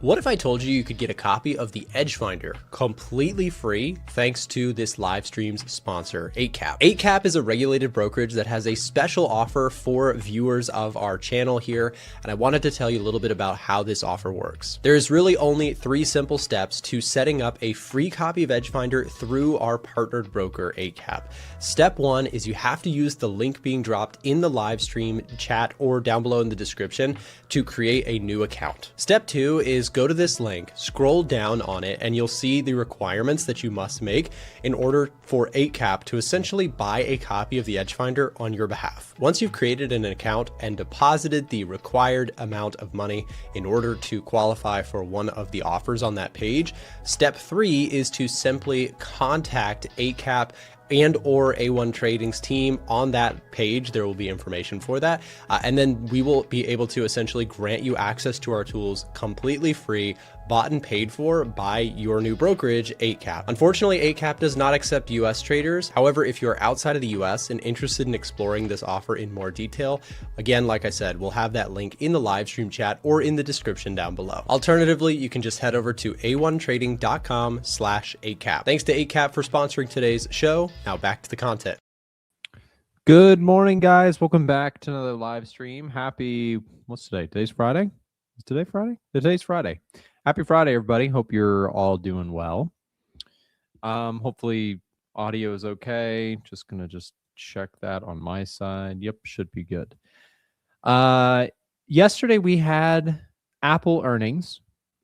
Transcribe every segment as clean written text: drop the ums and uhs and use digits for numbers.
What if I told you you could get a copy of the Edge Finder completely free thanks to this live stream's sponsor, 8cap? 8cap is a regulated brokerage that has a special offer for viewers of our channel here, and I wanted to tell you a little bit about how this offer works. There's really only 3 simple steps to setting up a free copy of Edge Finder through our partnered broker, 8cap. Step 1 is you have to use the link being dropped in the live stream chat or down below in the description to create a new account. Step 2 is go to this link, scroll down on it, and you'll see the requirements that you must make in order for 8cap to essentially buy a copy of the Edge Finder on your behalf. Once you've created an account and deposited the required amount of money in order to qualify for one of the offers on that page, step 3 is to simply contact 8cap and or A1 Trading's team. On that page, there will be information for that. And then we will be able to essentially grant you access to our tools completely free, bought and paid for by your new brokerage, 8cap. Unfortunately, 8cap does not accept US traders. However, if you're outside of the US and interested in exploring this offer in more detail, again, like I said, we'll have that link in the live stream chat or in the description down below. Alternatively, you can just head over to a1trading.com/8cap. Thanks to 8cap for sponsoring today's show. Now back to the content. Good morning, guys. Welcome back to another live stream. Happy, what's today? Today's Friday? Is today Friday? Today's Friday. Happy Friday, everybody. Hope you're all doing well. Hopefully audio is okay. Just gonna check that on my side. Yep, should be good. Yesterday we had Apple earnings,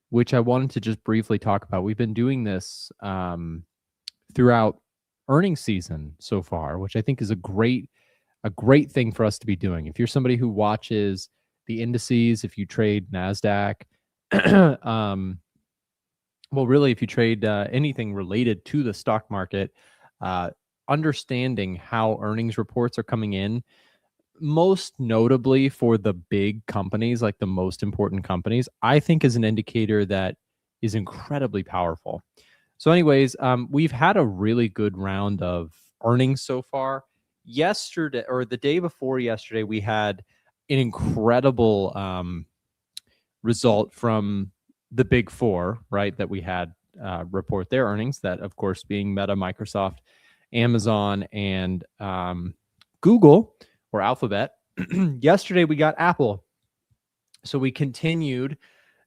which I wanted to just briefly talk about. We've been doing this throughout earnings season so far, which I think is a great thing for us to be doing. If you're somebody who watches the indices, if you trade Nasdaq, well, really, if you trade anything related to the stock market, understanding how earnings reports are coming in, most notably for the big companies, like the most important companies, I think is an indicator that is incredibly powerful. So anyways, we've had a really good round of earnings so far. Yesterday, or the day before yesterday, we had an incredible result from the big four, right, that we had report their earnings, that of course being Meta, Microsoft, Amazon, and Google or Alphabet. Yesterday we got Apple. So we continued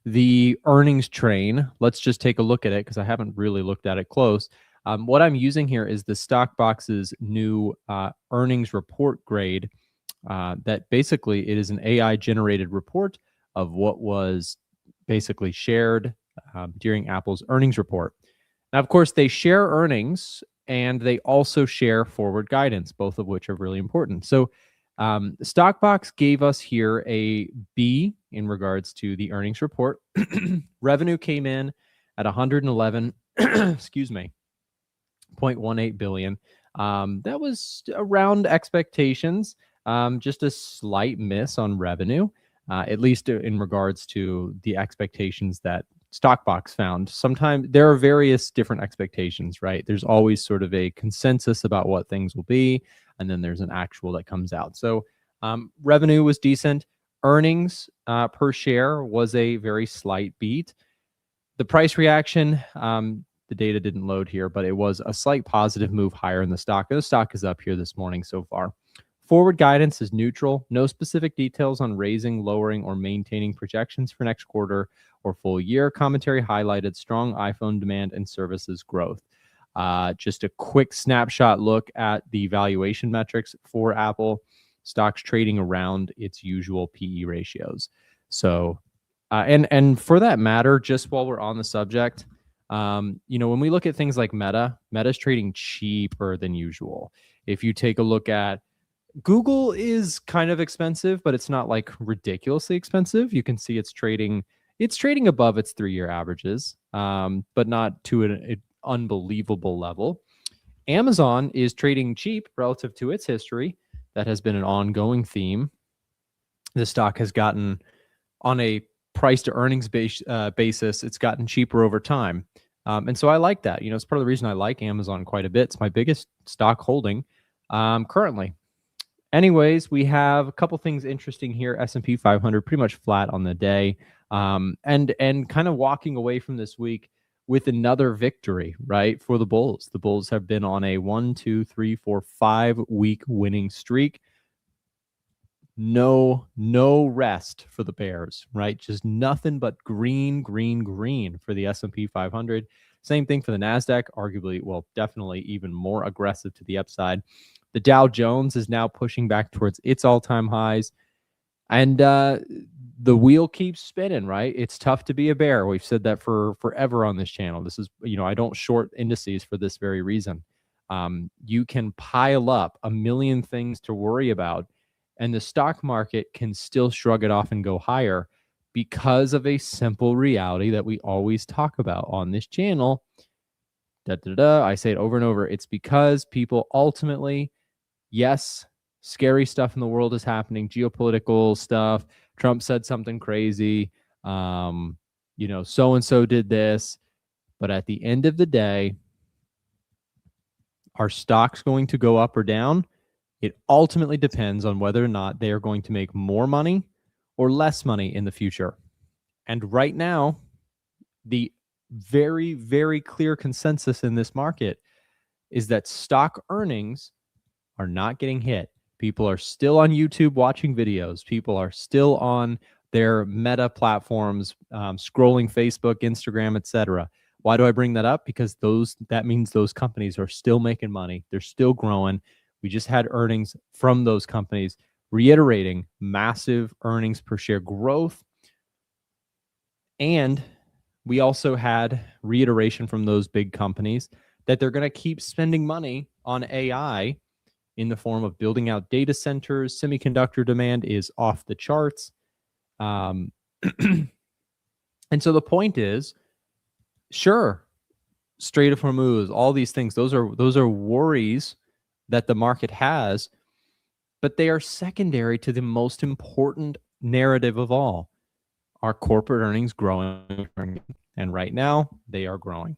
the earnings train. Let's just take a look at it because I haven't really looked at it close. What I'm using here is the Stockbox's new earnings report grade that basically it is an AI generated report of what was basically shared during Apple's earnings report. Now, of course, they share earnings and they also share forward guidance, both of which are really important. So Stockbox gave us here a B in regards to the earnings report. Revenue came in at 111, excuse me, 0.18 billion. That was around expectations, just a slight miss on revenue, at least in regards to the expectations that Stockbox found. Sometimes there are various different expectations, right? There's always sort of a consensus about what things will be, and then there's an actual that comes out. So revenue was decent. Earnings per share was a very slight beat. The price reaction, the data didn't load here, but it was a slight positive move higher in the stock. The stock is up here this morning so far. Forward guidance is neutral. No specific details on raising, lowering, or maintaining projections for next quarter or full year. Commentary highlighted strong iPhone demand and services growth. Just a quick snapshot look at the valuation metrics for Apple. Stocks trading around its usual PE ratios. So, and for that matter, just while we're on the subject, when we look at things like Meta's trading cheaper than usual. If you take a look at Google, is kind of expensive, but it's not like ridiculously expensive. You can see it's trading above its 3-year averages, but not to an unbelievable level. Amazon is trading cheap relative to its history. That has been an ongoing theme. The stock has gotten, on a price to earnings basis, it's gotten cheaper over time. And so I like that. It's part of the reason I like Amazon quite a bit. It's my biggest stock holding currently. Anyways, we have a couple things interesting here. S&P 500 pretty much flat on the day, and kind of walking away from this week with another victory, right, for the Bulls. The Bulls have been on a 1, 2, 3, 4, 5 week winning streak. No rest for the Bears, right? Just nothing but green for the S&P 500. Same thing for the Nasdaq, arguably, well, definitely even more aggressive to the upside. The Dow Jones is now pushing back towards its all-time highs. And the wheel keeps spinning, right? It's tough to be a bear. We've said that for forever on this channel. This is, I don't short indices for this very reason. You can pile up a million things to worry about, and the stock market can still shrug it off and go higher because of a simple reality that we always talk about on this channel. I say it over and over. It's because people ultimately, yes, scary stuff in the world is happening, geopolitical stuff. Trump said something crazy. So-and-so did this. But at the end of the day, are stocks going to go up or down? It ultimately depends on whether or not they are going to make more money or less money in the future. And right now, the very, very clear consensus in this market is that stock earnings are not getting hit. People are still on YouTube watching videos. People are still on their meta platforms, scrolling Facebook, Instagram, etc. Why do I bring that up? Because that means those companies are still making money. They're still growing. We just had earnings from those companies reiterating massive earnings per share growth. And we also had reiteration from those big companies that they're going to keep spending money on AI in the form of building out data centers. Semiconductor demand is off the charts. And so the point is, sure, Strait of Hormuz, all these things, those are worries that the market has, but they are secondary to the most important narrative of all. Are corporate earnings growing? And right now, they are growing.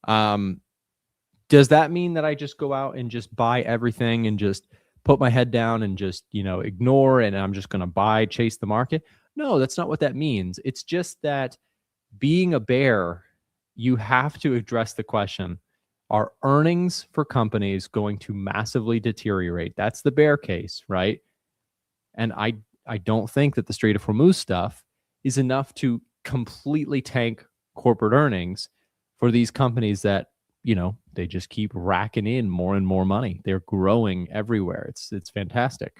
Does that mean that I just go out and just buy everything and just put my head down and just, ignore, and I'm just going to chase the market? No, that's not what that means. It's just that being a bear, you have to address the question, are earnings for companies going to massively deteriorate? That's the bear case, right? And I don't think that the Strait of Hormuz stuff is enough to completely tank corporate earnings for these companies that, they just keep racking in more and more money. They're growing everywhere. It's fantastic.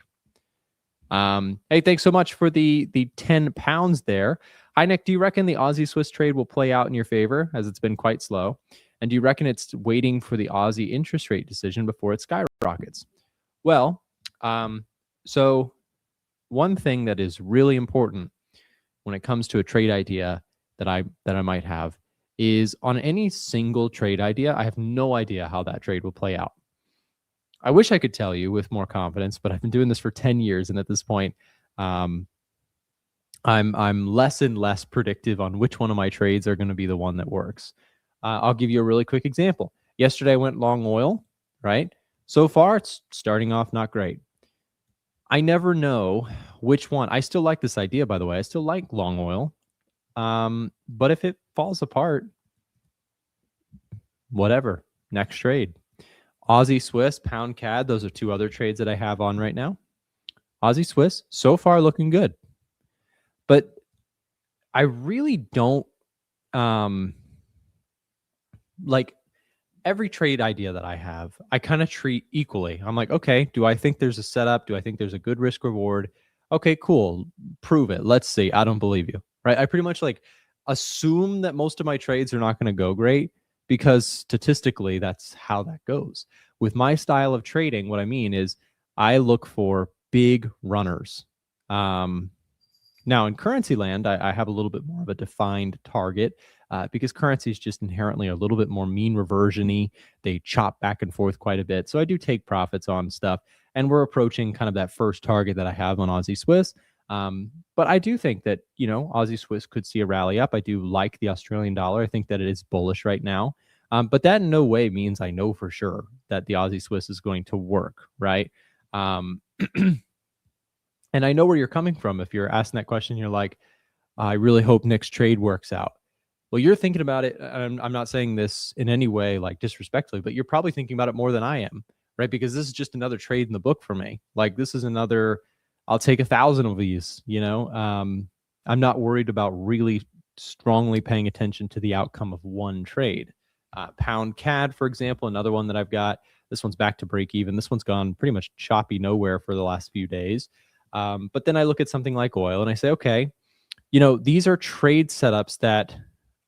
Hey, thanks so much for the 10 pounds there. Hi, Nick. Do you reckon the Aussie Swiss trade will play out in your favor, as it's been quite slow? And do you reckon it's waiting for the Aussie interest rate decision before it skyrockets? Well, so one thing that is really important when it comes to a trade idea that I might have is on any single trade idea, I have no idea how that trade will play out. I wish I could tell you with more confidence, but I've been doing this for 10 years. And at this point, I'm less and less predictive on which one of my trades are going to be the one that works. I'll give you a really quick example. Yesterday I went long oil, right? So far, it's starting off not great. I never know which one. I still like this idea, by the way. I still like long oil. But if it falls apart, whatever, next trade. Aussie Swiss, pound CAD, those are two other trades that I have on right now. Aussie Swiss, so far looking good. But I really don't, like every trade idea that I have, I kind of treat equally. I'm like, okay, do I think there's a setup? Do I think there's a good risk reward? Okay, cool. Prove it. Let's see. I don't believe you, right? I pretty much assume that most of my trades are not going to go great because statistically that's how that goes. With my style of trading, what I mean is I look for big runners. Now in currency land, I have a little bit more of a defined target because currency is just inherently a little bit more mean reversion-y. They chop back and forth quite a bit. So I do take profits on stuff. And we're approaching kind of that first target that I have on Aussie Swiss. But I do think that, Aussie Swiss could see a rally up. I do like the Australian dollar. I think that it is bullish right now. But that in no way means I know for sure that the Aussie Swiss is going to work, right? Um, and I know where you're coming from. If you're asking that question, you're like, I really hope Nick's trade works out. Well, you're thinking about it. I'm not saying this in any way like disrespectfully, but you're probably thinking about it more than I am, right? Because this is just another trade in the book for me. Like this is another, I'll take 1,000 of these, you know? I'm not worried about really strongly paying attention to the outcome of one trade. Pound CAD, for example, another one that I've got. This one's back to break even. This one's gone pretty much choppy nowhere for the last few days. But then I look at something like oil and I say, okay, you know, these are trade setups that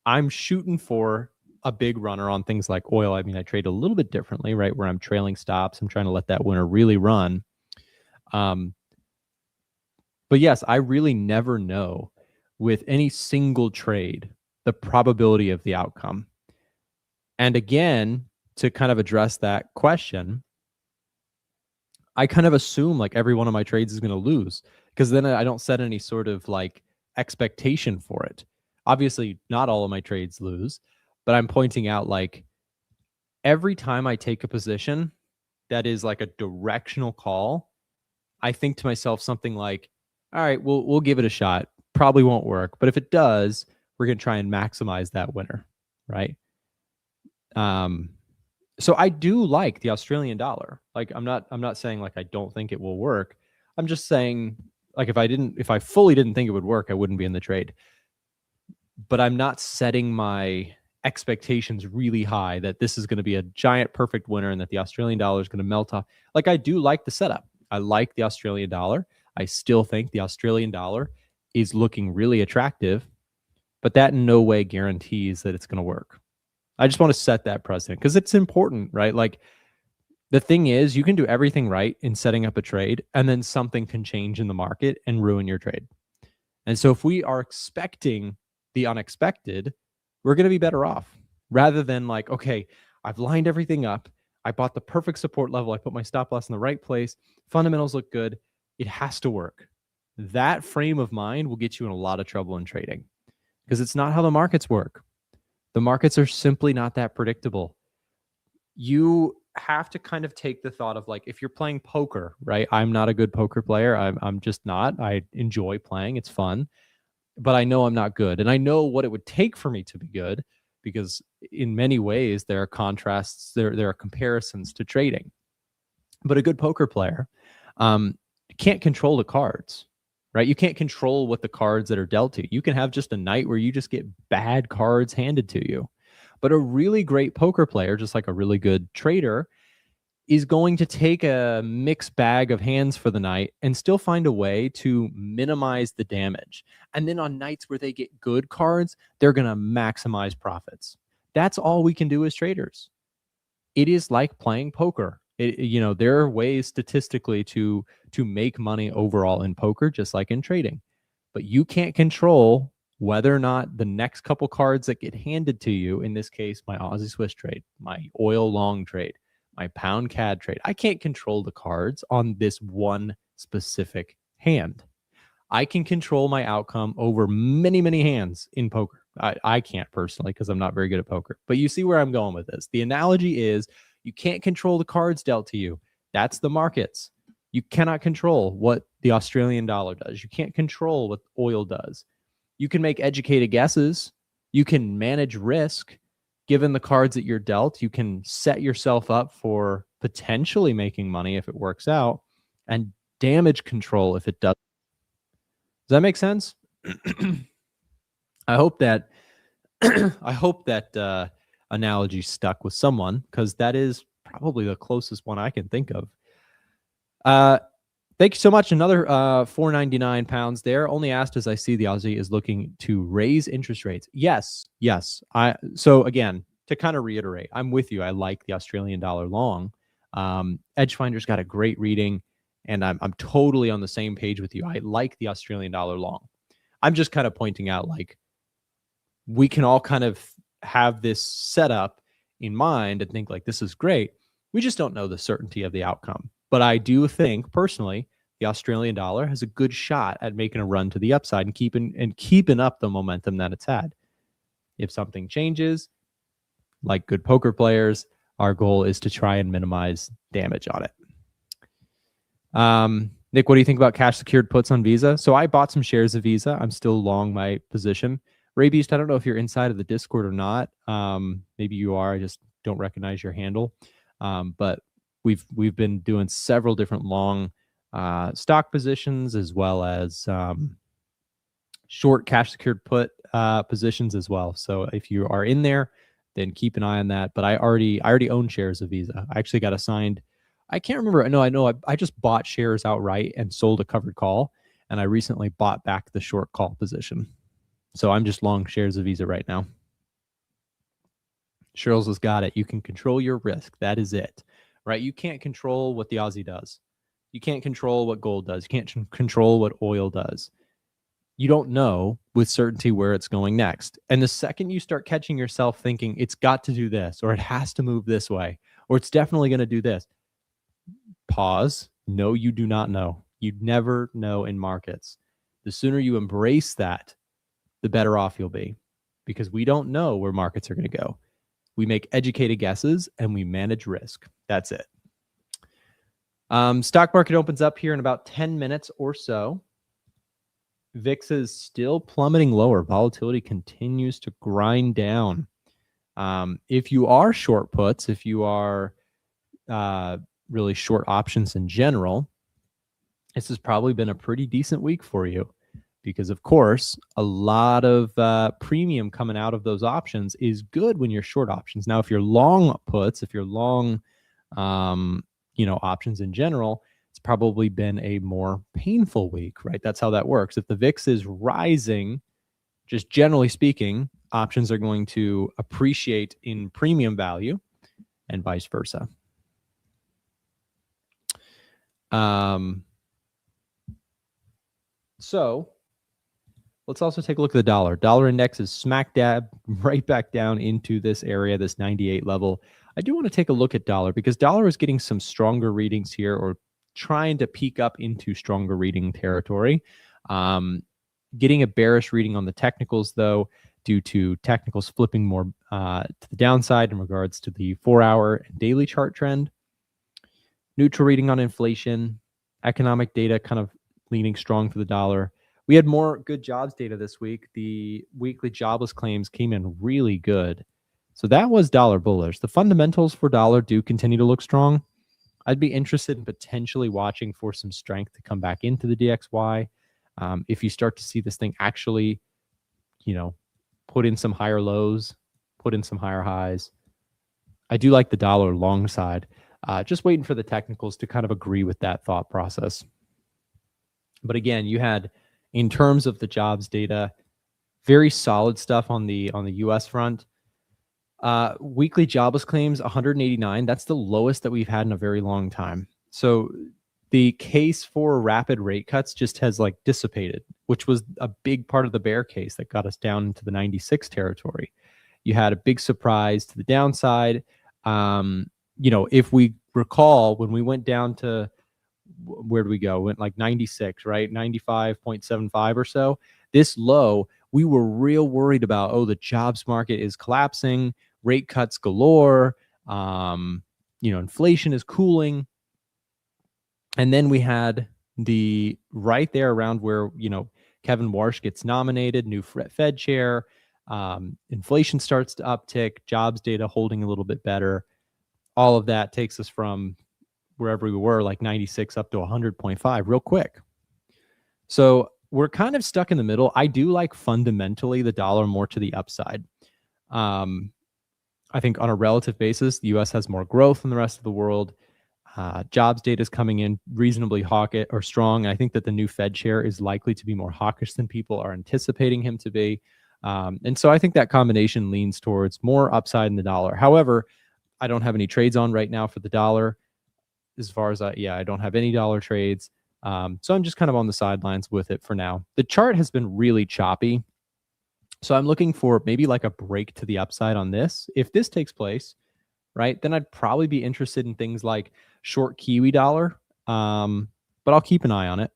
I'm shooting for a big runner on things like oil. I mean, I trade a little bit differently, right? Where I'm trailing stops. I'm trying to let that winner really run. But yes, I really never know with any single trade the probability of the outcome. And again, to kind of address that question, I kind of assume like every one of my trades is going to lose because then I don't set any sort of like expectation for it. Obviously, not all of my trades lose, but I'm pointing out like every time I take a position that is like a directional call, I think to myself something like, all right, we'll give it a shot. Probably won't work, but if it does, we're going to try and maximize that winner, right? So I do like the Australian dollar. Like I'm not saying like I don't think it will work. I'm just saying like if I fully didn't think it would work, I wouldn't be in the trade. But I'm not setting my expectations really high that this is going to be a giant perfect winner and that the Australian dollar is going to melt off. Like I do like the setup. I like the Australian dollar. I still think the Australian dollar is looking really attractive, but that in no way guarantees that it's going to work. I just want to set that precedent because it's important, right? Like the thing is, you can do everything right in setting up a trade, and then something can change in the market and ruin your trade. And so if we are expecting the unexpected, we're going to be better off rather than like, okay, I've lined everything up. I bought the perfect support level. I put my stop loss in the right place. Fundamentals look good. It has to work. That frame of mind will get you in a lot of trouble in trading because it's not how the markets work. The markets are simply not that predictable. You have to kind of take the thought of like, if you're playing poker, right? I'm not a good poker player. I'm just not. I enjoy playing. It's fun, but I know I'm not good. And I know what it would take for me to be good because in many ways there are contrasts, there are comparisons to trading. But a good poker player can't control the cards, right? You can't control what the cards that are dealt to you. You can have just a night where you just get bad cards handed to you. But a really great poker player, just like a really good trader, is going to take a mixed bag of hands for the night and still find a way to minimize the damage. And then on nights where they get good cards, they're going to maximize profits. That's all we can do as traders. It is like playing poker. There are ways statistically to make money overall in poker, just like in trading. But you can't control whether or not the next couple cards that get handed to you, in this case, my Aussie Swiss trade, my oil long trade, my pound CAD trade, I can't control the cards on this one specific hand. I can control my outcome over many, many hands in poker. I can't personally because I'm not very good at poker. But you see where I'm going with this. The analogy is you can't control the cards dealt to you. That's the markets. You cannot control what the Australian dollar does. You can't control what oil does. You can make educated guesses. You can manage risk. Given the cards that you're dealt, you can set yourself up for potentially making money if it works out and damage control if it doesn't. Does that make sense? I hope that analogy stuck with someone because that is probably the closest one I can think of. Thank you so much. Another 499 pounds there. Only asked as I see the Aussie is looking to raise interest rates. Yes. So again, to kind of reiterate, I'm with you. I like the Australian dollar long. Edgefinder's got a great reading, and I'm totally on the same page with you. I like the Australian dollar long. I'm just kind of pointing out like we can all kind of have this setup in mind and think like this is great. We just don't know the certainty of the outcome. But I do think personally, the Australian dollar has a good shot at making a run to the upside and keeping up the momentum that it's had. If something changes, like good poker players, our goal is to try and minimize damage on it. Nick, what do you think about cash secured puts on Visa? So I bought some shares of Visa. I'm still long my position. Ray Beast, I don't know if you're inside of the Discord or not. Maybe you are. I just don't recognize your handle. But we've been doing several different long stock positions as well as short cash secured put positions as well. So if you are in there, then keep an eye on that. But I already own shares of Visa. I actually got assigned. I can't remember. No, I know. I just bought shares outright and sold a covered call, and I recently bought back the short call position. So I'm just long shares of Visa right now. Cheryl's has got it. You can control your risk. That is it, right? You can't control what the Aussie does. You can't control what gold does. You can't control what oil does. You don't know with certainty where it's going next. And the second you start catching yourself thinking it's got to do this, or it has to move this way, or it's definitely going to do this, pause. No, you do not know. You never know in markets. The sooner you embrace that, the better off you'll be, because we don't know where markets are going to go. We make educated guesses and we manage risk. That's it. Stock market opens up here in about 10 minutes or so. VIX is still plummeting lower. Volatility continues to grind down. If you are short puts, if you are really short options in general, this has probably been a pretty decent week for you, because of course, a lot of premium coming out of those options is good when you're short options. Now, if you're long puts, if you're long, options in general, it's probably been a more painful week, right? That's how that works. If the VIX is rising, just generally speaking, options are going to appreciate in premium value and vice versa. So let's also take a look at the dollar. Dollar index is smack dab right back down into this area, this 98 level. I do want to take a look at dollar because dollar is getting some stronger readings here, or trying to peak up into stronger reading territory. Getting a bearish reading on the technicals, though, due to technicals flipping more to the downside in regards to the 4-hour and daily chart trend. Neutral reading on inflation, economic data kind of leaning strong for the dollar. We had more good jobs data this week. The weekly jobless claims came in really good. So that was dollar bullish. The fundamentals for dollar do continue to look strong. I'd be interested in potentially watching for some strength to come back into the DXY. If you start to see this thing actually, put in some higher lows, put in some higher highs. I do like the dollar long side. Just waiting for the technicals to kind of agree with that thought process. But again, you had, in terms of the jobs data, very solid stuff on the US front. Weekly jobless claims, 189. That's the lowest that we've had in a very long time. So the case for rapid rate cuts just has dissipated, which was a big part of the bear case that got us down into the 96 territory. You had a big surprise to the downside. If we recall, when we went down to, where do we go? Went 96, right? 95.75 or so. This low, we were real worried about, the jobs market is collapsing, rate cuts galore, inflation is cooling. And then we had the right there around where, Kevin Warsh gets nominated, new Fed chair, inflation starts to uptick, jobs data holding a little bit better. All of that takes us from wherever we were, 96 up to 100.5 real quick. So we're kind of stuck in the middle. I do like fundamentally the dollar more to the upside. I think on a relative basis, the US has more growth than the rest of the world. Jobs data is coming in reasonably hawkish or strong. I think that the new Fed chair is likely to be more hawkish than people are anticipating him to be. And so I think that combination leans towards more upside in the dollar. However, I don't have any trades on right now for the dollar. As far as I don't have any dollar trades. So I'm just kind of on the sidelines with it for now. The chart has been really choppy. So I'm looking for maybe a break to the upside on this. If this takes place, right, then I'd probably be interested in things like short Kiwi dollar. But I'll keep an eye on it.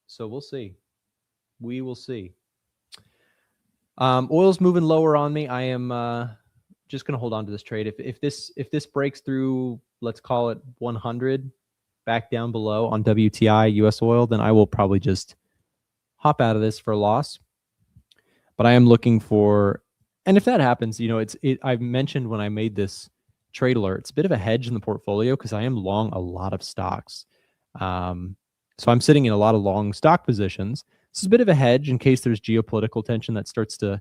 So we'll see. We will see. Oil's moving lower on me. I am just going to hold on to this trade. If this breaks through let's call it 100 back down below on WTI, US oil, then I will probably just hop out of this for a loss. But I am looking for, and if that happens, I've mentioned when I made this trade alert, it's a bit of a hedge in the portfolio because I am long a lot of stocks. So I'm sitting in a lot of long stock positions. This is a bit of a hedge in case there's geopolitical tension that starts to,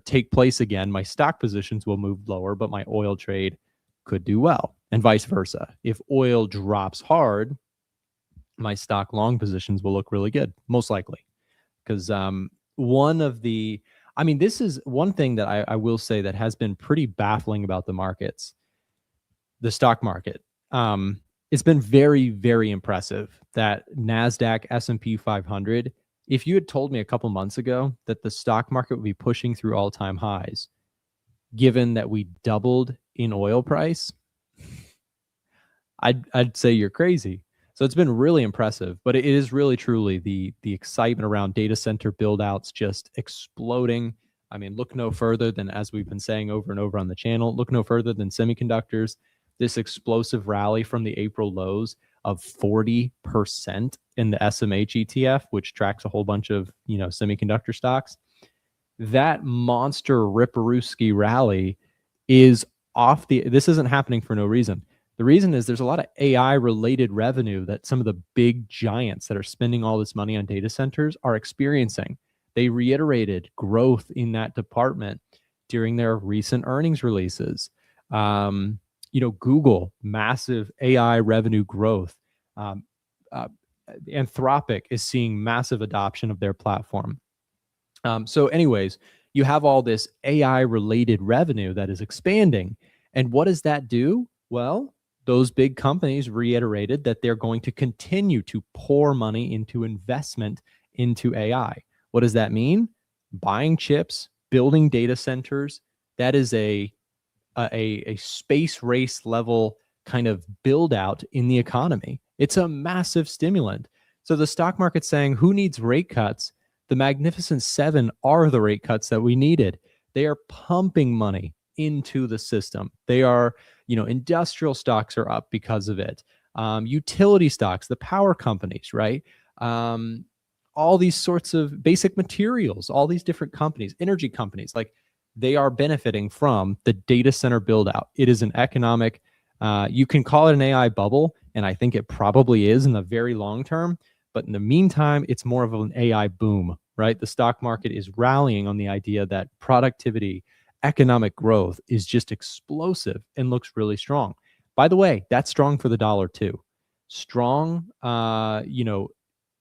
take place again. My stock positions will move lower, but my oil trade could do well, and vice versa. If oil drops hard, my stock long positions will look really good, most likely. Because this is one thing that I will say that has been pretty baffling about the markets, the stock market. It's been very, very impressive that Nasdaq, S&P 500. If you had told me a couple months ago that the stock market would be pushing through all-time highs, given that we doubled in oil price, I'd say you're crazy. So it's been really impressive, but it is really truly the excitement around data center build-outs just exploding. I mean, look no further than, as we've been saying over and over on the channel, look no further than semiconductors. This explosive rally from the April lows of 40% in the SMH ETF, which tracks a whole bunch of, semiconductor stocks. That monster Ripperooski rally is this isn't happening for no reason. The reason is there's a lot of AI related revenue that some of the big giants that are spending all this money on data centers are experiencing. They reiterated growth in that department during their recent earnings releases. Google, massive AI revenue growth. Anthropic is seeing massive adoption of their platform. So anyways, you have all this AI related revenue that is expanding. And what does that do? Well, those big companies reiterated that they're going to continue to pour money into investment into AI. What does that mean? Buying chips, building data centers. That is a space race level kind of build out in the economy. It's a massive stimulant. So the stock market's saying, who needs rate cuts? The Magnificent Seven are the rate cuts that we needed. They are pumping money into the system. They are, industrial stocks are up because of it. Utility stocks, the power companies, right? All these sorts of basic materials, all these different companies, energy companies, like they are benefiting from the data center build out. It is an economic, you can call it an AI bubble, and I think it probably is in the very long term. But in the meantime, it's more of an AI boom, right? The stock market is rallying on the idea that productivity, economic growth is just explosive and looks really strong. By the way, that's strong for the dollar too. Strong,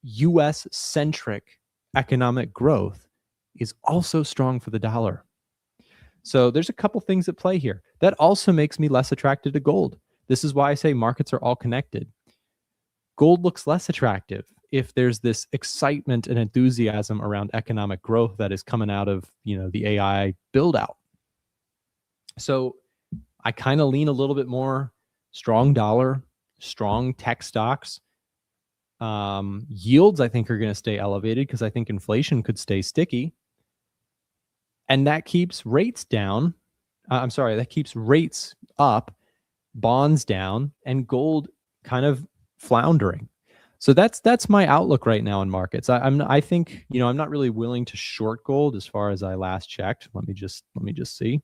US centric economic growth is also strong for the dollar. So there's a couple things at play here. That also makes me less attracted to gold. This is why I say markets are all connected. Gold looks less attractive if there's this excitement and enthusiasm around economic growth that is coming out of, the AI build out. So I kind of lean a little bit more strong dollar, strong tech stocks. Yields, I think, are going to stay elevated because I think inflation could stay sticky. And that keeps rates down. That keeps rates up, bonds down, and gold kind of floundering. So that's my outlook right now in markets. I think I'm not really willing to short gold as far as I last checked. Let me just see.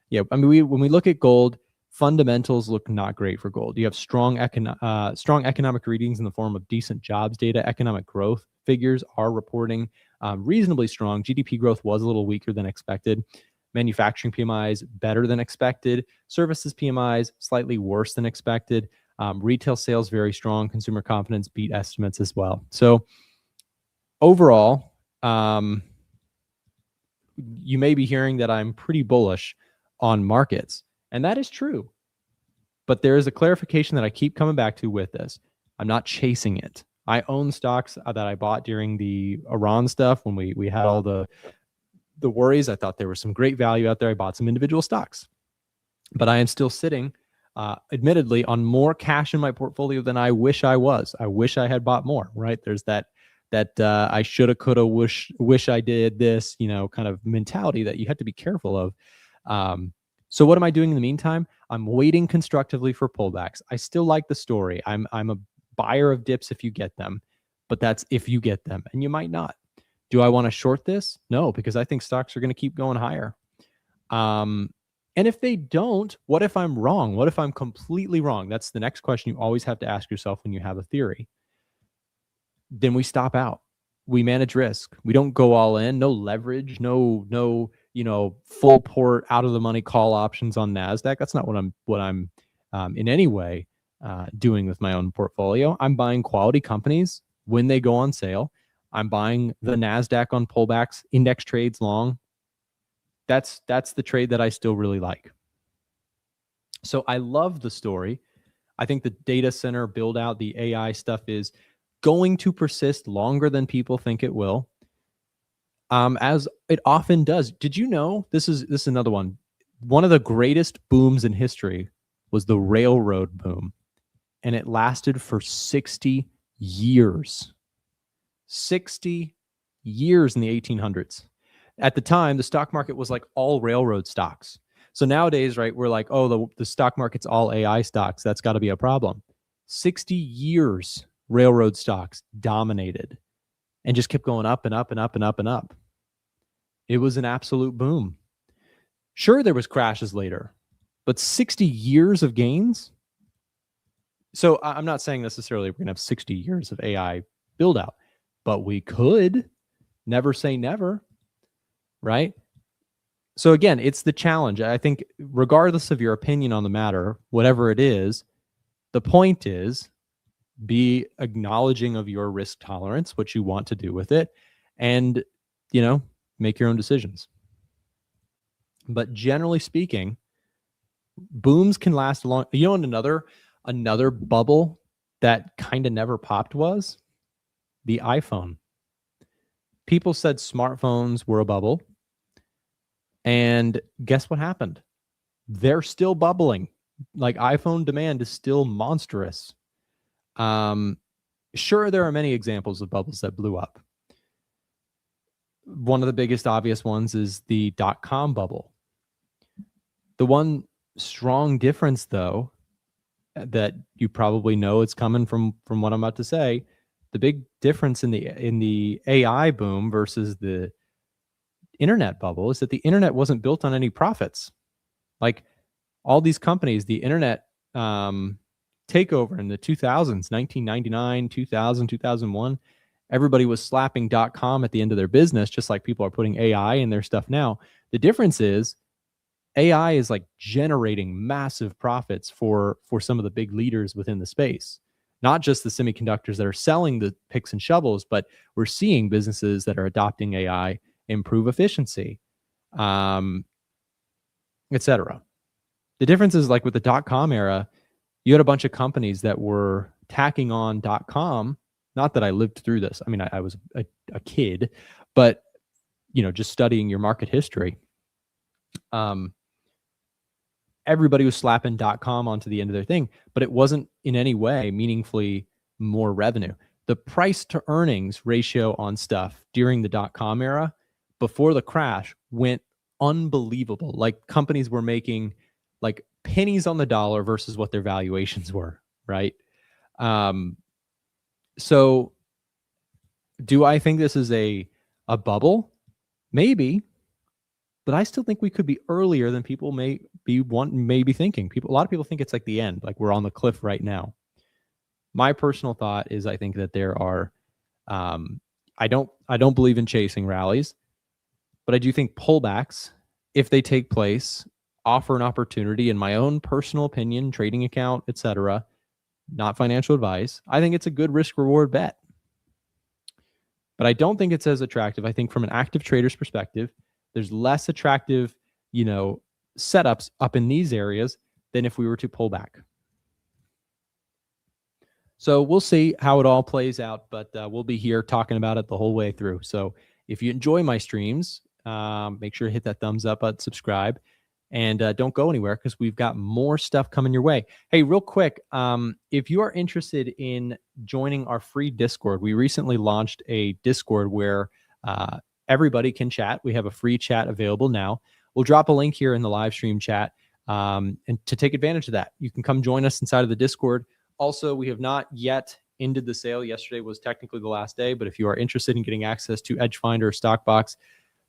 Yeah, I mean, when we look at gold, fundamentals look not great for gold. You have strong economic readings in the form of decent jobs data. Economic growth figures are reporting reasonably strong. GDP growth was a little weaker than expected. Manufacturing PMIs better than expected. Services PMIs slightly worse than expected. Retail sales very strong. Consumer confidence beat estimates as well. So overall, you may be hearing that I'm pretty bullish on markets, and that is true. But there is a clarification that I keep coming back to with this. I'm not chasing it. I own stocks that I bought during the Iran stuff when we had all the worries. I thought there was some great value out there. I bought some individual stocks, but I am still sitting, admittedly, on more cash in my portfolio than I wish I was. I wish I had bought more, right? There's that I shoulda, coulda, wish I did this, kind of mentality that you have to be careful of. So what am I doing in the meantime? I'm waiting constructively for pullbacks. I still like the story. I'm a buyer of dips if you get them, but that's if you get them, and you might not. Do I want to short this? No, because I think stocks are going to keep going higher. And if they don't, what if I'm wrong? What if I'm completely wrong? That's the next question you always have to ask yourself when you have a theory. Then we stop out. We manage risk. We don't go all in. No leverage. No, full port out of the money call options on Nasdaq. That's not what I'm in any way doing with my own portfolio. I'm buying quality companies when they go on sale. I'm buying the Nasdaq on pullbacks, index trades long. That's the trade that I still really like. So I love the story. I think the data center build out, the AI stuff is going to persist longer than people think it will, as it often does. Did you know, this is another one. One of the greatest booms in history was the railroad boom, and it lasted for 60 years. 60 years in the 1800s. At the time, the stock market was like all railroad stocks. So nowadays, right, we're like, oh, the stock market's all AI stocks. That's got to be a problem. 60 years, railroad stocks dominated and just kept going up and up and up and up and up. It was an absolute boom. Sure, there was crashes later, but 60 years of gains. So I'm not saying necessarily we're going to have 60 years of AI build out, but we could. Never say never, right? So again, it's the challenge. I think regardless of your opinion on the matter, whatever it is, the point is be acknowledging of your risk tolerance, what you want to do with it, and, make your own decisions. But generally speaking, booms can last long. Another bubble that kind of never popped was the iPhone. People said smartphones were a bubble. And guess what happened? They're still bubbling. Like, iPhone demand is still monstrous. Sure, there are many examples of bubbles that blew up. One of the biggest obvious ones is the dot-com bubble. The one strong difference, though, that you probably know it's coming from what I'm about to say, the big difference in the AI boom versus the internet bubble is that the internet wasn't built on any profits. Like, all these companies, the internet takeover in the 2000s, 1999, 2000, 2001, everybody was slapping .com at the end of their business, just like people are putting AI in their stuff now. The difference is AI is like generating massive profits for some of the big leaders within the space. Not just the semiconductors that are selling the picks and shovels, but we're seeing businesses that are adopting AI improve efficiency, etc. The difference is, like with the .com era, you had a bunch of companies that were tacking on .com. Not that I lived through this. I mean, I was a kid, but just studying your market history, everybody was slapping .com onto the end of their thing, but it wasn't in any way meaningfully more revenue. The price to earnings ratio on stuff during the .com era before the crash went unbelievable. Like, companies were making like pennies on the dollar versus what their valuations were, right? So do I think this is a bubble? Maybe, but I still think we could be earlier than people may be thinking. A lot of people think it's like the end, like we're on the cliff right now. My personal thought is, I think that there are, I don't believe in chasing rallies, but I do think pullbacks, if they take place, offer an opportunity, in my own personal opinion, trading account, etc., not financial advice. I think it's a good risk reward bet, but I don't think it's as attractive. I think from an active trader's perspective, there's less attractive, setups up in these areas than if we were to pull back. So we'll see how it all plays out, but we'll be here talking about it the whole way through. So if you enjoy my streams, make sure to hit that thumbs up button, subscribe, and don't go anywhere, because we've got more stuff coming your way. Hey, real quick, if you are interested in joining our free Discord, we recently launched a Discord where everybody can chat. We have a free chat available now. We'll drop a link here in the live stream chat. And to take advantage of that, you can come join us inside of the Discord. Also, we have not yet ended the sale. Yesterday was technically the last day, but if you are interested in getting access to Edgefinder or Stockbox,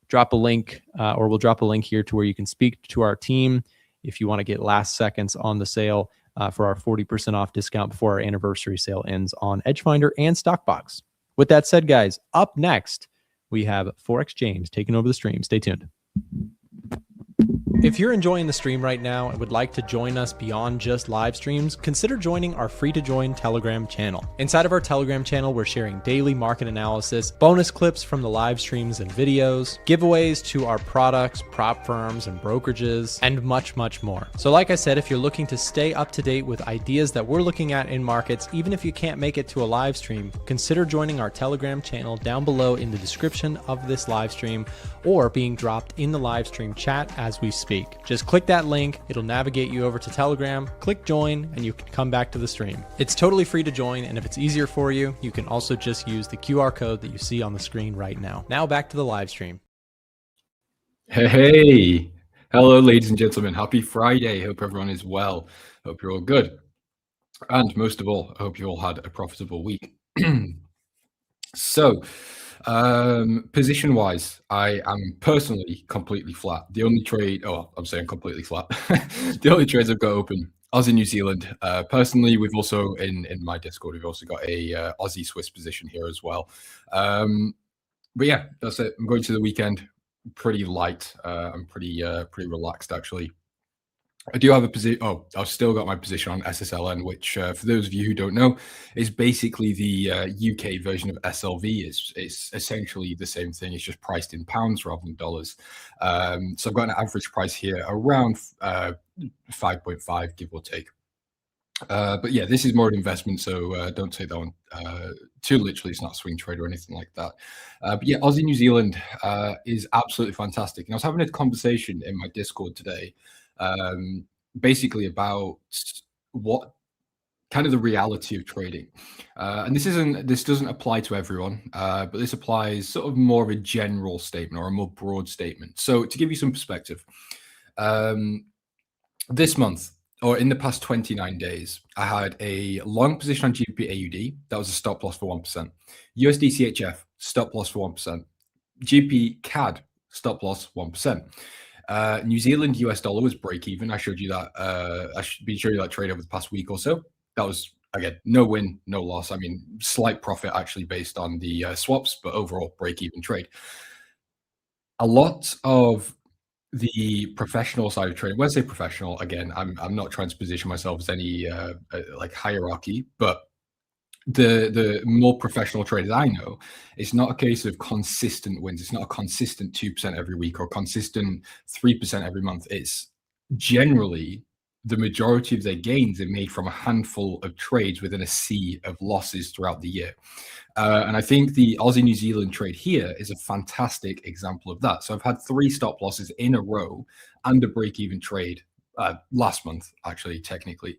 drop a link, or we'll drop a link here to where you can speak to our team if you want to get last seconds on the sale for our 40% off discount before our anniversary sale ends on Edgefinder and Stockbox. With that said, guys, up next, we have Forex James taking over the stream. Stay tuned. If you're enjoying the stream right now and would like to join us beyond just live streams, consider joining our free-to-join Telegram channel. Inside of our Telegram channel, we're sharing daily market analysis, bonus clips from the live streams and videos, giveaways to our products, prop firms, and brokerages, and much, much more. So like I said, if you're looking to stay up to date with ideas that we're looking at in markets, even if you can't make it to a live stream, consider joining our Telegram channel down below in the description of this live stream, or being dropped in the live stream chat as we speak. Just click that link, it'll navigate you over to Telegram, click join, and you can come back to the stream. It's totally free to join, and if it's easier for you, you can also just use the QR code that you see on the screen right now. Now back to the live stream. Hey, hello, ladies and gentlemen. Happy Friday. Hope everyone is well. Hope you're all good. And most of all, I hope you all had a profitable week. So, position wise, I am personally completely flat. The only trade, I'm saying completely flat. The only trades I've got open, Aussie, New Zealand. Personally, we've also in my Discord, we've also got a Aussie Swiss position here as well. But yeah, that's it. I'm going to the weekend pretty light. I'm pretty relaxed actually. I do have a position. I've still got my position on SSLN, which for those of you who don't know, is basically the UK version of SLV. It's essentially the same thing. It's just priced in pounds rather than dollars. So I've got an average price here around 5.5, give or take. But yeah, this is more an investment, so don't take that one too literally. It's not a swing trade or anything like that. But yeah, Aussie New Zealand is absolutely fantastic. And I was having a conversation in my Discord today, basically about what kind of the reality of trading. And this doesn't apply to everyone, but this applies sort of more of a general statement or a more broad statement. So to give you some perspective, this month, or in the past 29 days, I had a long position on GBP AUD. That was a stop loss for 1%. USD CHF, stop loss for 1%. GBP CAD, stop loss 1%. New Zealand US dollar was break even. I showed you that. I should be showing you that trade over the past week or so. That was, again, no win, no loss. I mean, slight profit actually based on the swaps, but overall break even trade. A lot of the professional side of trading, when I say professional, again, I'm not trying to position myself as any like hierarchy, but the more professional traders I know, it's not a case of consistent wins. It's not a consistent 2% every week or consistent 3% every month. It's generally the majority of their gains are made from a handful of trades within a sea of losses throughout the year. And I think the Aussie New Zealand trade here is a fantastic example of that. So I've had 3 stop losses in a row and a break-even trade last month, actually, technically.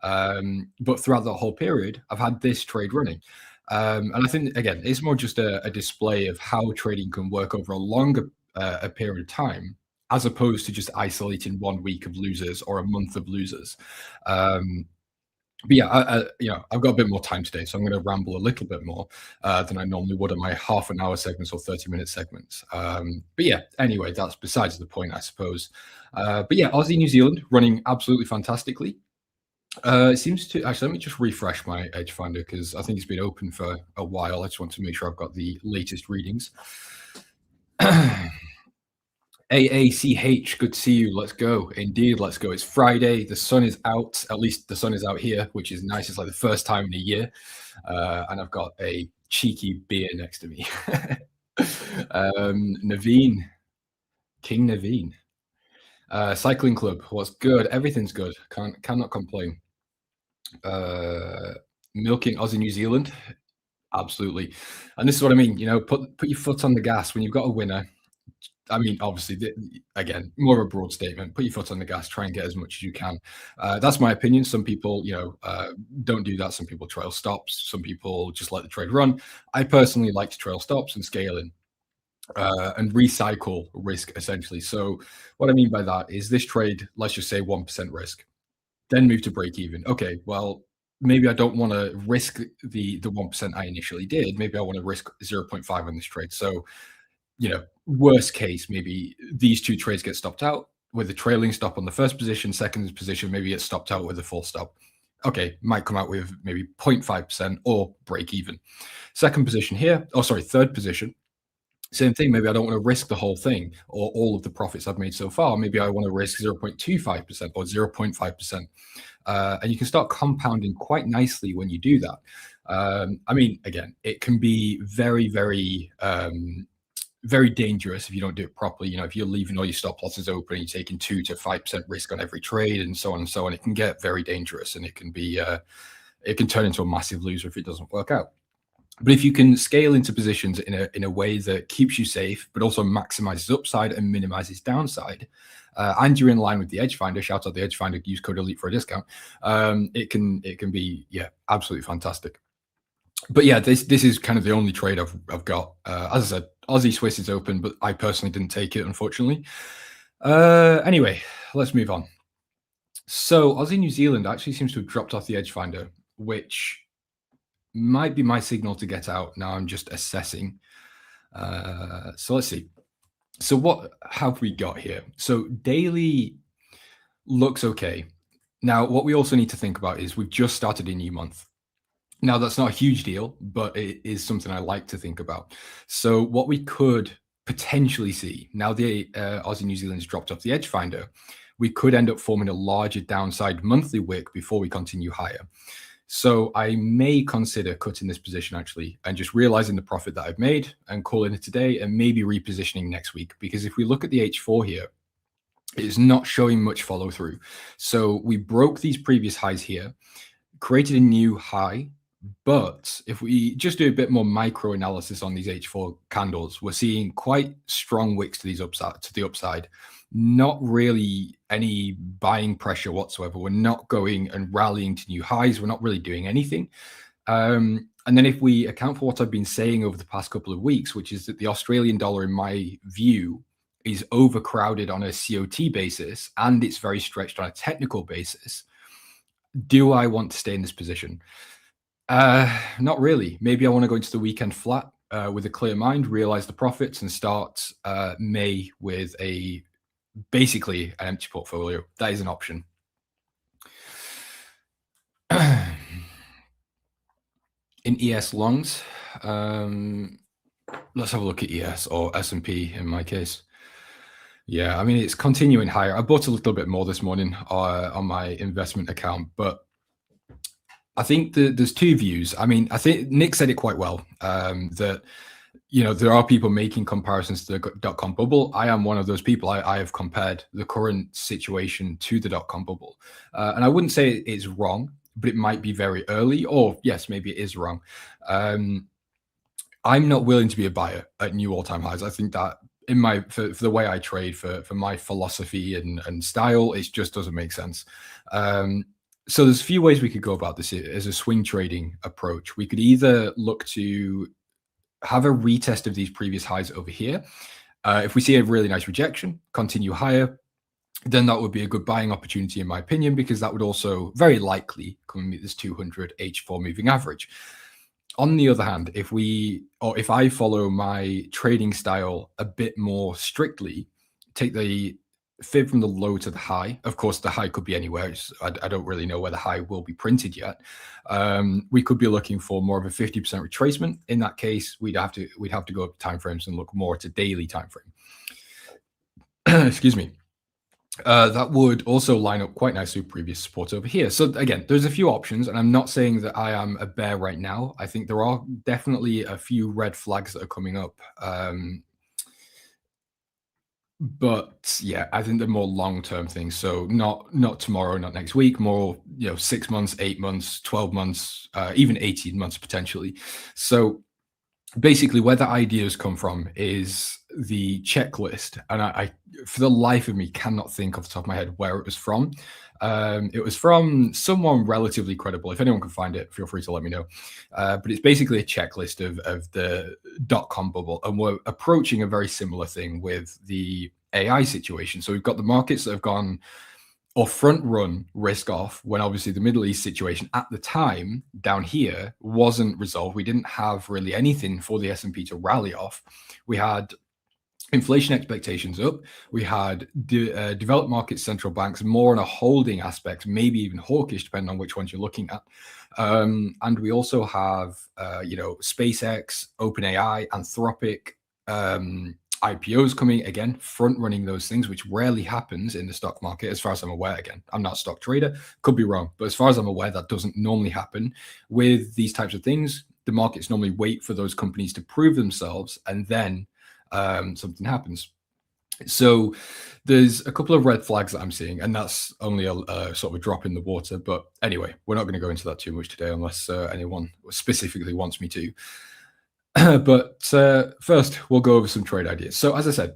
But throughout the whole period, I've had this trade running. And I think, again, it's more just a display of how trading can work over a longer a period of time, as opposed to just isolating 1 week of losers or a month of losers. But yeah, I've got a bit more time today, so I'm going to ramble a little bit more than I normally would on my half-an-hour segments or 30-minute segments. But yeah, anyway, that's besides the point, I suppose. But yeah, Aussie New Zealand running absolutely fantastically. It seems to actually, let me just refresh my Edge Finder because I think it's been open for a while. I just want to make sure I've got the latest readings. AACH, good to see you. Let's go. Indeed, let's go. It's Friday. The sun is out. At least the sun is out here, which is nice. It's like the first time in a year. And I've got a cheeky beer next to me. Naveen, King Naveen. Cycling Club, what's good? Everything's good. Cannot complain. Milking Aussie New Zealand, absolutely. And this is what I mean. Put your foot on the gas when you've got a winner. I mean, obviously, again, more of a broad statement. Put your foot on the gas. Try and get as much as you can. That's my opinion. Some people, don't do that. Some people trail stops. Some people just let the trade run. I personally like to trail stops and scale in. and recycle risk essentially. So what I mean by that is this trade, let's just say 1% risk, then move to break even. Okay, well, maybe I don't want to risk the 1% I initially did. Maybe I want to risk 0.5 on this trade. So, worst case, maybe these two trades get stopped out with a trailing stop on the first position, second position, maybe it's stopped out with a full stop. Okay, might come out with maybe 0.5% or break even. Second position here, third position, same thing. Maybe I don't want to risk the whole thing or all of the profits I've made so far. Maybe I want to risk 0.25% or 0.5%. And you can start compounding quite nicely when you do that. I mean, again, it can be very, very, very dangerous if you don't do it properly. If you're leaving all your stop losses open, you're taking 2 to 5% risk on every trade and so on and so on. It can get very dangerous, and it can be, it can turn into a massive loser if it doesn't work out. But if you can scale into positions in a way that keeps you safe, but also maximizes upside and minimizes downside, and you're in line with the Edge Finder, shout out the Edge Finder, use code ELITE for a discount. It can be absolutely fantastic. But yeah, this is kind of the only trade I've got. As I said, Aussie Swiss is open, but I personally didn't take it, unfortunately. Anyway, let's move on. So Aussie New Zealand actually seems to have dropped off the Edge Finder, which might be my signal to get out. Now I'm just assessing. So let's see. So what have we got here? So daily looks okay. Now, what we also need to think about is we've just started a new month. Now, that's not a huge deal, but it is something I like to think about. So what we could potentially see, now the Aussie New Zealand's dropped off the Edge Finder, we could end up forming a larger downside monthly wick before we continue higher. So I may consider cutting this position actually and just realizing the profit that I've made and calling it today and maybe repositioning next week. Because if we look at the H4 here, it is not showing much follow through. So we broke these previous highs here, created a new high. But if we just do a bit more micro analysis on these H4 candles, we're seeing quite strong wicks to the upside. Not really any buying pressure whatsoever. We're not going and rallying to new highs. We're not really doing anything. And then if we account for what I've been saying over the past couple of weeks, which is that the Australian dollar, in my view, is overcrowded on a COT basis and it's very stretched on a technical basis, do I want to stay in this position? Not really. Maybe I want to go into the weekend flat with a clear mind, realize the profits, and start May with basically an empty portfolio. That is an option. In ES longs, let's have a look at ES or S&P in my case. Yeah, I mean, it's continuing higher. I bought a little bit more this morning on my investment account, but I think there's two views. I mean, I think Nick said it quite well, that, there are people making comparisons to the dot-com bubble. I am one of those people. I have compared the current situation to the dot-com bubble. And I wouldn't say it's wrong, but it might be very early, or yes, maybe it is wrong. I'm not willing to be a buyer at new all-time highs. I think that for the way I trade, for my philosophy and style, it just doesn't make sense. So there's a few ways we could go about this as a swing trading approach. We could either look to have a retest of these previous highs over here. If we see a really nice rejection, continue higher, then that would be a good buying opportunity in my opinion, because that would also very likely come and meet this 200 H4 moving average. On the other hand, if I follow my trading style a bit more strictly, take the fib from the low to the high. Of course, the high could be anywhere. I don't really know where the high will be printed yet. We could be looking for more of a 50% retracement. In that case, we'd have to go up timeframes and look more at a daily timeframe. Excuse me. That would also line up quite nicely with previous support over here. So again, there's a few options, and I'm not saying that I am a bear right now. I think there are definitely a few red flags that are coming up. But yeah, I think they're more long-term things. So not tomorrow, not next week, more 6 months, 8 months, 12 months, even 18 months potentially. So basically where the ideas come from is the checklist, and I for the life of me cannot think off the top of my head where it was from. It was from someone relatively credible. If anyone can find it, feel free to let me know. But it's basically a checklist of the .com bubble, and we're approaching a very similar thing with the AI situation. So we've got the markets that have gone or front run risk off when obviously the Middle East situation at the time down here wasn't resolved. We didn't have really anything for the S&P to rally off. We had inflation expectations up. We had developed market central banks more on a holding aspect, maybe even hawkish, depending on which ones you're looking at. And we also have, SpaceX, OpenAI, Anthropic, IPOs coming, again, front running those things, which rarely happens in the stock market, as far as I'm aware. Again, I'm not a stock trader, could be wrong, but as far as I'm aware, that doesn't normally happen with these types of things. The markets normally wait for those companies to prove themselves, and then something happens. So there's a couple of red flags that I'm seeing, and that's only a sort of a drop in the water. But anyway, we're not going to go into that too much today, unless anyone specifically wants me to. But first, we'll go over some trade ideas. So as I said,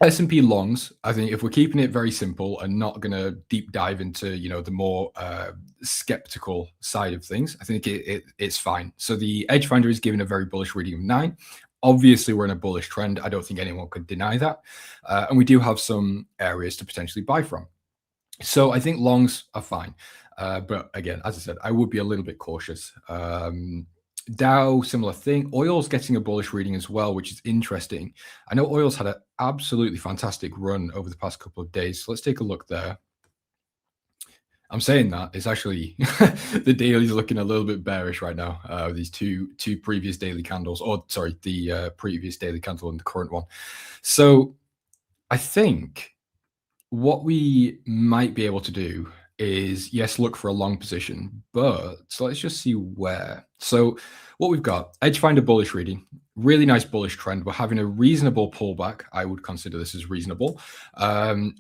S&P longs, I think if we're keeping it very simple and not going to deep dive into, the more skeptical side of things, I think it's fine. So the Edge Finder is given a very bullish reading of 9. Obviously, we're in a bullish trend. I don't think anyone could deny that. And we do have some areas to potentially buy from. So I think longs are fine. But again, as I said, I would be a little bit cautious. Dow, similar thing. Oil's getting a bullish reading as well, which is interesting. I know oil's had an absolutely fantastic run over the past couple of days. So let's take a look there. I'm saying that it's actually the daily's looking a little bit bearish right now. These two previous daily candles, or sorry, the previous daily candle and the current one. So I think what we might be able to do is, yes, look for a long position, but so let's just see where. So what we've got, Edge Finder bullish reading, really nice bullish trend. We're having a reasonable pullback. I would consider this as reasonable. And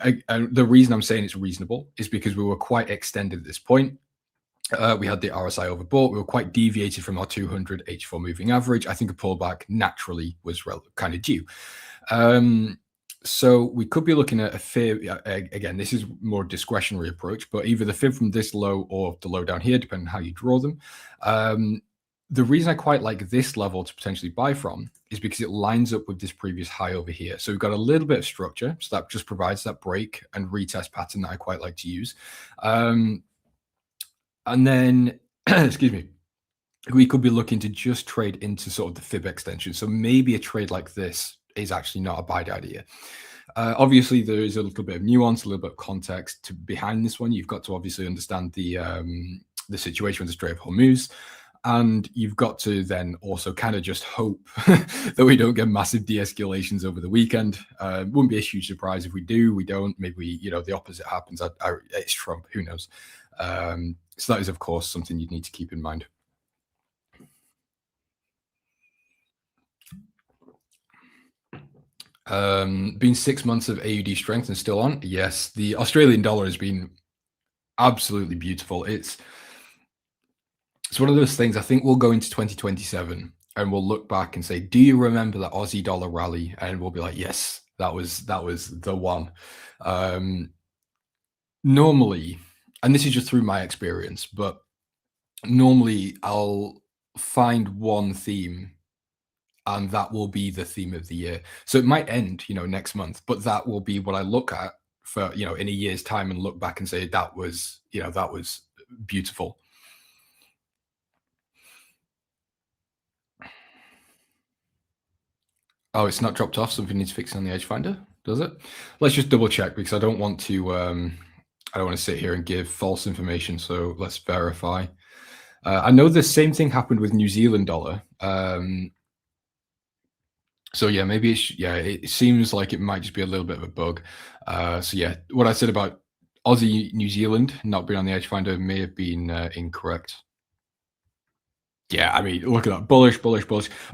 the reason I'm saying it's reasonable is because we were quite extended at this point. We had the RSI overbought. We were quite deviated from our 200 H4 moving average. I think a pullback naturally was kind of due. So we could be looking at a fib. Again, this is more discretionary approach, but either the fib from this low or the low down here, depending on how you draw them. The reason I quite like this level to potentially buy from is because it lines up with this previous high over here. So we've got a little bit of structure. So that just provides that break and retest pattern that I quite like to use. And then, excuse me, we could be looking to just trade into sort of the fib extension. So maybe a trade like this is actually not a bad idea. Obviously, there is a little bit of nuance, a little bit of context behind this one. You've got to obviously understand the situation with the Strait of Hormuz, and you've got to then also kind of just hope that we don't get massive de-escalations over the weekend. It wouldn't be a huge surprise if we do. We don't. Maybe the opposite happens. It's Trump. Who knows? So that is, of course, something you'd need to keep in mind. Been 6 months of AUD strength and still on. Yes, the Australian dollar has been absolutely beautiful. It's one of those things. I think we'll go into 2027 and we'll look back and say, do you remember that Aussie dollar rally? And we'll be like, yes, that was the one. Normally, and this is just through my experience, but normally I'll find one theme and that will be the theme of the year. So it might end, next month, but that will be what I look at for, in a year's time and look back and say, that was beautiful. Oh, it's not dropped off. Something needs fixing on the Edge Finder, does it? Let's just double check because I don't want to sit here and give false information. So let's verify. I know the same thing happened with New Zealand dollar. So yeah, maybe it seems like it might just be a little bit of a bug. So yeah, what I said about Aussie New Zealand not being on the Edge Finder may have been incorrect. Yeah, I mean, look at that, bullish.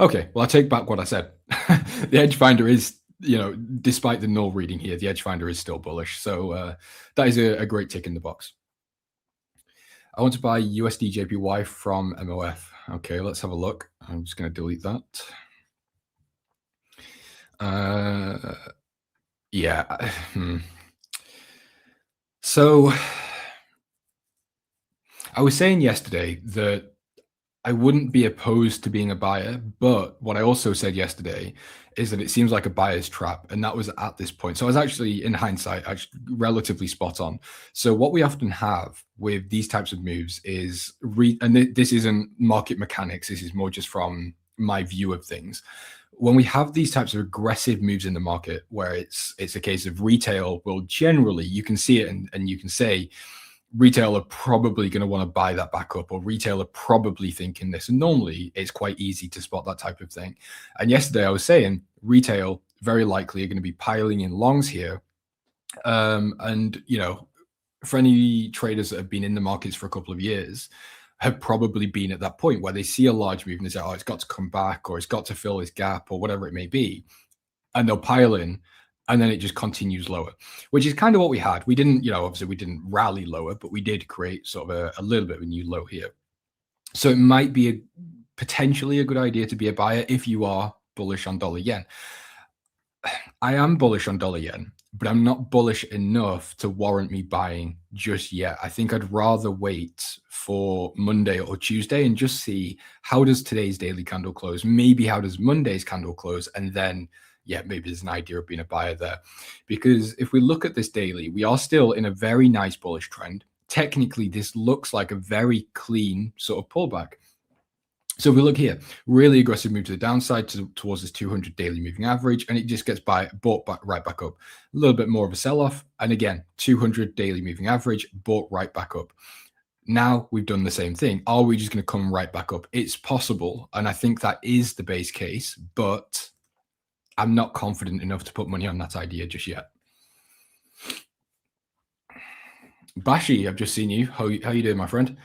Okay, well, I take back what I said. The Edge Finder is, despite the null reading here, the Edge Finder is still bullish. So that is a great tick in the box. I want to buy USD JPY from MOF. Okay, let's have a look. I'm just going to delete that. Yeah. So I was saying yesterday that I wouldn't be opposed to being a buyer, but what I also said yesterday is that it seems like a buyer's trap, and that was at this point. So I was actually, in hindsight, actually relatively spot on. So what we often have with these types of moves is, this isn't market mechanics. This is more just from my view of things. When we have these types of aggressive moves in the market, where it's a case of retail will generally, you can see it and you can say, retail are probably going to want to buy that back up, or retail are probably thinking this. And normally it's quite easy to spot that type of thing. And yesterday I was saying retail very likely are going to be piling in longs here. And, you know, for any traders that have been in the markets for a couple of years, have probably been at that point where they see a large move and they say, oh, it's got to come back, or it's got to fill this gap, or whatever it may be. And they'll pile in, and then it just continues lower, which is kind of what we had. We didn't, you know, obviously we didn't rally lower, but we did create sort of a little bit of a new low here. So it might be potentially a good idea to be a buyer if you are bullish on dollar yen. I am bullish on dollar yen, but I'm not bullish enough to warrant me buying just yet. I think I'd rather wait for Monday or Tuesday and just see, how does today's daily candle close? Maybe how does Monday's candle close? And then, yeah, maybe there's an idea of being a buyer there. Because if we look at this daily, we are still in a very nice bullish trend. Technically, this looks like a very clean sort of pullback. So if we look here, really aggressive move to the downside towards this 200 daily moving average, and it just gets bought back right back up. A little bit more of a sell-off, and again, 200 daily moving average, bought right back up. Now we've done the same thing. Are we just going to come right back up? It's possible, and I think that is the base case, but I'm not confident enough to put money on that idea just yet. Bashi, I've just seen you. How you doing, my friend?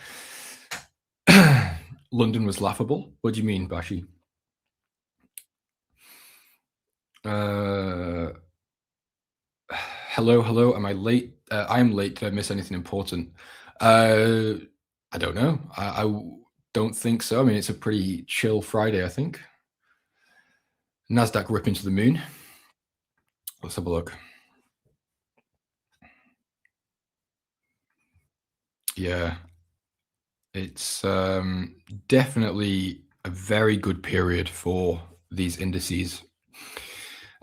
London was laughable. What do you mean, Bashi? Hello. Am I late? I am late. Did I miss anything important? I don't know. I don't think so. I mean, it's a pretty chill Friday, I think. Nasdaq ripping to the moon. Let's have a look. Yeah, it's definitely a very good period for these indices.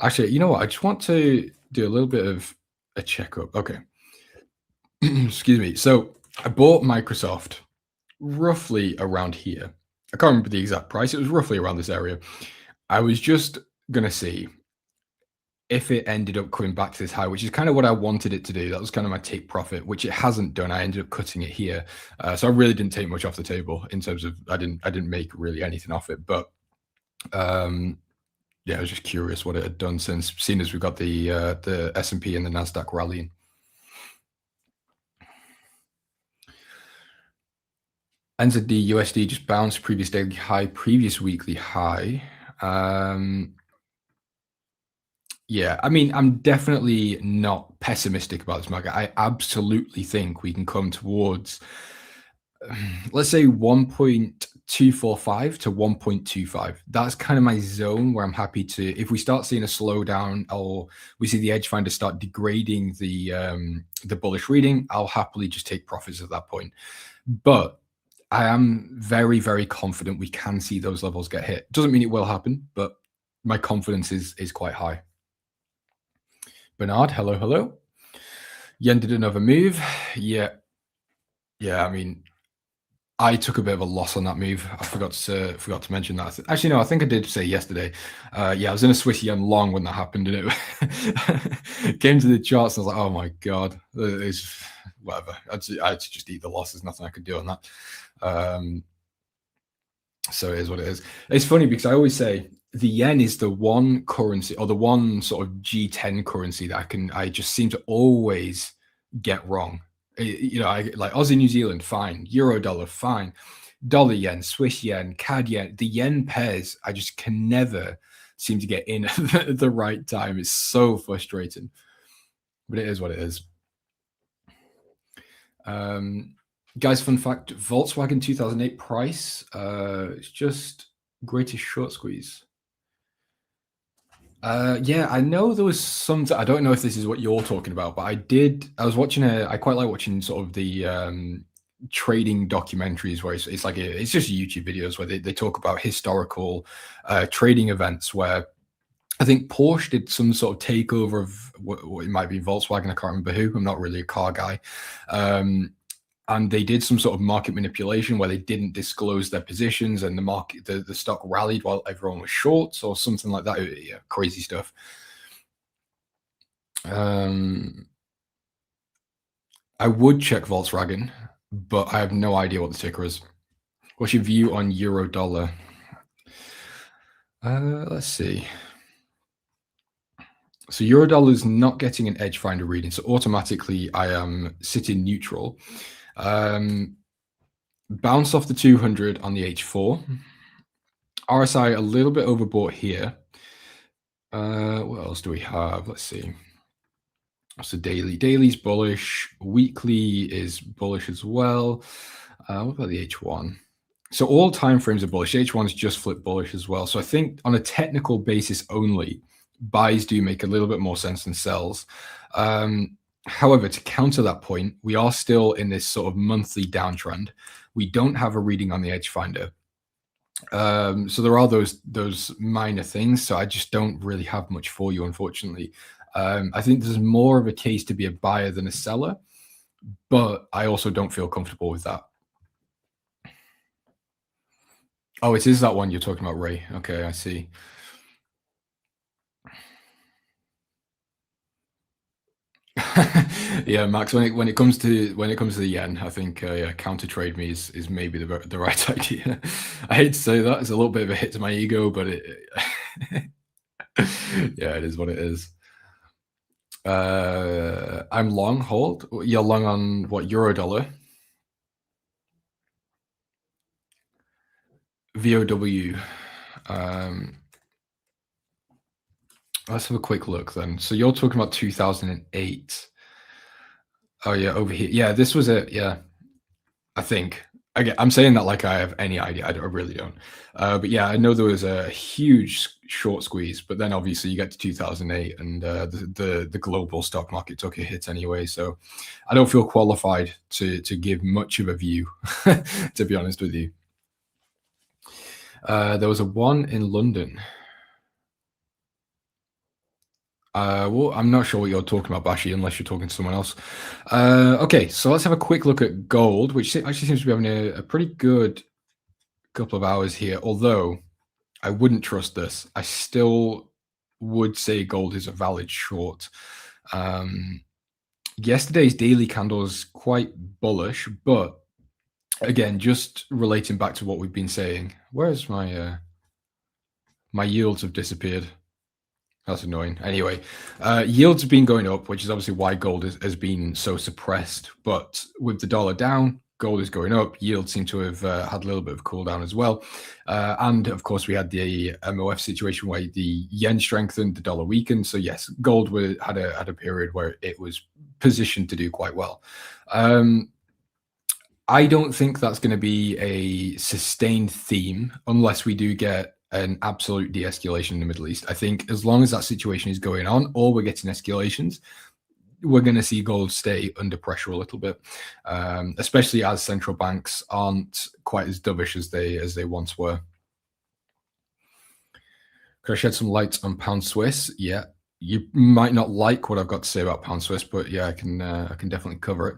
Actually, you know what? I just want to do a little bit of a checkup. Okay. Excuse me. So I bought Microsoft roughly around here. I can't remember the exact price. It was roughly around this area. I was just going to see if it ended up coming back to this high, which is kind of what I wanted it to do. That was kind of my take profit, which it hasn't done. I ended up cutting it here. So I really didn't take much off the table in terms of, I didn't make really anything off it. But yeah, I was just curious what it had done since, seeing as we've got the S&P and the Nasdaq rallying. NZD USD just bounced previous daily high, previous weekly high. Yeah, I mean, I'm definitely not pessimistic about this market. I absolutely think we can come towards, let's say 1.245 to 1.25. That's kind of my zone where I'm happy to, if we start seeing a slowdown or we see the edge finder start degrading the bullish reading, I'll happily just take profits at that point. But I am very, very confident we can see those levels get hit. Doesn't mean it will happen, but my confidence is quite high. Bernard, hello. Yen did another move. Yeah. I mean, I took a bit of a loss on that move. I forgot to mention that. Actually, no, I think I did say yesterday. Yeah, I was in a Swiss yen long when that happened, and it came to the charts, and I was like, "Oh my god, it's whatever." I had to just eat the loss. There's nothing I could do on that. So it is what it is. It's funny because I always say the yen is the one currency, or the one sort of G10 currency that I just seem to always get wrong. You know, like Aussie, New Zealand, fine. Euro dollar, fine. Dollar yen, Swiss yen, CAD yen. The yen pairs, I just can never seem to get in at the right time. It's so frustrating, but it is what it is. Guys, fun fact: Volkswagen 2008 price. It's just greatest short squeeze. Yeah, I know there was some. I don't know if this is what you're talking about, but I was watching I quite like watching sort of the trading documentaries where it's like it's just YouTube videos where they talk about historical trading events where I think Porsche did some sort of takeover of what it might be Volkswagen. I can't remember who. I'm not really a car guy. And they did some sort of market manipulation where they didn't disclose their positions, and the stock rallied while everyone was short or something like that. Yeah, crazy stuff. I would check Volkswagen, but I have no idea what the ticker is. What's your view on euro dollar? Let's see. So Eurodollar is not getting an edge finder reading, so automatically I am sitting neutral. Bounce off the 200 on the H4. RSI a little bit overbought here. What else do we have? Let's see. So daily. Daily's bullish. Weekly is bullish as well. What about the H1? So all time frames are bullish. H1's just flipped bullish as well. So I think on a technical basis only, buys do make a little bit more sense than sells. However, to counter that point, we are still in this sort of monthly downtrend. We don't have a reading on the edge finder. So there are those minor things. So I just don't really have much for you, unfortunately. I think there's more of a case to be a buyer than a seller, but I also don't feel comfortable with that. Oh, it is that one you're talking about, Ray. Okay, I see. Yeah, Max. When it comes to the yen, I think yeah, counter trade me is maybe the right idea. I hate to say that; it's a little bit of a hit to my ego, but yeah, it is what it is. I'm long hold. You're long on what, euro dollar? VOW. Let's have a quick look then. So you're talking about 2008. Oh yeah, over here. Yeah, this was it. Yeah, I think. Again, I'm saying that like I have any idea. I really don't. But yeah, I know there was a huge short squeeze, but then obviously you get to 2008 and the global stock market took a hit anyway. So I don't feel qualified to give much of a view, to be honest with you. There was a one in London. Well, I'm not sure what you're talking about, Bashi, unless you're talking to someone else. Okay, so let's have a quick look at gold, which actually seems to be having a pretty good couple of hours here. Although I wouldn't trust this. I still would say gold is a valid short. Yesterday's daily candle is quite bullish, but again, just relating back to what we've been saying, where's my my yields have disappeared. That's annoying. Anyway, yields have been going up, which is obviously why gold has been so suppressed. But with the dollar down, gold is going up. Yields seem to have had a little bit of a cool down as well. And of course, we had the MOF situation where the yen strengthened, the dollar weakened. So yes, gold had a period where it was positioned to do quite well. I don't think that's going to be a sustained theme unless we do get an absolute de-escalation in the Middle East. I think as long as that situation is going on or we're getting escalations, we're going to see gold stay under pressure a little bit, especially as central banks aren't quite as dovish as they once were. Could I shed some light on pound Swiss? Yeah, you might not like what I've got to say about pound Swiss, but yeah, I can definitely cover it.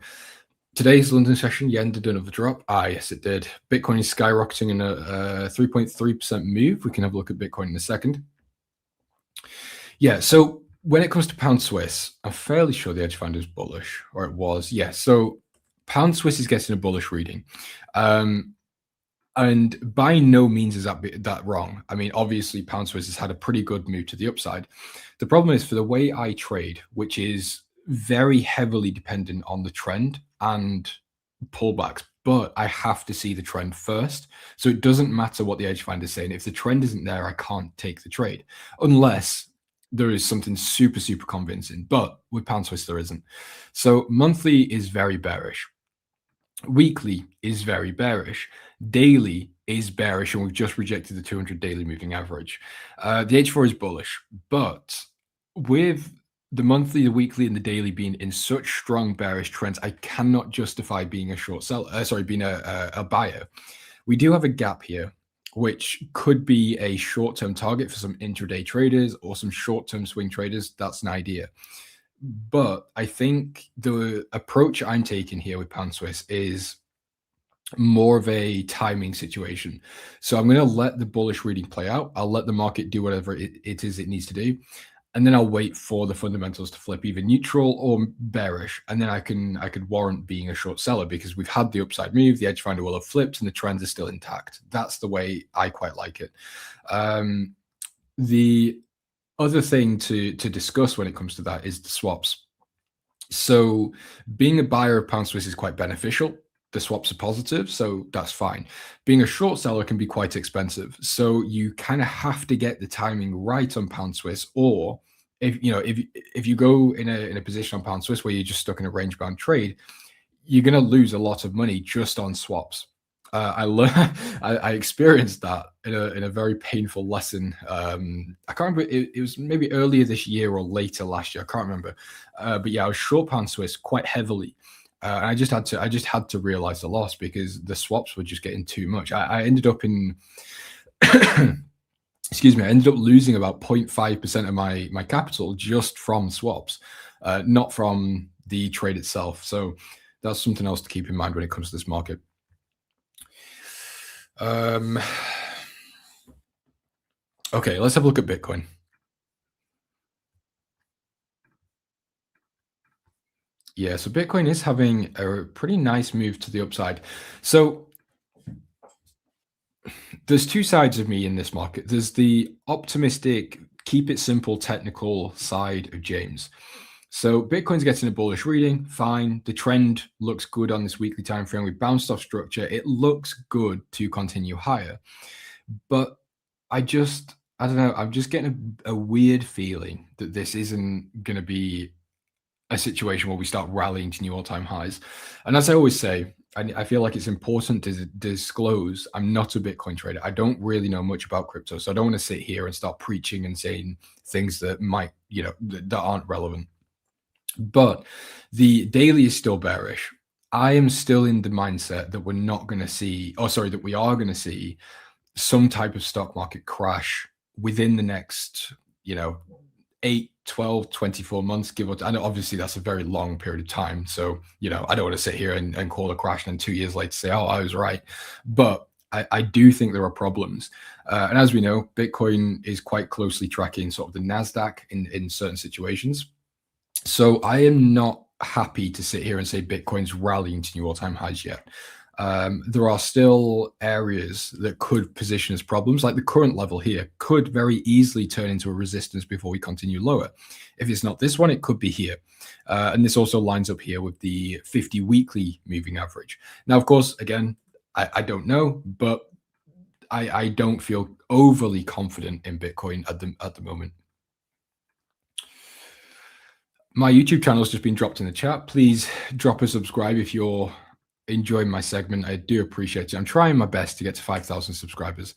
Today's London session, yen did another drop. Yes, it did. Bitcoin is skyrocketing in a 3.3% move. We can have a look at Bitcoin in a second. Yeah, so when it comes to pound Swiss, I'm fairly sure the edge finder is bullish, or it was. Yeah, so pound Swiss is getting a bullish reading. And by no means is that wrong. I mean, obviously, pound Swiss has had a pretty good move to the upside. The problem is for the way I trade, which is very heavily dependent on the trend and pullbacks, but I have to see the trend first. So it doesn't matter what the edge finder is saying. If the trend isn't there, I can't take the trade unless there is something super, super convincing. But with pound Swiss, there isn't. So monthly is very bearish. Weekly is very bearish. Daily is bearish, and we've just rejected the 200 daily moving average. The H4 is bullish, but with the monthly, the weekly, and the daily being in such strong bearish trends, I cannot justify being a short seller. Being a buyer. We do have a gap here, which could be a short-term target for some intraday traders or some short-term swing traders. That's an idea. But I think the approach I'm taking here with Pound Swiss is more of a timing situation. So I'm going to let the bullish reading play out. I'll let the market do whatever it is it needs to do. And then I'll wait for the fundamentals to flip either neutral or bearish. And then I could warrant being a short seller because we've had the upside move, the edge finder will have flipped, and the trends are still intact. That's the way I quite like it. The other thing to discuss when it comes to that is the swaps. So being a buyer of Pound Swiss is quite beneficial. The swaps are positive, so that's fine. Being a short seller can be quite expensive. So you kind of have to get the timing right on Pound Swiss, or if you go in a position on Pound Swiss where you're just stuck in a range bound trade, you're going to lose a lot of money just on swaps. I experienced that in a very painful lesson. I can't remember. It was maybe earlier this year or later last year. I can't remember. But yeah, I was short Pound Swiss quite heavily. And I just had to realize the loss because the swaps were just getting too much. I ended up in, excuse me, I ended up losing about 0.5% of my capital just from swaps, not from the trade itself. So that's something else to keep in mind when it comes to this market. Okay, let's have a look at Bitcoin. Yeah, so Bitcoin is having a pretty nice move to the upside. So there's two sides of me in this market. There's the optimistic, keep it simple, technical side of James. So Bitcoin's getting a bullish reading, fine. The trend looks good on this weekly time frame. We bounced off structure. It looks good to continue higher. But I don't know, I'm just getting a weird feeling that this isn't going to be a situation where we start rallying to new all-time highs. And as I always say, I feel like it's important to disclose I'm not a Bitcoin trader. I don't really know much about crypto, so I don't want to sit here and start preaching and saying things that might, that aren't relevant. But the daily is still bearish. I am still in the mindset that we're not going to see, that we are going to see some type of stock market crash within the next, 8, 12, 24 months, give or take. I know obviously that's a very long period of time. So, I don't want to sit here and call a crash and then 2 years later say, oh, I was right. But I do think there are problems. And as we know, Bitcoin is quite closely tracking sort of the Nasdaq in certain situations. So I am not happy to sit here and say Bitcoin's rallying to new all-time highs yet. There are still areas that could position as problems, like the current level here could very easily turn into a resistance before we continue lower. If it's not this one, it could be here. And this also lines up here with the 50 weekly moving average. Now, of course, again, I don't know, but I don't feel overly confident in Bitcoin at the moment. My YouTube channel has just been dropped in the chat. Please drop a subscribe if you're enjoying my segment. I do appreciate it. I'm trying my best to get to 5,000 subscribers,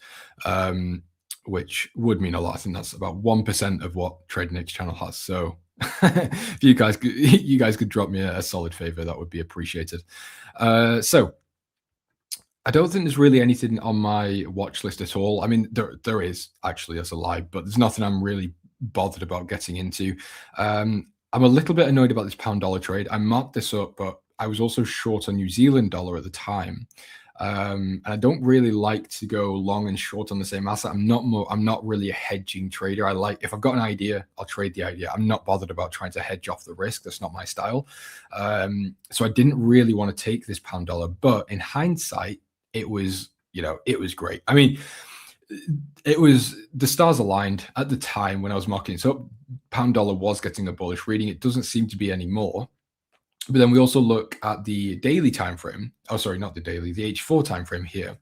which would mean a lot. I think that's about 1% of what TradingNic's channel has. So if you guys could drop me a solid favor, that would be appreciated. So I don't think there's really anything on my watch list at all. I mean, there is actually, as a lie, but there's nothing I'm really bothered about getting into. I'm a little bit annoyed about this pound dollar trade. I marked this up, but I was also short on New Zealand dollar at the time. And I don't really like to go long and short on the same asset. I'm not really a hedging trader. If I've got an idea, I'll trade the idea. I'm not bothered about trying to hedge off the risk. That's not my style. So I didn't really want to take this pound dollar, but in hindsight, it was great. I mean, it was the stars aligned at the time when I was marking. So pound dollar was getting a bullish reading. It doesn't seem to be anymore. But then we also look at the daily time frame. Oh, sorry, not the daily, the H4 time frame here.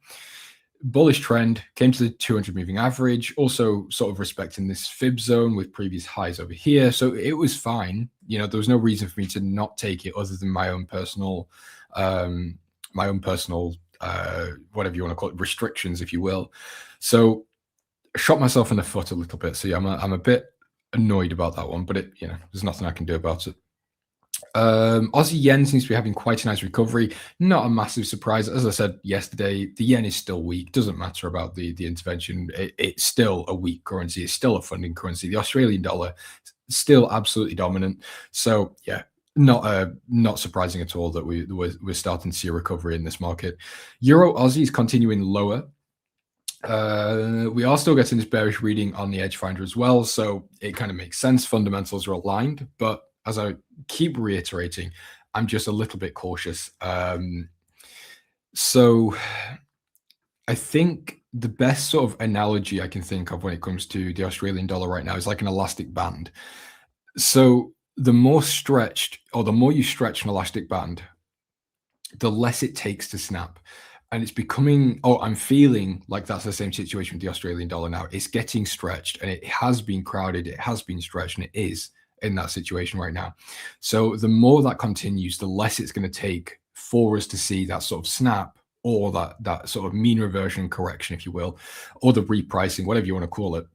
Bullish trend came to the 200 moving average, also sort of respecting this fib zone with previous highs over here. So it was fine. There was no reason for me to not take it other than my own personal whatever you want to call it, restrictions, if you will. So I shot myself in the foot a little bit. So yeah, I'm a bit annoyed about that one, but there's nothing I can do about it. Aussie yen seems to be having quite a nice recovery. Not a massive surprise. As I said yesterday, the yen is still weak. Doesn't matter about the intervention. It's still a weak currency. It's still a funding currency. The Australian dollar still absolutely dominant. So yeah, not surprising at all that we're starting to see a recovery in this market. Euro Aussie is continuing lower. We are still getting this bearish reading on the edge finder as well, so it kind of makes sense. Fundamentals are aligned, but as I keep reiterating, I'm just a little bit cautious. So I think the best sort of analogy I can think of when it comes to the Australian dollar right now is like an elastic band. So the more stretched, or the more you stretch an elastic band, the less it takes to snap. And it's becoming, I'm feeling like that's the same situation with the Australian dollar now. It's getting stretched, and it has been crowded, it has been stretched, and it is in that situation right now. So the more that continues, the less it's going to take for us to see that sort of snap, or that sort of mean reversion correction, if you will, or the repricing, whatever you want to call it.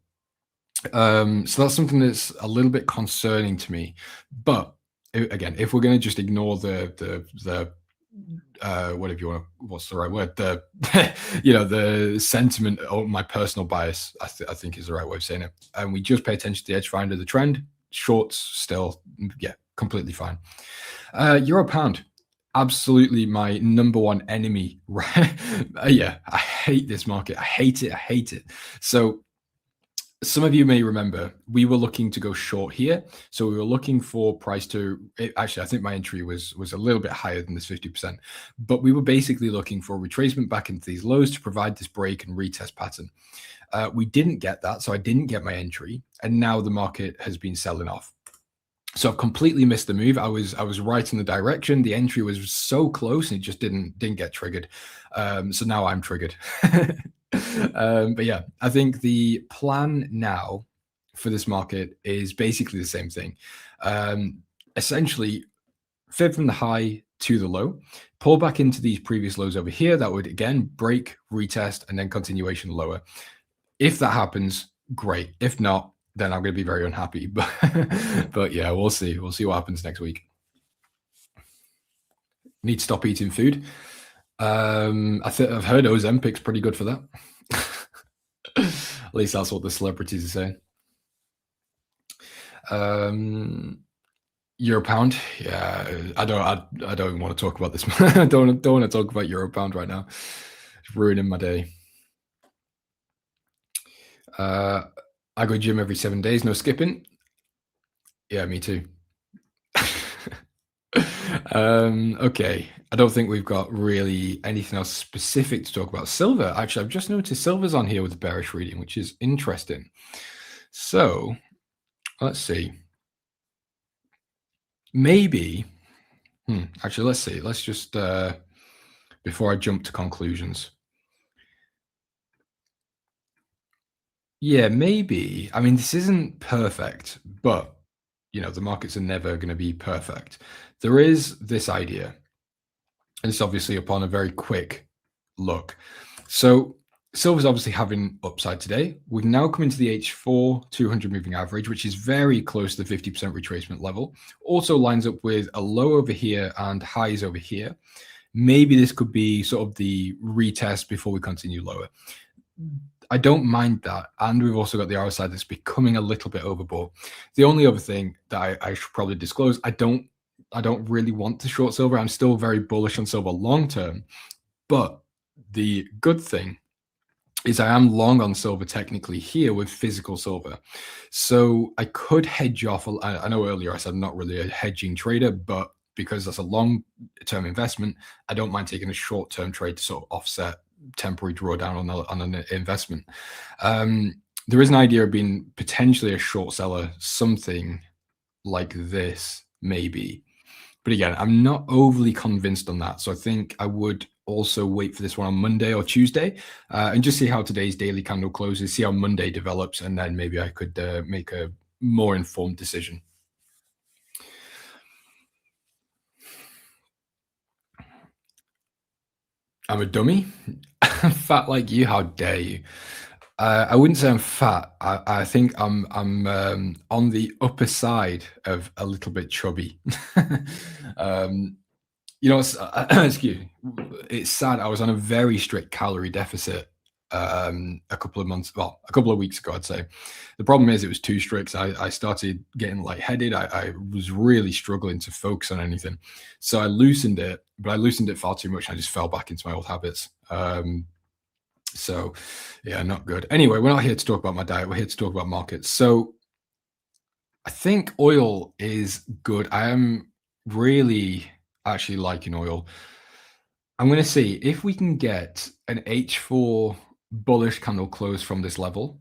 So that's something that's a little bit concerning to me. But again, if we're going to just ignore the whatever you want to, what's the right word, the the sentiment or my personal bias, I think is the right way of saying it, and we just pay attention to the edge finder, the trend, shorts still, yeah, completely fine. Euro pound, absolutely my number one enemy. Yeah, I hate this market. I hate it. So some of you may remember we were looking to go short here. So we were looking for price to, actually, I think my entry was a little bit higher than this 50%, but we were basically looking for a retracement back into these lows to provide this break and retest pattern. We didn't get that, so I didn't get my entry, and now the market has been selling off. So I've completely missed the move. I was right in the direction. The entry was so close, and it just didn't get triggered. So now I'm triggered. But yeah, I think the plan now for this market is basically the same thing. Essentially, fib from the high to the low, pull back into these previous lows over here. That would again break, retest, and then continuation lower. If that happens, great. If not, then I'm going to be very unhappy. But yeah, we'll see. We'll see what happens next week. Need to stop eating food. I've heard Ozempic's pretty good for that. At least that's what the celebrities are saying. Euro pound, yeah, I don't want to talk about this. I don't want to talk about Euro pound right now. It's ruining my day. I go gym every 7 days, no skipping. Yeah, me too. Okay, I don't think we've got really anything else specific to talk about. Silver, actually, I've just noticed silver's on here with the bearish reading, which is interesting. So let's see. Maybe, actually, let's see. Let's just, before I jump to conclusions. Yeah, maybe. I mean, this isn't perfect, but the markets are never going to be perfect. There is this idea, and it's obviously upon a very quick look. So silver's obviously having upside today. We can now come into the H4 200 moving average, which is very close to the 50% retracement level. Also lines up with a low over here and highs over here. Maybe this could be sort of the retest before we continue lower. I don't mind that. And we've also got the RSI that's becoming a little bit overbought. The only other thing that I should probably disclose, I don't really want to short silver. I'm still very bullish on silver long term. But the good thing is I am long on silver technically here with physical silver. So I could hedge off. I know earlier I said I'm not really a hedging trader, but because that's a long-term investment, I don't mind taking a short-term trade to sort of offset temporary drawdown on an investment. There is an idea of being potentially a short seller, something like this, maybe. But again, I'm not overly convinced on that. So I think I would also wait for this one on Monday or Tuesday and just see how today's daily candle closes, see how Monday develops, and then maybe I could make a more informed decision. I'm a dummy. I'm fat like you. How dare you? I wouldn't say I'm fat. I think I'm on the upper side of a little bit chubby. You know, excuse me. It's sad. I was on a very strict calorie deficit a couple of weeks ago, I'd say. The problem is it was too strict. I started getting lightheaded. I was really struggling to focus on anything. So I loosened it, but I loosened it far too much. I just fell back into my old habits. So yeah, not good. Anyway, we're not here to talk about my diet. We're here to talk about markets. So I think oil is good. I am really actually liking oil. I'm going to see if we can get an H4 bullish candle close from this level.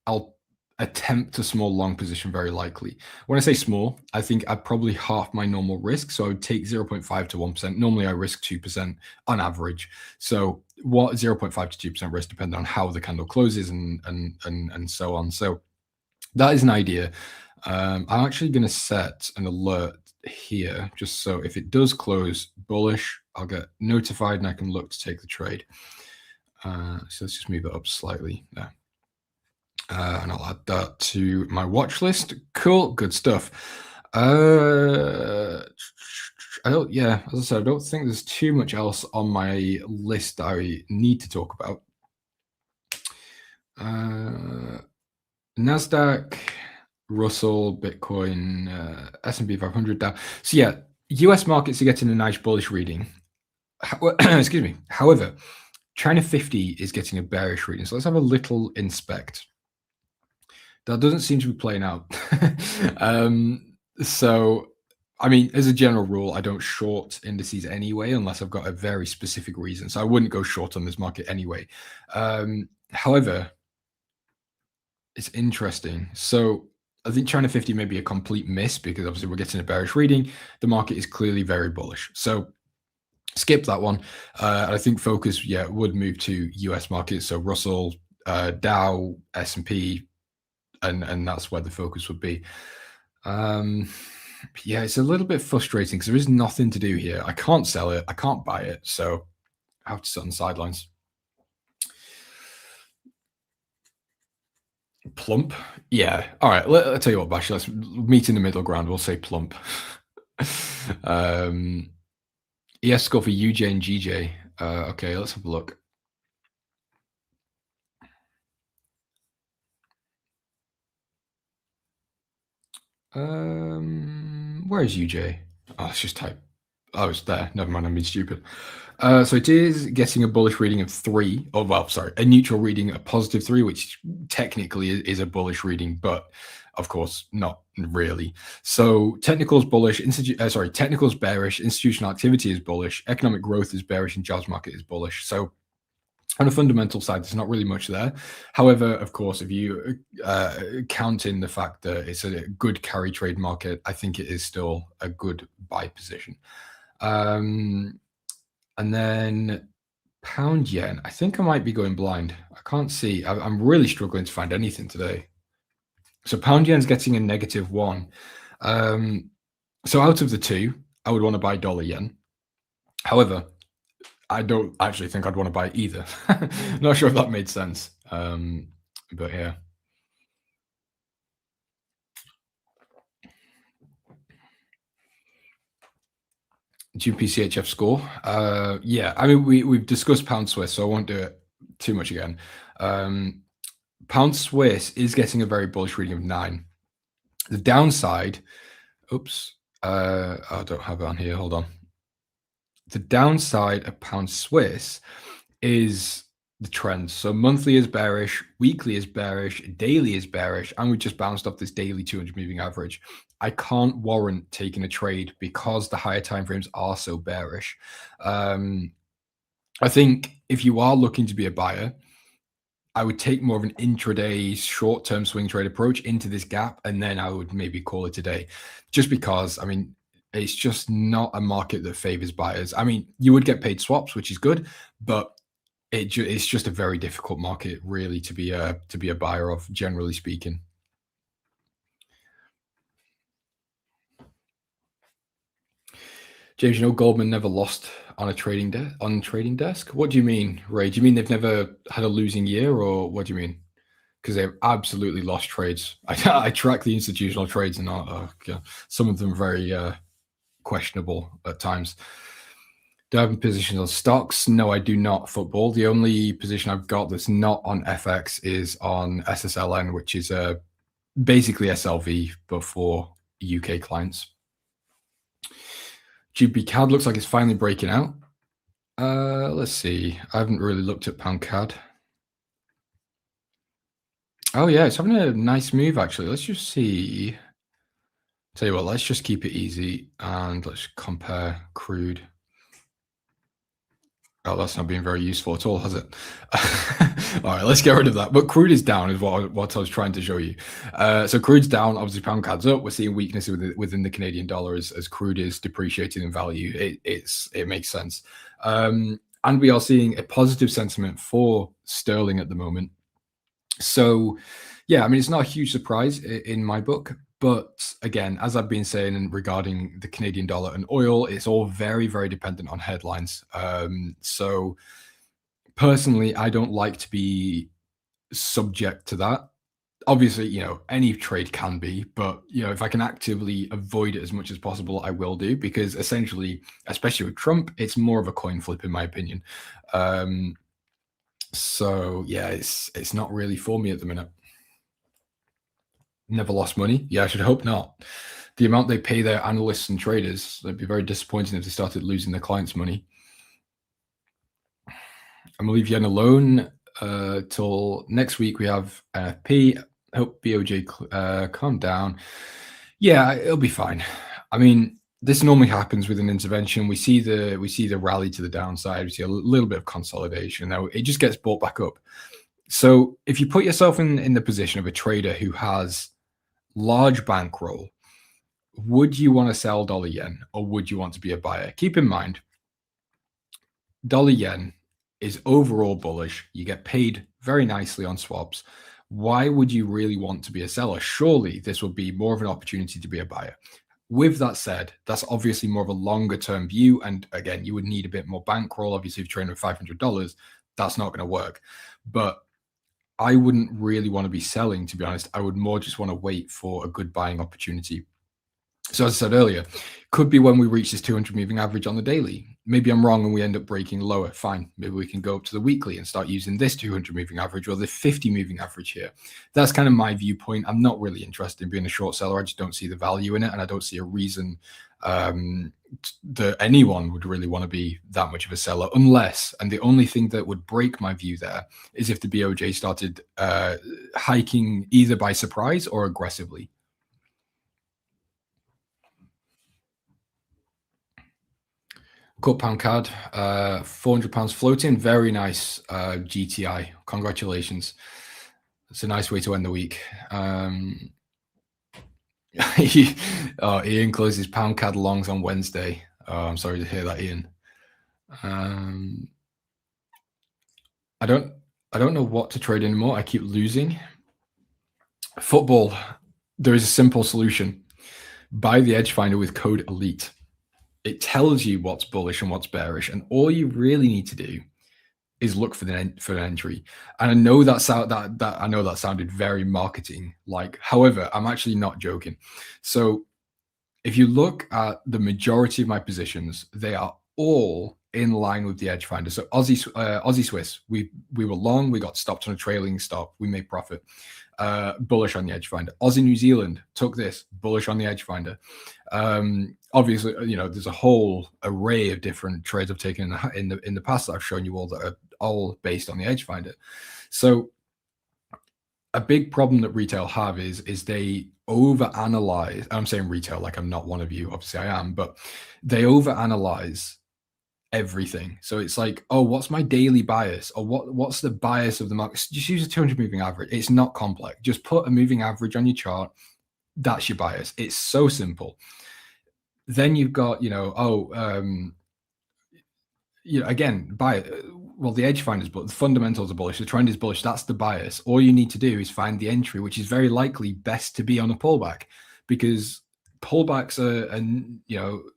I'll attempt a small long position, very likely. When I say small, I think I'd probably half my normal risk. So I would take 0.5 to 1%. Normally I risk 2% on average. So what 0.5 to 2% risk depends on how the candle closes and so on. So that is an idea. I'm actually going to set an alert here, just so if it does close bullish, I'll get notified and I can look to take the trade. So let's just move it up slightly there. And I'll add that to my watch list. Cool, good stuff. As I said, I don't think there's too much else on my list that I need to talk about. Nasdaq, Russell, Bitcoin, S&P 500 down. So yeah, US markets are getting a nice bullish reading. Excuse me. However, China 50 is getting a bearish reading. So let's have a little inspect. That doesn't seem to be playing out. So, I mean, as a general rule, I don't short indices anyway, unless I've got a very specific reason. So I wouldn't go short on this market anyway. However, it's interesting. So I think China 50 may be a complete miss because obviously we're getting a bearish reading. The market is clearly very bullish. So skip that one. I think focus, would move to US markets. So Russell, Dow, S&P, and that's where the focus would be. Yeah, it's a little bit frustrating because there is nothing to do here. I can't sell it. I can't buy it. So I have to sit on the sidelines. Plump. Yeah. All right. I'll tell you what, Bash, let's meet in the middle ground. We'll say plump. ES score for UJ and GJ. Okay, let's have a look. Where is UJ? Oh, let's just type. Oh, it's there. Never mind, I'm being stupid. So it is getting a bullish reading of 3. Oh, well, sorry, a neutral reading, a positive 3, which technically is a bullish reading, but of course not really. So technicals bullish, technicals bearish, institutional activity is bullish, economic growth is bearish, and jobs market is bullish. So on a fundamental side, there's not really much there. However, of course, if you count in the fact that it's a good carry trade market, I think it is still a good buy position. And then pound yen, I think I might be going blind. I can't see. I'm really struggling to find anything today. So pound yen's getting a -1. So out of the two, I would want to buy dollar yen. However, I don't actually think I'd want to buy either. Not sure if that made sense. But yeah. GPCHF score. Yeah, I mean, we've discussed pound Swiss, so I won't do it too much again. Pound Swiss is getting a very bullish reading of 9. The downside, I don't have it on here. Hold on. The downside of pound Swiss is the trends. So monthly is bearish, weekly is bearish, daily is bearish, and we just bounced off this daily 200 moving average. I can't warrant taking a trade because the higher timeframes are so bearish. I think if you are looking to be a buyer, I would take more of an intraday short-term swing trade approach into this gap, and then I would maybe call it a day. Just because, I mean, it's just not a market that favors buyers. I mean, you would get paid swaps, which is good, but it's just a very difficult market, really, to be a buyer of, generally speaking. James, you know Goldman never lost on a trading desk. What do you mean, Ray? Do you mean they've never had a losing year, or what do you mean? Because they've absolutely lost trades. I track the institutional trades, and some of them very questionable at times. Do I have positions on stocks? No, I do not. Football. The only position I've got that's not on FX is on SSLN, which is basically SLV, but for UK clients. GBP CAD looks like it's finally breaking out. Let's see. I haven't really looked at pound CAD. Oh yeah, it's having a nice move actually. Let's just see. Tell you what, let's just keep it easy and let's compare crude. Oh, that's not being very useful at all, has it? All right, let's get rid of that. But crude is down, is what I was trying to show you. So crude's down. Obviously, pound CAD's up. We're seeing weakness within the Canadian dollar as crude is depreciating in value. It makes sense. And we are seeing a positive sentiment for sterling at the moment. So, yeah, I mean, it's not a huge surprise in my book. But again, as I've been saying regarding the Canadian dollar and oil, it's all very, very dependent on headlines. So personally, I don't like to be subject to that. Obviously, any trade can be, but, if I can actively avoid it as much as possible, I will do, because essentially, especially with Trump, it's more of a coin flip, in my opinion. So yeah, it's not really for me at the minute. Never lost money? Yeah, I should hope not. The amount they pay their analysts and traders, it'd be very disappointing if they started losing their clients' money. I'm gonna leave yen alone till next week. We have NFP. Hope BOJ calm down. Yeah, it'll be fine. I mean, this normally happens with an intervention. We see the rally to the downside. We see a little bit of consolidation. Now it just gets bought back up. So if you put yourself in the position of a trader who has large bankroll, would you want to sell dollar yen or would you want to be a buyer? Keep in mind, dollar yen is overall bullish. You get paid very nicely on swaps. Why would you really want to be a seller? Surely this would be more of an opportunity to be a buyer. With that said, that's obviously more of a longer term view. And again, you would need a bit more bankroll. Obviously, if you're trading with $500, that's not going to work. But I wouldn't really want to be selling, to be honest. I would more just want to wait for a good buying opportunity. So as I said earlier, could be when we reach this 200 moving average on the daily. Maybe I'm wrong and we end up breaking lower. Fine. Maybe we can go up to the weekly and start using this 200 moving average or the 50 moving average here. That's kind of my viewpoint. I'm not really interested in being a short seller. I just don't see the value in it. And I don't see a reason that anyone would really want to be that much of a seller unless, and the only thing that would break my view there is if the BOJ started hiking either by surprise or aggressively. Cut pound CAD, £400 floating. Very nice GTI. Congratulations. It's a nice way to end the week. Ian closes pound CAD longs on Wednesday. I'm sorry to hear that, Ian. I don't know what to trade anymore. I keep losing. Football, there is a simple solution. Buy the Edge Finder with code ELITE. It tells you what's bullish and what's bearish, and all you really need to do is look for an entry. And I know that sounded very marketing like. However, I'm actually not joking. So if you look at the majority of my positions, they are all in line with the Edge Finder. So Aussie Swiss, we were long, we got stopped on a trailing stop, we made profit. Bullish on the Edge Finder. Aussie New Zealand took this, bullish on the Edge Finder. Obviously, there's a whole array of different trades I've taken in the past that I've shown you all that are all based on the Edge Finder. So a big problem that retail have is they overanalyze. I'm saying retail like I'm not one of you. Obviously I am, but they overanalyze everything. So it's like, oh, what's my daily bias, or what's the bias of the market? Just use a 200 moving average. It's not complex. Just put a moving average on your chart. That's your bias. It's so simple. Then you've got, again, well, the Edge Finder's, but the fundamentals are bullish. The trend is bullish. That's the bias. All you need to do is find the entry, which is very likely best to be on a pullback, because pullbacks are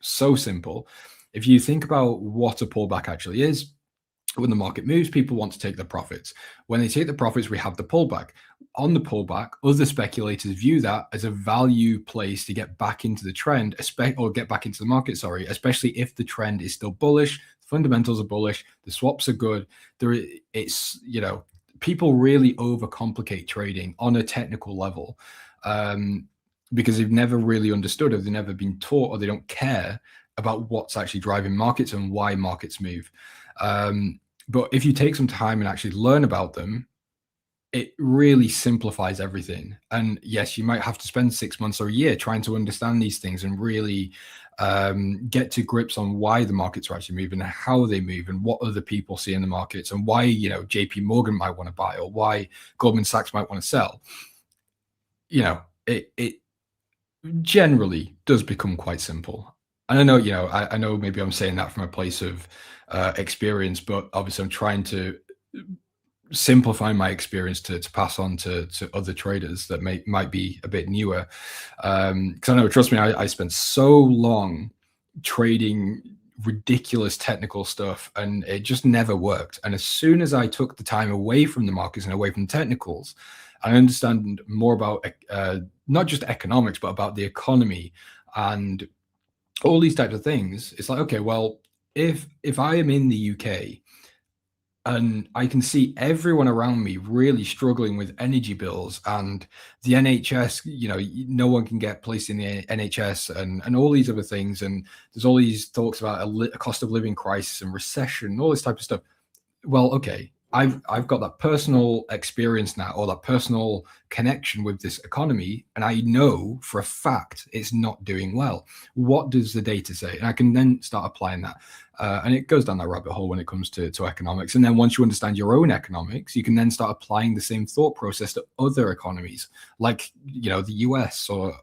so simple. If you think about what a pullback actually is, when the market moves, people want to take the profits. When they take the profits, we have the pullback. On the pullback, other speculators view that as a value place to get back into the trend, or get back into the market, sorry, especially if the trend is still bullish, fundamentals are bullish, the swaps are good. It's, you know, people really overcomplicate trading on a technical level because they've never really understood, or they've never been taught, or they don't care about what's actually driving markets and why markets move. But if you take some time and actually learn about them, it really simplifies everything. And yes, you might have to spend 6 months or a year trying to understand these things and really get to grips on why the markets are actually moving and how they move and what other people see in the markets and why, you know, JP Morgan might want to buy or why Goldman Sachs might want to sell. You know, it generally does become quite simple. And I know, you know, I know maybe I'm saying that from a place of experience, but obviously I'm trying to simplify my experience to pass on to other traders that might be a bit newer. Because I know, trust me, I spent so long trading ridiculous technical stuff and it just never worked. And as soon as I took the time away from the markets and away from technicals, I understand more about not just economics, but about the economy and all these types of things. It's like, okay, well, if I am in the UK and I can see everyone around me really struggling with energy bills and the NHS, you know, no one can get placed in the NHS and all these other things. And there's all these talks about a cost of living crisis and recession, all this type of stuff. Well, okay, I've got that personal experience now, or that personal connection with this economy, and I know for a fact it's not doing well. What does the data say? And I can then start applying that. And it goes down that rabbit hole when it comes to economics. And then once you understand your own economics, you can then start applying the same thought process to other economies, like, you know, the US or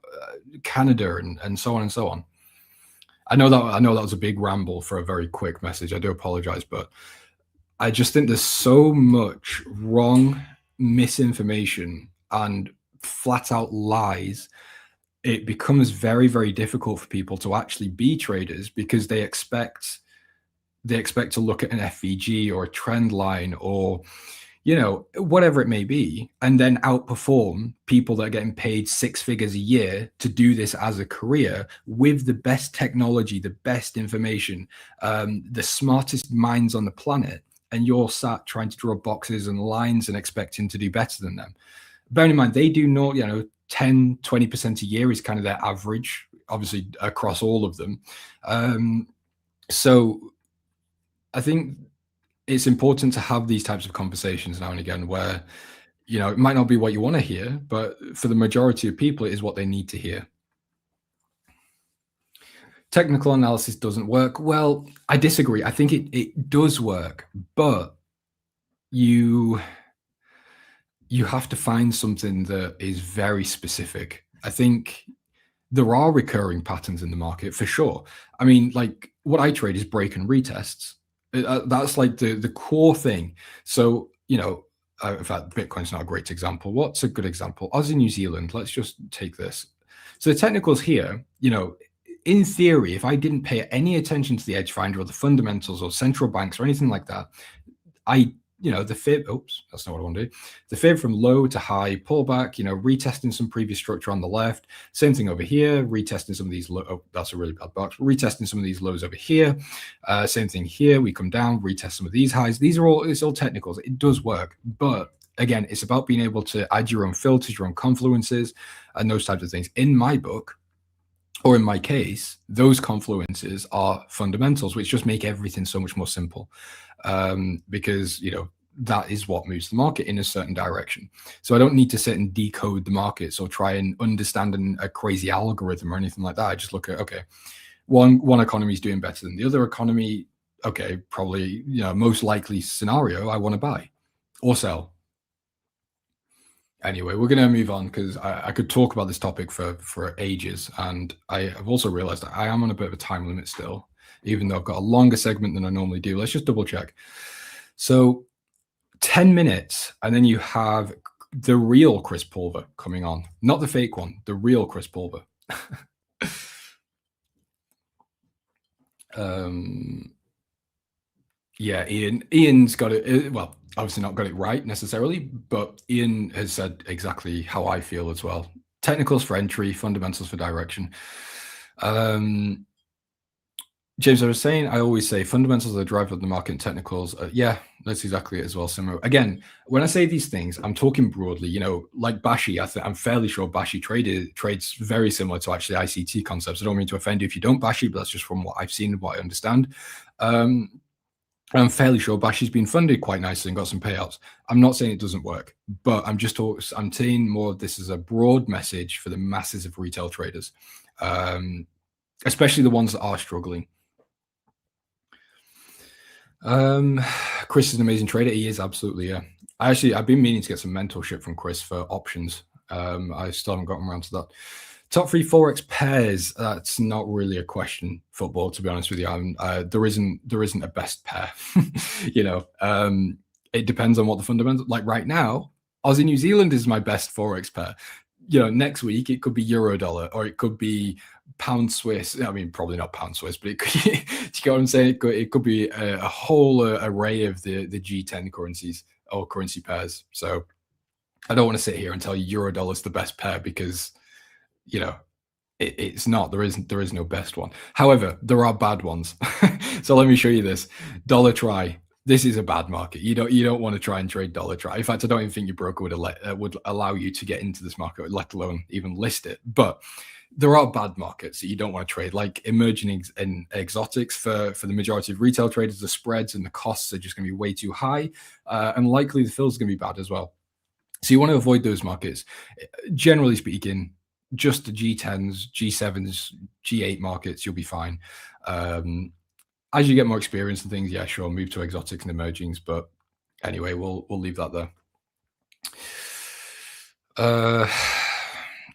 Canada and so on and so on. I know that was a big ramble for a very quick message. I do apologize, but I just think there's so much wrong misinformation and flat out lies. It becomes very, very difficult for people to actually be traders because they expect to look at an FVG or a trend line or, you know, whatever it may be, and then outperform people that are getting paid 6 figures a year to do this as a career with the best technology, the best information, the smartest minds on the planet. And you're sat trying to draw boxes and lines and expecting to do better than them. Bearing in mind, they do not, you know, 10, 20% a year is kind of their average, obviously across all of them. So I think it's important to have these types of conversations now and again where, you know, it might not be what you want to hear, but for the majority of people, it is what they need to hear. Technical analysis doesn't work. Well, I disagree. I think it does work, but you have to find something that is very specific. I think there are recurring patterns in the market for sure. I mean, like what I trade is break and retests. That's like the core thing. So, you know, in fact, Bitcoin's not a great example. What's a good example? Aussie, New Zealand. Let's just take this. So the technicals here, you know, in theory, if I didn't pay any attention to the edge finder or the fundamentals or central banks or anything like that, you know, the fib, oops, that's not what I want to do. The fib from low to high pullback, you know, retesting some previous structure on the left. Same thing over here, retesting some of these low, oh, that's a really bad box. Retesting some of these lows over here. Same thing here, we come down, retest some of these highs. These are all, it's all technicals. It does work. But again, it's about being able to add your own filters, your own confluences, and those types of things. In my book, or in my case, those confluences are fundamentals, which just make everything so much more simple. Because, you know, that is what moves the market in a certain direction. So I don't need to sit and decode the markets or try and understand a crazy algorithm or anything like that. I just look at, okay, one economy is doing better than the other economy. Okay, probably, you know, most likely scenario, I want to buy or sell. Anyway, we're going to move on because I could talk about this topic for ages. And I have also realized that I am on a bit of a time limit still, even though I've got a longer segment than I normally do. Let's just double check. So 10 minutes, and then you have the real Chris Pulver coming on, not the fake one, the real Chris Pulver. Yeah, Ian's got it. Well, obviously not got it right necessarily, but Ian has said exactly how I feel as well. Technicals for entry, fundamentals for direction. James, I was saying, I always say fundamentals are the driver of the market and technicals. Yeah, that's exactly it as well. Similar. Again, when I say these things, I'm talking broadly. Like Bashi, I'm fairly sure Bashi trades very similar to actually ICT concepts. I don't mean to offend you if you don't Bashi, but that's just from what I've seen and what I understand. I'm fairly sure Bashi's been funded quite nicely and got some payouts. I'm not saying it doesn't work, but I'm saying more of this as a broad message for the masses of retail traders, especially the ones that are struggling. Chris is an amazing trader. He is, absolutely, yeah. I've been meaning to get some mentorship from Chris for options. I still haven't gotten around to that. Top 3 Forex pairs. That's not really a question, football, to be honest with you. There isn't a best pair. It depends on what the fundamentals. Like right now, Aussie New Zealand is my best Forex pair. Next week it could be Euro dollar, or it could be pound Swiss. I mean, probably not pound Swiss, but it could, do you get what I'm saying? It could be a whole array of the G10 currencies or currency pairs. So I don't want to sit here and tell you Euro dollar is the best pair, because it's not. There is no best one. However, there are bad ones. So let me show you this. Dollar try. This is a bad market. You don't want to try and trade dollar try. In fact, I don't even think your broker would allow you to get into this market, let alone even list it. But there are bad markets that you don't want to trade, like emerging and exotics. For the majority of retail traders, the spreads and the costs are just going to be way too high, and likely the fills are going to be bad as well. So you want to avoid those markets. Generally speaking, just the G10s, G7s, G8 markets, you'll be fine. As you get more experience and things, yeah, sure, move to exotics and emergings. But anyway, we'll leave that there.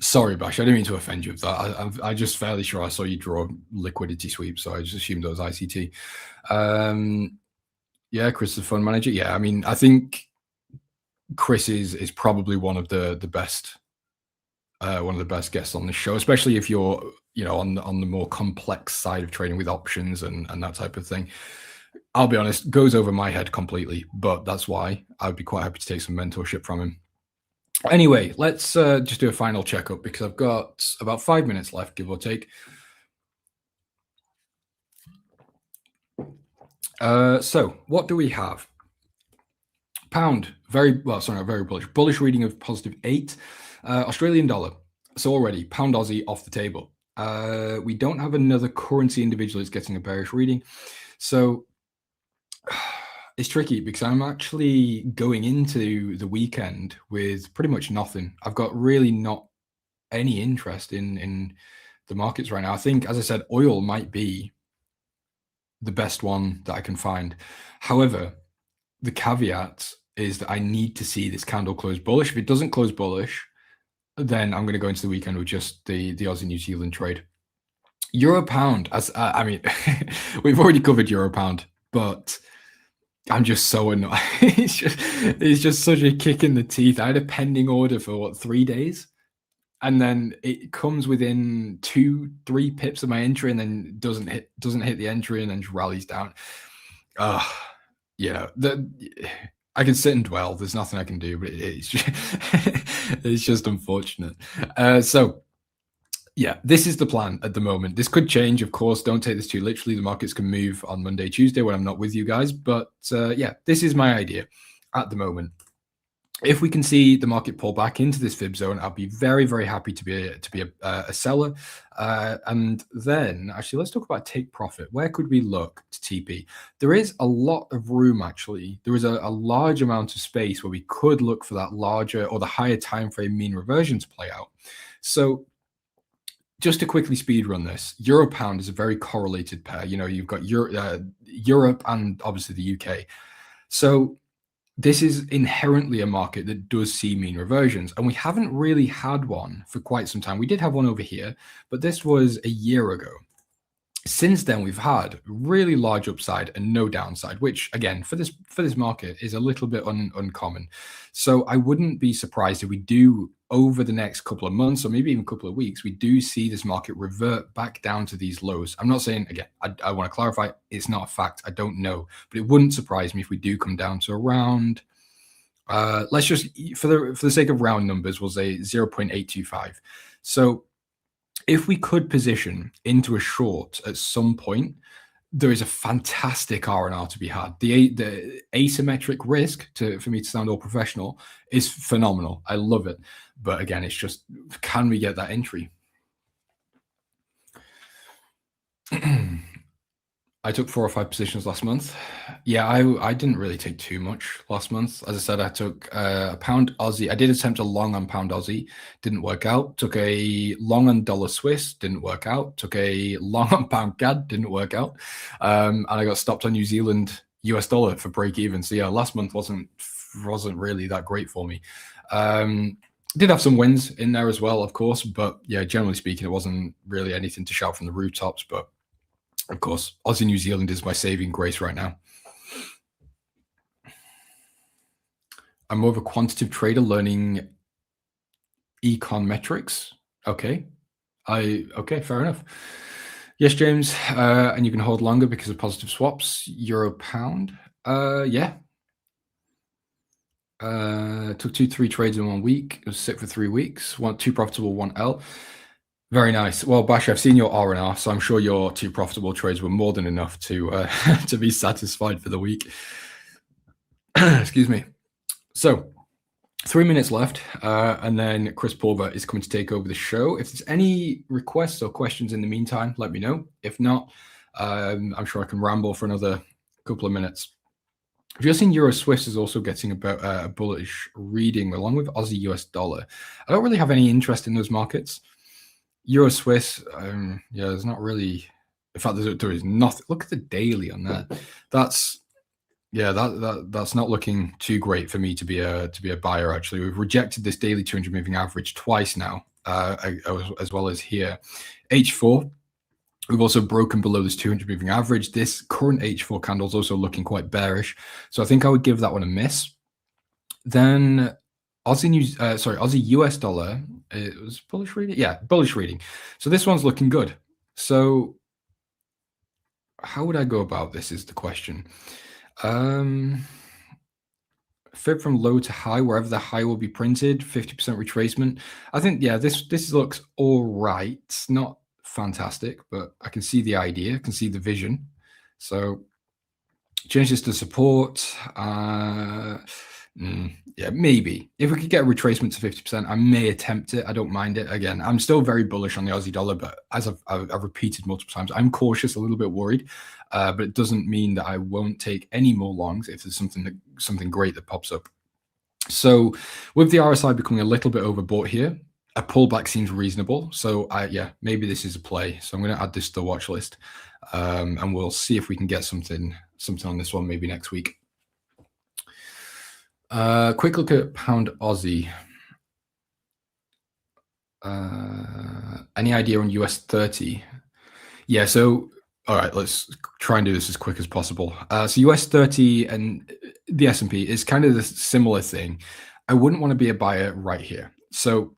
Sorry, Bash, I didn't mean to offend you with that. I just fairly sure I saw you draw liquidity sweep, so I just assumed it was ICT. Yeah, Chris is a fund manager. Yeah, I mean, I think Chris is probably one of the best guests on the show, especially if you're on the more complex side of trading with options and that type of thing. I'll be honest, goes over my head completely, but that's why I'd be quite happy to take some mentorship from him. Anyway, let's just do a final checkup, because I've got about 5 minutes left, give or take. So what do we have? Pound, very bullish reading of +8. Australian dollar, so already pound Aussie off the table. We don't have another currency individual that's getting a bearish reading, so it's tricky, because I'm actually going into the weekend with pretty much nothing. I've got really not any interest in the markets right now. I think, as I said, oil might be the best one that I can find. However, the caveat is that I need to see this candle close bullish. If it doesn't close bullish, then I'm going to go into the weekend with just the Aussie New Zealand trade. Euro pound, I mean, we've already covered Euro pound, but I'm just so annoyed. It's just such a kick in the teeth. I had a pending order for 3 days, and then it comes within 2-3 pips of my entry, and then doesn't hit the entry, and then just rallies down. Yeah, I can sit and dwell. There's nothing I can do, but it's just unfortunate. So yeah, this is the plan at the moment. This could change, of course. Don't take this too literally. The markets can move on Monday, Tuesday when I'm not with you guys. But yeah, this is my idea at the moment. If we can see the market pull back into this fib zone, I'll be very, very happy to be a seller. And then, actually, let's talk about take profit. Where could we look to TP? There is a lot of room, actually. There is a large amount of space where we could look for that larger or the higher time frame mean reversion to play out. So just to quickly speed run this, Euro pound is a very correlated pair. You've got Europe and obviously the UK. So this is inherently a market that does see mean reversions, and we haven't really had one for quite some time. We did have one over here, but this was a year ago. Since then, we've had really large upside and no downside, which again for this market is a little bit uncommon. So I wouldn't be surprised if we do over the next couple of months or maybe even a couple of weeks, we do see this market revert back down to these lows. I'm not saying, again, I want to clarify, it's not a fact. I don't know, but it wouldn't surprise me if we do come down to around, let's just, for the sake of round numbers, we'll say 0.825. So if we could position into a short at some point, there is a fantastic R&R to be had. The asymmetric risk, for me to sound all professional, is phenomenal. I love it. But again, it's just, can we get that entry? I took 4 or 5 positions last month. Yeah, I didn't really take too much last month. As I said, I took a pound Aussie. I did attempt a long on pound Aussie, didn't work out. Took a long on dollar Swiss, didn't work out. Took a long on pound CAD, didn't work out. And I got stopped on New Zealand US dollar for break even. So yeah, last month wasn't really that great for me. Did have some wins in there as well, of course, but yeah, generally speaking, it wasn't really anything to shout from the rooftops. But of course, Aussie New Zealand is my saving grace right now. I'm more of a quantitative trader learning econ metrics. Okay. Okay, fair enough. Yes, James. And you can hold longer because of positive swaps. Euro pound. Yeah. Took 2-3 trades in 1 week. It was sit for 3 weeks. 2 profitable, 1 L. Very nice. Well, Bash, I've seen your R&R, so I'm sure your 2 profitable trades were more than enough to to be satisfied for the week. Excuse me. So 3 minutes left, and then Chris Pulver is coming to take over the show. If there's any requests or questions in the meantime, let me know. If not, I'm sure I can ramble for another couple of minutes. If you're seeing Euro Swiss is also getting a bullish reading along with Aussie US dollar. I don't really have any interest in those markets. Euro Swiss, yeah, there's not really. In fact, there is nothing. Look at the daily on that. That's that's not looking too great for me to be a buyer. Actually, we've rejected this daily 200 moving average twice now, as well as here. H4. We've also broken below this 200 moving average. This current H4 candle is also looking quite bearish, so I think I would give that one a miss. Then Aussie US dollar. It was bullish reading. Yeah, bullish reading. So this one's looking good. So how would I go about this is the question. Fib from low to high, wherever the high will be printed, 50% retracement. I think, yeah, this looks all right. It's not fantastic, but I can see the idea, I can see the vision. So change this to support. Yeah, maybe if we could get a retracement to 50%, I may attempt it. I don't mind it. Again, I'm still very bullish on the Aussie dollar, but as I've repeated multiple times, I'm cautious, a little bit worried, but it doesn't mean that I won't take any more longs if there's something great that pops up. So with the RSI becoming a little bit overbought here, a pullback seems reasonable. So yeah, maybe this is a play. So I'm going to add this to the watch list, and we'll see if we can get something on this one maybe next week. Quick look at pound Aussie. Any idea on US 30? Yeah, so all right, let's try and do this as quick as possible. So US 30 and the S&P is kind of the similar thing. I wouldn't want to be a buyer right here. So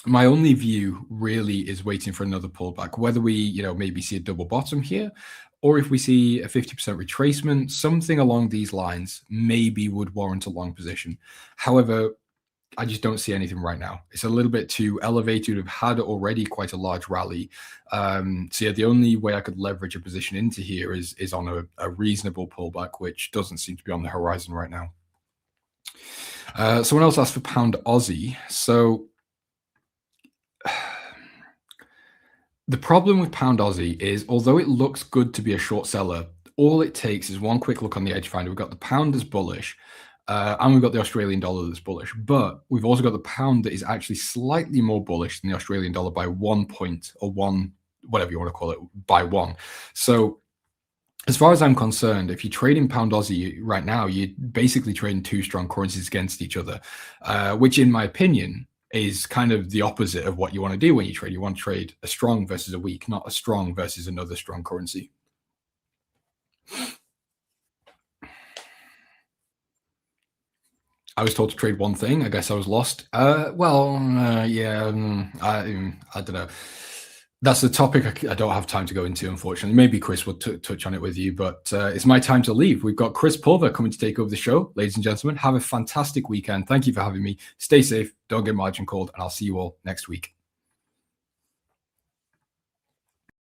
my only view really is waiting for another pullback, whether we, maybe see a double bottom here, or if we see a 50% retracement, something along these lines maybe would warrant a long position. However, I just don't see anything right now. It's a little bit too elevated. We've had already quite a large rally. So yeah, the only way I could leverage a position into here is on a reasonable pullback, which doesn't seem to be on the horizon right now. Someone else asked for pound Aussie. So the problem with pound Aussie is, although it looks good to be a short seller, all it takes is one quick look on the edge finder. We've got the pound that's bullish, and we've got the Australian dollar that's bullish. But we've also got the pound that is actually slightly more bullish than the Australian dollar by 1 point, or one, whatever you want to call it, by 1. So as far as I'm concerned, if you're trading pound Aussie right now, you're basically trading 2 strong currencies against each other, which in my opinion is kind of the opposite of what you want to do when you trade. You want to trade a strong versus a weak, not a strong versus another strong currency. I was told to trade one thing. I guess I was lost. Yeah, I don't know. That's a topic I don't have time to go into, unfortunately. Maybe Chris will touch on it with you, but it's my time to leave. We've got Chris Pulver coming to take over the show. Ladies and gentlemen, have a fantastic weekend. Thank you for having me. Stay safe. Don't get margin called, and I'll see you all next week.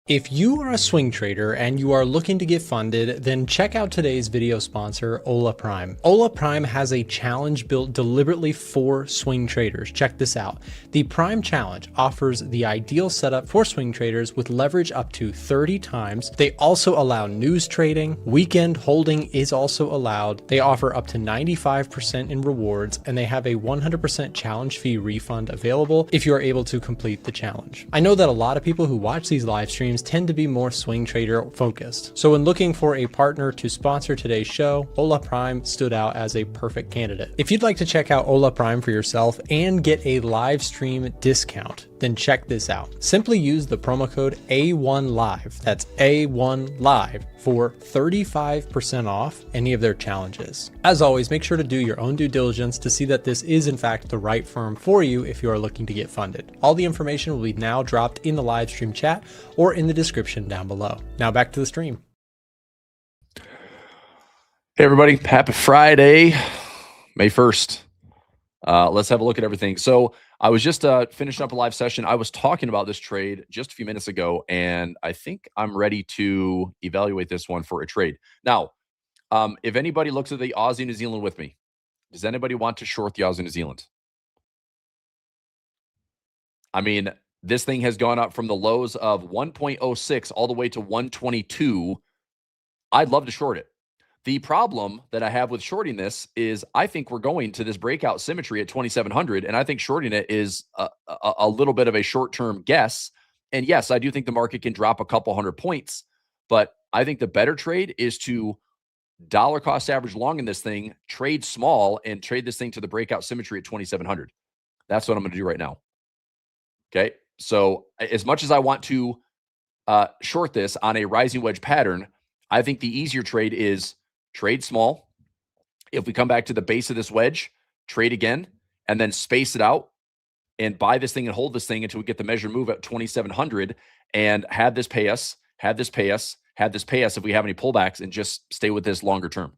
If you are a swing trader and you are looking to get funded, then check out today's video sponsor, Ola Prime. Ola Prime has a challenge built deliberately for swing traders. Check this out. The Prime Challenge offers the ideal setup for swing traders with leverage up to 30 times. They also allow news trading. Weekend holding is also allowed. They offer up to 95% in rewards, and they have a 100% challenge fee refund available if you are able to complete the challenge. I know that a lot of people who watch these live streams tend to be more swing trader focused. So when looking for a partner to sponsor today's show, Ola Prime stood out as a perfect candidate. If you'd like to check out Ola Prime for yourself and get a live stream discount, then check this out. Simply use the promo code A1Live, that's A1Live, for 35% off any of their challenges. As always, make sure to do your own due diligence to see that this is in fact the right firm for you if you are looking to get funded. All the information will be now dropped in the live stream chat or in the description down below. Now back to the stream. Hey everybody, happy Friday, May 1st. Let's have a look at everything. So I was just finishing up a live session. I was talking about this trade just a few minutes ago, and I think I'm ready to evaluate this one for a trade. Now, if anybody looks at the Aussie New Zealand with me, does anybody want to short the Aussie New Zealand? I mean, this thing has gone up from the lows of 1.06 all the way to 122. I'd love to short it. The problem that I have with shorting this is I think we're going to this breakout symmetry at 2,700, and I think shorting it is a little bit of a short-term guess. And yes, I do think the market can drop a couple hundred points, but I think the better trade is to dollar cost average long in this thing, trade small, and trade this thing to the breakout symmetry at 2,700. That's what I'm going to do right now. Okay, so as much as I want to short this on a rising wedge pattern, I think the easier trade is trade small. If we come back to the base of this wedge, trade again, and then space it out and buy this thing and hold this thing until we get the measure move at 2,700 and have this pay us, have this pay us, have this pay us if we have any pullbacks, and just stay with this longer term.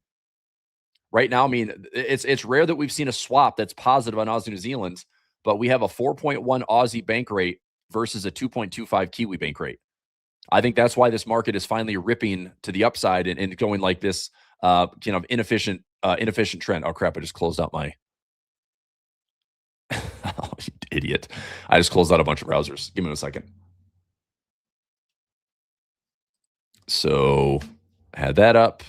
Right now, I mean, it's rare that we've seen a swap that's positive on Aussie New Zealand, but we have a 4.1 Aussie bank rate versus a 2.25 Kiwi bank rate. I think that's why this market is finally ripping to the upside and going like this inefficient trend. Oh crap, I just closed out my oh, you idiot. I just closed out a bunch of browsers. Give me a second. So I had that up.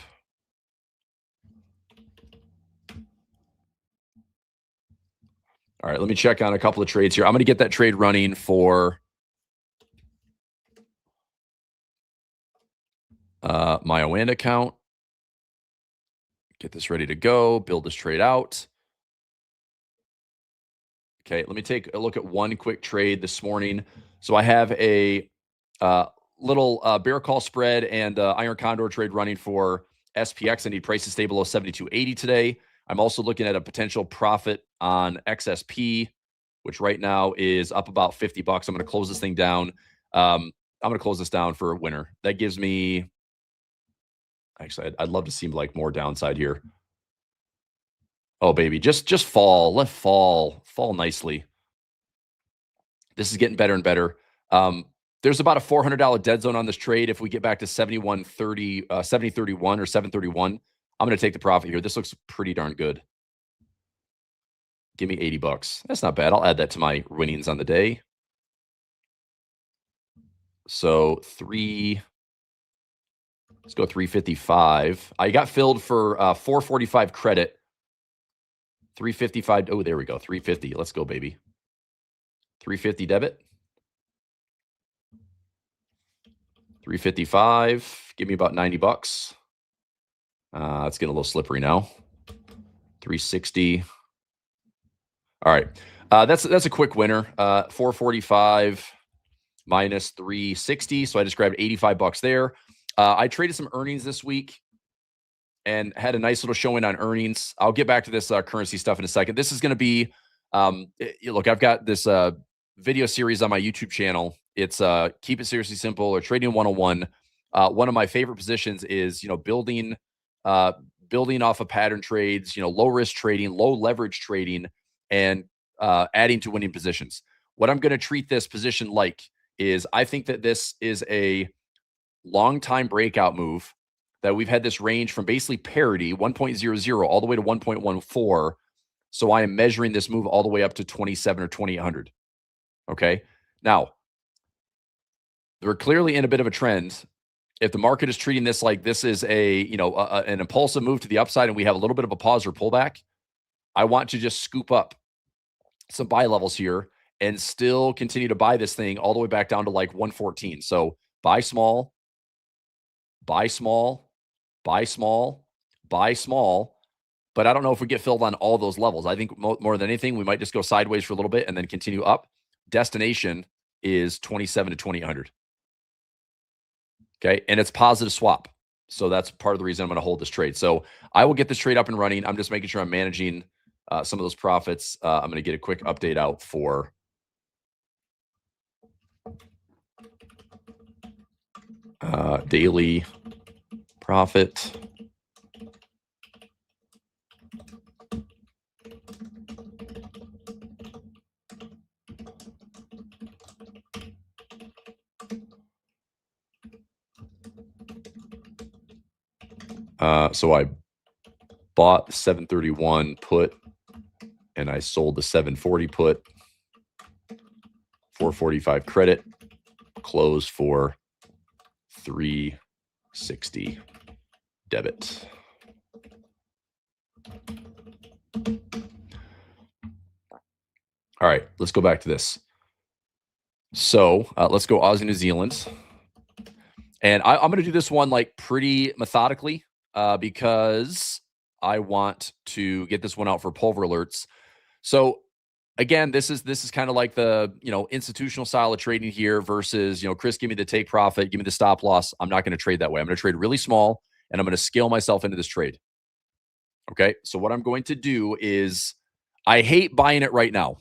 All right, let me check on a couple of trades here. I'm going to get that trade running for my OAN account. Get this ready to go, build this trade out. Okay, let me take a look at one quick trade this morning. So I have a little bear call spread and iron condor trade running for SPX. I need price to stay below 72.80 today. I'm also looking at a potential profit on XSP, which right now is up about 50 bucks. I'm going to close this thing down. I'm going to close this down for a winner. That gives me, actually, I'd love to see like more downside here. Oh, baby, just fall. Let fall nicely. This is getting better and better. There's about a $400 dead zone on this trade. If we get back to 71.30, 70.31 or 7.31, I'm going to take the profit here. This looks pretty darn good. Give me 80 bucks. That's not bad. I'll add that to my winnings on the day. So let's go 355. I got filled for 445 credit. 355. Oh, there we go. 350. Let's go, baby. 350 debit. 355. Give me about 90 bucks. It's getting a little slippery now. 360. All right. That's a quick winner. 445 minus 360. So I just grabbed 85 bucks there. I traded some earnings this week and had a nice little showing on earnings. I'll get back to this currency stuff in a second. This is going to be, look, I've got this video series on my YouTube channel. It's Keep It Seriously Simple or Trading 101. One of my favorite positions is, building off of pattern trades, low risk trading, low leverage trading, and adding to winning positions. What I'm going to treat this position like is I think that this is a long time breakout move, that we've had this range from basically parity 1.00 all the way to 1.14. So I am measuring this move all the way up to 27 or 2800. Okay. Now, we're clearly in a bit of a trend. If the market is treating this like this is an impulsive move to the upside and we have a little bit of a pause or pullback, I want to just scoop up some buy levels here and still continue to buy this thing all the way back down to like 114. So buy small, buy small, buy small, buy small. But I don't know if we get filled on all those levels. I think more than anything, we might just go sideways for a little bit and then continue up. Destination is 27 to 2800. Okay. And it's positive swap. So that's part of the reason I'm going to hold this trade. So I will get this trade up and running. I'm just making sure I'm managing some of those profits. I'm going to get a quick update out for daily profit. So I bought the 731 put and I sold the 740 put, 445 credit, close for 360 debit. All right, let's go back to this. So let's go Aussie, New Zealand. And I'm going to do this one like pretty methodically because I want to get this one out for pulver alerts. So again, this is kind of like the, institutional style of trading here versus, Chris, give me the take profit, give me the stop loss. I'm not going to trade that way. I'm going to trade really small and I'm going to scale myself into this trade. Okay. So what I'm going to do is I hate buying it right now.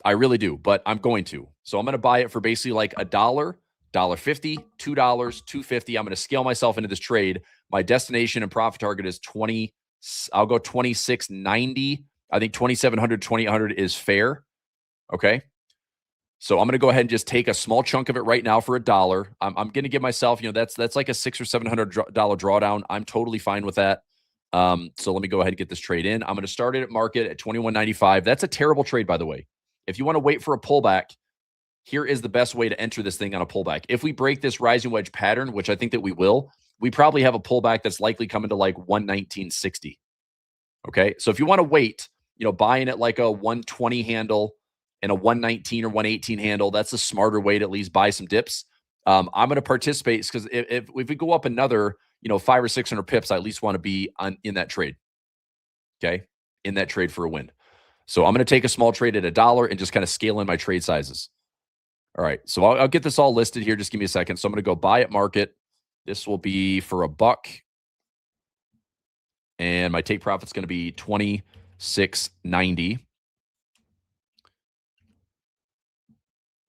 I really do, but I'm going to. So I'm going to buy it for basically like $1, $1.50, $2, $2.50. I'm going to scale myself into this trade. My destination and profit target is 20. I'll go 26.90. I think 2,700, 2,800 is fair. Okay. So I'm going to go ahead and just take a small chunk of it right now for $1. I'm going to give myself, that's like a $600 or $700 drawdown. I'm totally fine with that. So let me go ahead and get this trade in. I'm going to start it at market at 21.95. That's a terrible trade, by the way. If you want to wait for a pullback, here is the best way to enter this thing on a pullback. If we break this rising wedge pattern, which I think that we will, we probably have a pullback that's likely coming to like 119.60. Okay. So if you want to wait, buying it like a 120 handle and a 119 or 118 handle, that's a smarter way to at least buy some dips. I'm going to participate because if we go up another, 500 or 600 pips, I at least want to be in that trade. Okay. In that trade for a win. So I'm going to take a small trade at $1 and just kind of scale in my trade sizes. All right. So I'll get this all listed here. Just give me a second. So I'm going to go buy at market. This will be for $1. And my take profit's going to be 26.90.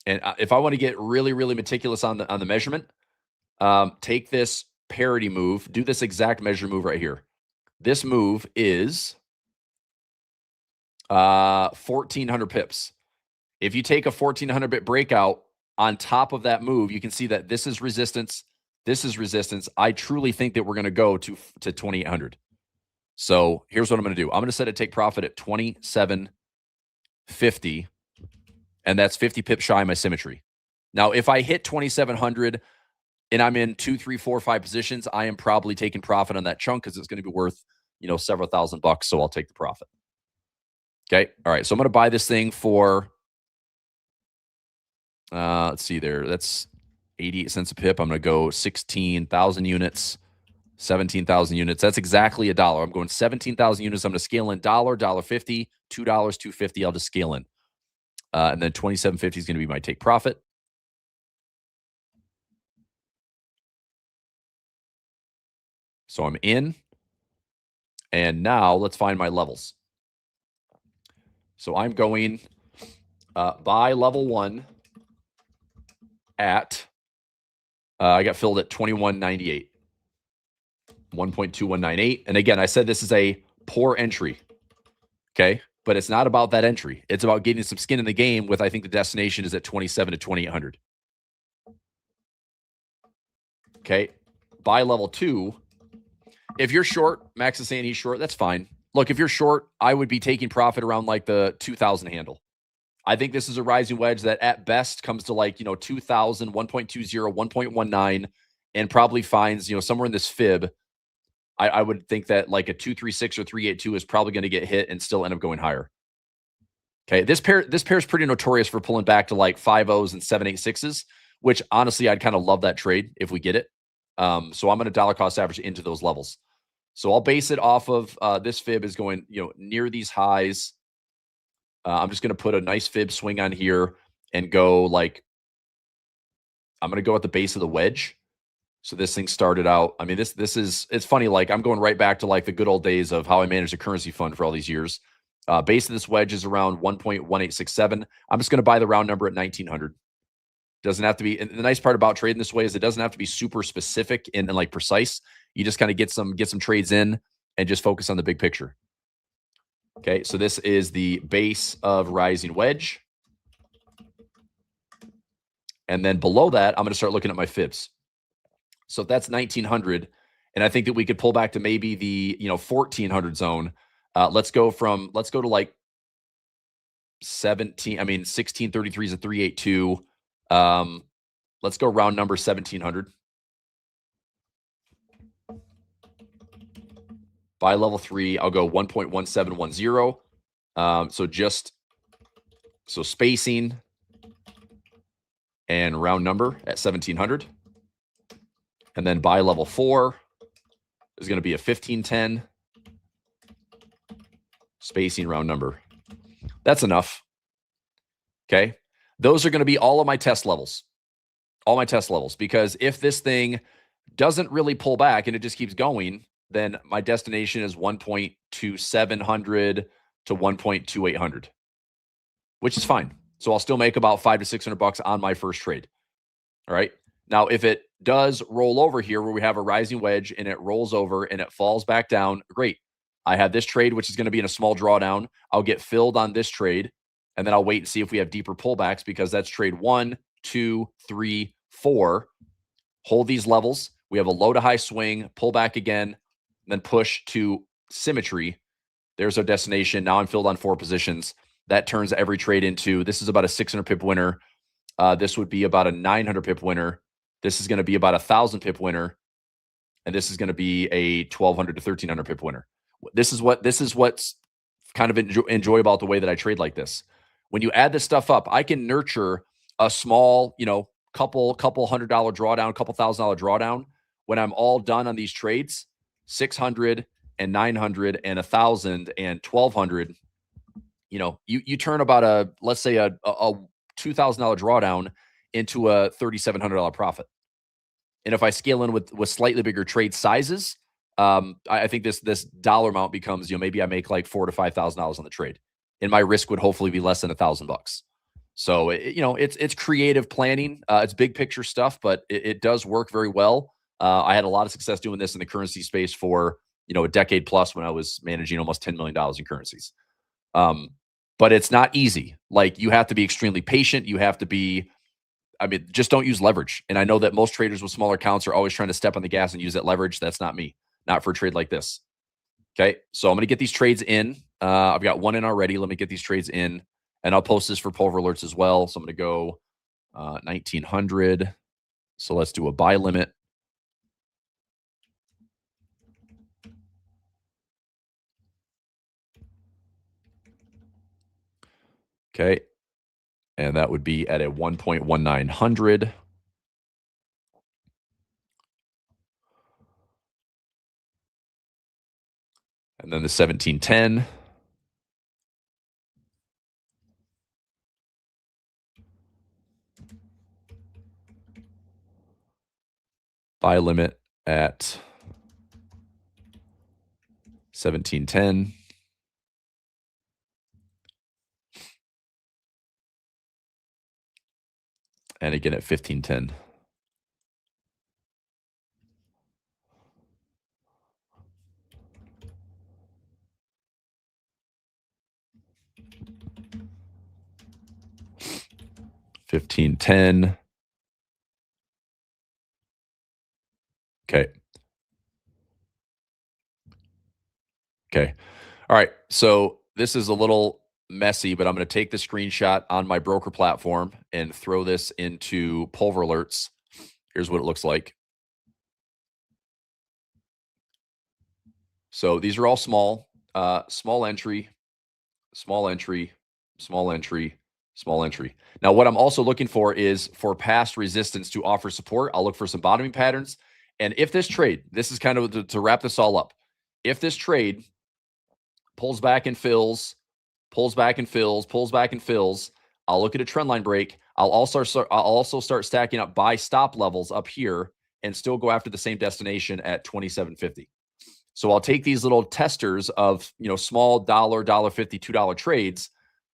And if I want to get really, really meticulous on the measurement, take this parity move, do this exact measure move right here. This move is 1,400 pips. If you take a 1,400 bit breakout on top of that move, you can see that this is resistance. This is resistance. I truly think that we're going to go to 2,800. So here's what I'm going to do. I'm going to set a take profit at 27.50, and that's 50 pips shy of my symmetry. Now, if I hit 2,700 and I'm in 2, 3, 4, 5 positions, I am probably taking profit on that chunk because it's going to be worth, several $1,000. So I'll take the profit. Okay. All right. So I'm going to buy this thing for, let's see there. That's 88 cents a pip. I'm going to go 16,000 units, 17,000 units. That's exactly $1. I'm going 17,000 units. I'm going to scale in $1, $1.50, $2, $2.50. I'll just scale in. And then 27.50 is going to be my take profit. So I'm in. And now let's find my levels. So I'm going buy level 1 at, I got filled at 21.98, 1.2198. And again, I said this is a poor entry. Okay. But it's not about that entry. It's about getting some skin in the game with, I think the destination is at 27 to 2,800. Okay. Buy level 2. If you're short, Max is saying he's short. That's fine. Look, if you're short, I would be taking profit around like the 2,000 handle. I think this is a rising wedge that at best comes to like, 2,000, 1.20, 1.19, and probably finds, somewhere in this fib. I would think that like a 236 or 382 is probably going to get hit and still end up going higher. Okay. This pair is pretty notorious for pulling back to like 5.0s and 7.86s, which honestly, I'd kind of love that trade if we get it. So I'm going to dollar cost average into those levels. So I'll base it off of this fib is going, near these highs. I'm just going to put a nice fib swing on here and go like, I'm going to go at the base of the wedge. So this thing started out, I mean, it's funny. Like I'm going right back to like the good old days of how I managed a currency fund for all these years. Base of this wedge is around 1.1867. I'm just going to buy the round number at 1900. Doesn't have to be. And the nice part about trading this way is it doesn't have to be super specific and like precise. You just kind of get some trades in and just focus on the big picture. Okay, so this is the base of rising wedge. And then below that, I'm going to start looking at my fibs. So if that's 1900, and I think that we could pull back to maybe the 1400 zone. Let's go to like 1633 is a 382. Let's go round number 1700. Buy level 3, I'll go 1.1710. So spacing and round number at 1700. And then buy level 4 is going to be a 1510. Spacing, round number. That's enough. Okay. Those are going to be all of my test levels. All my test levels. Because if this thing doesn't really pull back and it just keeps going, then my destination is 1.2700 to 1.2800, which is fine. So I'll still make about $500 to $600 on my first trade. All right. Now, if it does roll over here where we have a rising wedge and it rolls over and it falls back down, great. I have this trade, which is going to be in a small drawdown. I'll get filled on this trade, and then I'll wait and see if we have deeper pullbacks because that's trade 1, 2, 3, 4. Hold these levels. We have a low to high swing, pull back again, then push to symmetry. There's our destination. Now I'm filled on 4 positions. That turns every trade into, this is about a 600 pip winner. This would be about a 900 pip winner. This is going to be about a 1,000 pip winner. And this is going to be a 1,200 to 1,300 pip winner. This is what's kind of enjoy about the way that I trade like this. When you add this stuff up, I can nurture a small, couple $100 drawdown, couple $1,000 drawdown. When I'm all done on these trades, 600 and 900 and 1,000 and 1,200, you turn about let's say a $2,000 drawdown into a $3,700 profit. And if I scale in with slightly bigger trade sizes, I think this dollar amount becomes, maybe I make like $4,000 to $5,000 on the trade, and my risk would hopefully be less than $1,000. So it's creative planning. It's big picture stuff, but it does work very well. I had a lot of success doing this in the currency space for a decade plus when I was managing almost $10 million in currencies. But it's not easy. Like you have to be extremely patient. You have to be. Just don't use leverage. And I know that most traders with smaller accounts are always trying to step on the gas and use that leverage. That's not me. Not for a trade like this. Okay. So I'm going to get these trades in. I've got one in already. Let me get these trades in, and I'll post this for pulver alerts as well. So I'm going to go 1900. So let's do a buy limit. Okay. And that would be at a 1.1900. And then the 1710. Buy limit at 1710. And again at 1510. $15.10. Okay. Okay. All right. So this is a little messy, but I'm going to take the screenshot on my broker platform and throw this into Pulver Alerts. Here's what it looks like. So these are all small, small entry, small entry, small entry, small entry. Now, what I'm also looking for is for past resistance to offer support. I'll look for some bottoming patterns. And if this trade, this is kind of to wrap this all up. If this trade pulls back and fills, pulls back and fills, pulls back and fills, I'll look at a trend line break. I'll also start stacking up buy stop levels up here and still go after the same destination at 27.50. So I'll take these little testers of, small $1, $1.50, $2 trades,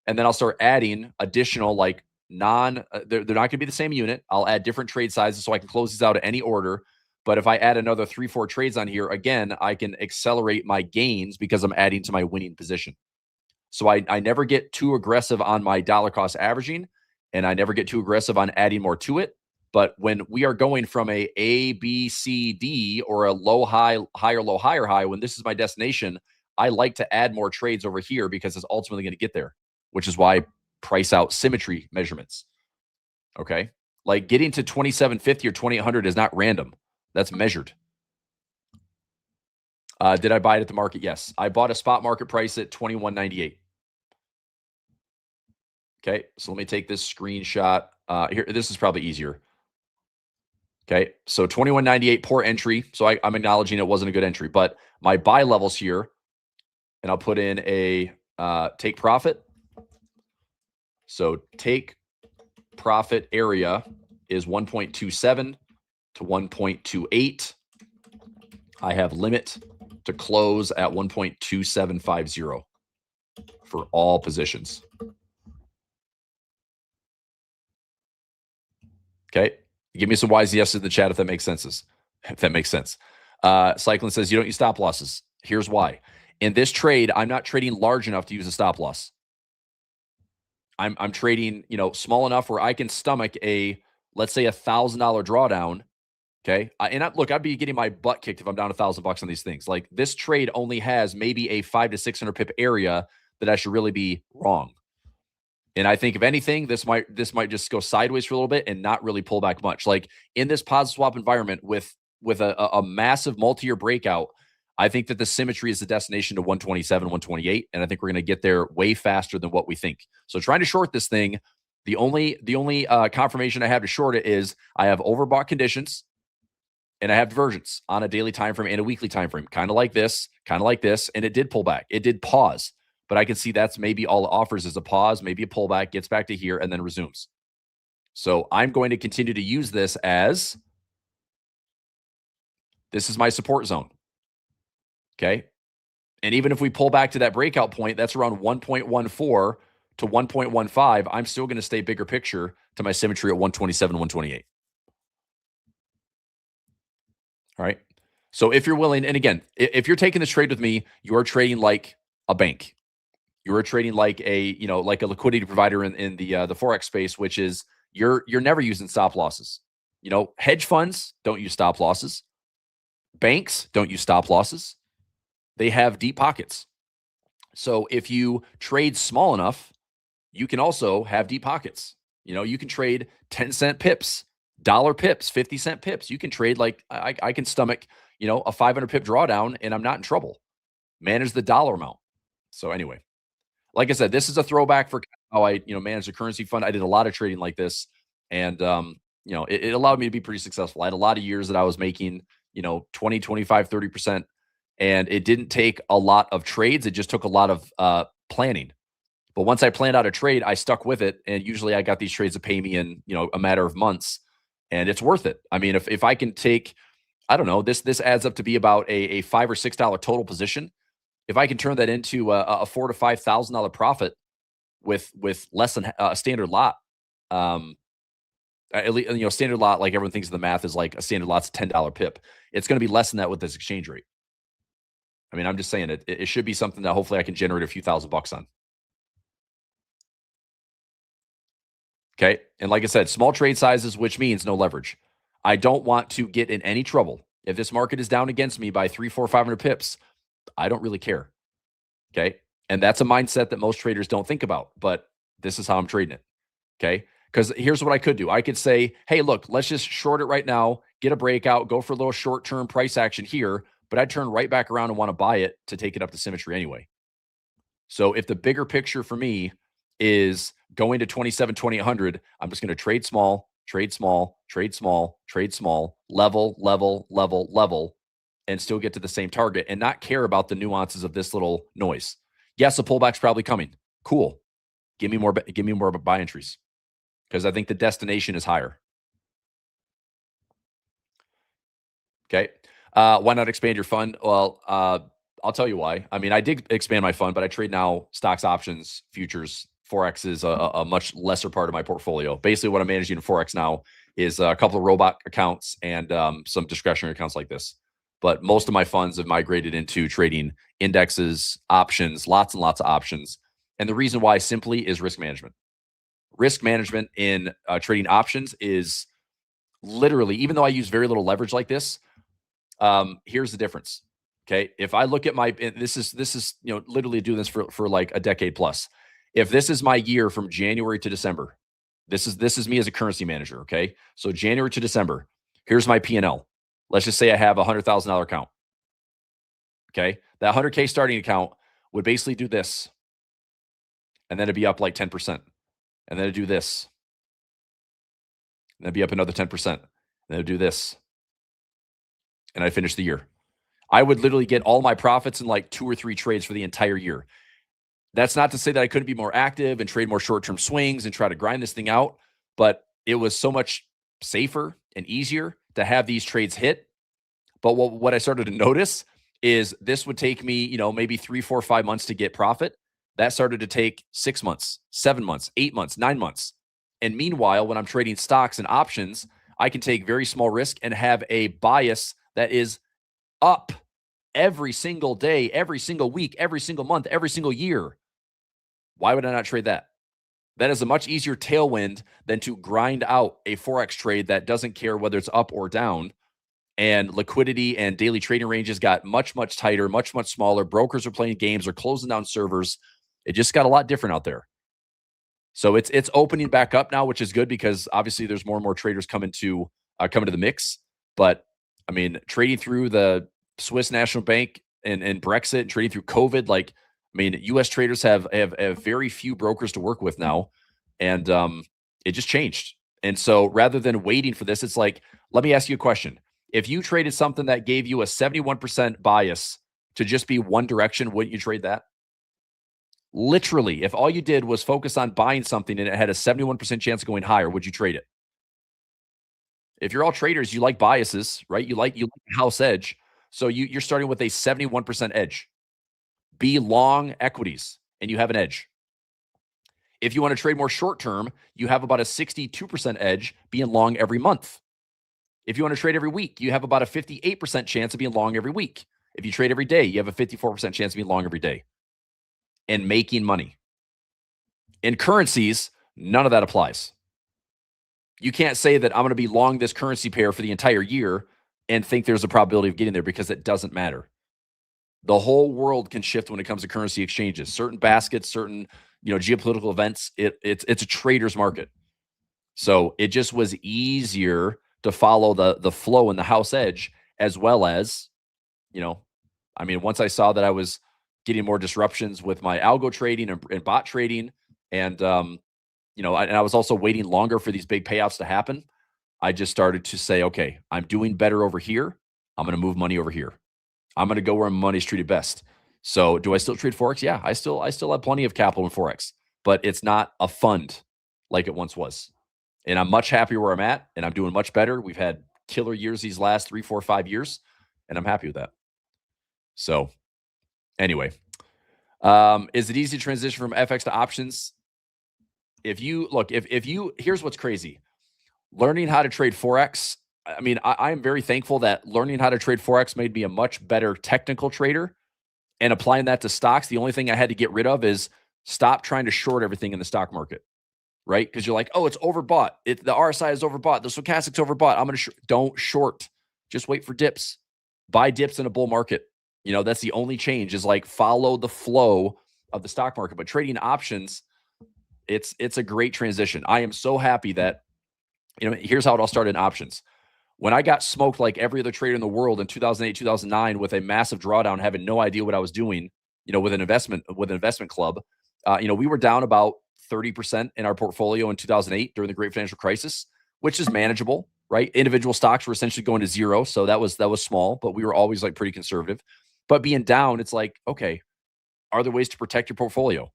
and then I'll start adding additional they're not going to be the same unit. I'll add different trade sizes so I can close these out at any order. But if I add another 3-4 trades on here, again, I can accelerate my gains because I'm adding to my winning position. So I never get too aggressive on my dollar cost averaging, and I never get too aggressive on adding more to it. But when we are going from A, B, C, D, or a low, high, higher, low, higher, high, when this is my destination, I like to add more trades over here because it's ultimately going to get there, which is why I price out symmetry measurements. Okay. Like getting to 2750 or 2800 is not random. That's measured. Did I buy it at the market? Yes. I bought a spot market price at 21.98. Okay. So let me take this screenshot. Here, this is probably easier. Okay. So 21.98 poor entry. So I'm acknowledging it wasn't a good entry, but my buy levels here, and I'll put in a take profit. So take profit area is 1.27 to 1.28. I have limit to close at 1.2750 for all positions. Okay. Give me some wise yeses in the chat if that makes sense. If that makes sense. Cyclone says you don't use stop losses. Here's why. In this trade, I'm not trading large enough to use a stop loss. I'm trading, small enough where I can stomach let's say $1,000 drawdown. Okay. Look, I'd be getting my butt kicked if I'm down $1,000 on these things. Like this trade only has maybe a 500 to 600 pip area that I should really be wrong. And I think if anything, this might just go sideways for a little bit and not really pull back much. Like in this positive swap environment with a massive multi-year breakout, I think that the symmetry is the destination to 127, 128. And I think we're going to get there way faster than what we think. So trying to short this thing, the only confirmation I have to short it is I have overbought conditions and I have divergence on a daily time frame and a weekly time frame, kind of like this, and it did pull back. It did pause, but I can see that's maybe all it offers is a pause, maybe a pullback, gets back to here, and then resumes. So I'm going to continue to use this as this is my support zone. Okay. And even if we pull back to that breakout point, that's around 1.14 to 1.15. I'm still going to stay bigger picture to my symmetry at 127, 128. All right. So if you're willing, and again, if you're taking this trade with me, you're trading like a bank. You're trading like a liquidity provider in the Forex space, which is you're never using stop losses. Hedge funds don't use stop losses. Banks don't use stop losses. They have deep pockets. So if you trade small enough, you can also have deep pockets. You can trade 10-cent pips, dollar pips, 50-cent pips. You can trade like I can stomach, a 500 pip drawdown and I'm not in trouble. Manage the dollar amount. So anyway, like I said, this is a throwback for how I, manage the currency fund. I did a lot of trading like this, and it allowed me to be pretty successful. I had a lot of years that I was making, 20, 25, 30%, and it didn't take a lot of trades. It just took a lot of planning. But once I planned out a trade, I stuck with it, and usually I got these trades to pay me in, a matter of months, and it's worth it. I mean, if I can take I don't know, this adds up to be about a $5 or $6 total position. If I can turn that into a $4,000 to $5,000 profit with less than a standard lot, at least, standard lot, like everyone thinks of the math is like a standard lot's $10 pip. It's going to be less than that with this exchange rate. I mean, I'm just saying it should be something that hopefully I can generate a few $1,000s on. Okay. And like I said, small trade sizes, which means no leverage. I don't want to get in any trouble. If this market is down against me by 300, 400, 500 pips, I don't really care. Okay. And that's a mindset that most traders don't think about, but this is how I'm trading it. Okay. Because here's what I could do. I could say, hey, look, let's just short it right now, get a breakout, go for a little short-term price action here, but I'd turn right back around and want to buy it to take it up to symmetry anyway. So if the bigger picture for me is going to 27, 2800, I'm just going to trade small, trade small, trade small, trade small, level, level, level, level, and still get to the same target and not care about the nuances of this little noise. Yes, a pullback's probably coming. Cool. Give me more buy entries, because I think the destination is higher. Okay. Why not expand your fund? Well, I'll tell you why. I mean, I did expand my fund, but I trade now stocks, options, futures. Forex is a much lesser part of my portfolio. Basically, what I'm managing in Forex now is a couple of robot accounts and some discretionary accounts like this. But most of my funds have migrated into trading indexes, options, lots and lots of options. And the reason why simply is risk management. Risk management in trading options is literally, even though I use very little leverage like this, here's the difference. Okay. If I look at this is, literally doing this for like a decade plus. If this is my year from January to December, this is me as a currency manager. Okay. So January to December, here's my P&L. Let's just say I have a $100,000 account. Okay. That 100K starting account would basically do this. And then it'd be up like 10%. And then it'd do this. And it'd be up another 10%. And then it'd do this. And I'd finish the year. I would literally get all my profits in like 2 or 3 trades for the entire year. That's not to say that I couldn't be more active and trade more short-term swings and try to grind this thing out, but it was so much safer and easier to have these trades hit. But what I started to notice is this would take me, maybe 3, 4, 5 months to get profit. That started to take 6 months, 7 months, 8 months, 9 months. And meanwhile, when I'm trading stocks and options, I can take very small risk and have a bias that is up every single day, every single week, every single month, every single year. Why would I not trade that? That is a much easier tailwind than to grind out a Forex trade that doesn't care whether it's up or down. And liquidity and daily trading ranges got much, much tighter, much, much smaller. Brokers are playing games, are closing down servers. It just got a lot different out there. So it's opening back up now, which is good because obviously there's more and more traders coming to the mix. But I mean, trading through the Swiss National Bank and Brexit, and trading through COVID, U.S. traders have very few brokers to work with now, and it just changed. And so rather than waiting for this, it's like, let me ask you a question. If you traded something that gave you a 71% bias to just be one direction, wouldn't you trade that? Literally, if all you did was focus on buying something and it had a 71% chance of going higher, would you trade it? If you're all traders, you like biases, right? You like the house edge. So you're starting with a 71% edge. Be long equities and you have an edge. If you want to trade more short term, you have about a 62% edge being long every month. If you want to trade every week, you have about a 58% chance of being long every week. If you trade every day, you have a 54% chance of being long every day and making money. In currencies, none of that applies. You can't say that I'm going to be long this currency pair for the entire year and think there's a probability of getting there, because it doesn't matter. The whole world can shift when it comes to currency exchanges. Certain baskets, certain geopolitical events. It's a trader's market. So it just was easier to follow the flow and the house edge, as well as, once I saw that I was getting more disruptions with my algo trading and bot trading, and I was also waiting longer for these big payouts to happen, I just started to say, okay, I'm doing better over here. I'm going to move money over here. I'm going to go where money's treated best. So do I still trade Forex? Yeah, I still have plenty of capital in Forex, but it's not a fund like it once was. And I'm much happier where I'm at, and I'm doing much better. We've had killer years these last 3, 4, 5 years, and I'm happy with that. So anyway, is it easy to transition from FX to options? If you look, if you, here's what's crazy. Learning how to trade Forex, I mean, I am very thankful that learning how to trade Forex made me a much better technical trader, and applying that to stocks. The only thing I had to get rid of is stop trying to short everything in the stock market, right? Because you're like, oh, it's overbought. The RSI is overbought. The stochastic's overbought. I'm going to don't short. Just wait for dips. Buy dips in a bull market. You know, that's the only change, is like follow the flow of the stock market. But trading options, it's a great transition. I am so happy that, you know, here's how it all started in options. When I got smoked like every other trader in the world in 2008, 2009 with a massive drawdown, having no idea what I was doing, you know, with an investment club, you know, we were down about 30% in our portfolio in 2008 during the great financial crisis, which is manageable, right? Individual stocks were essentially going to zero. So that was small, but we were always like pretty conservative. But being down, it's like, okay, are there ways to protect your portfolio?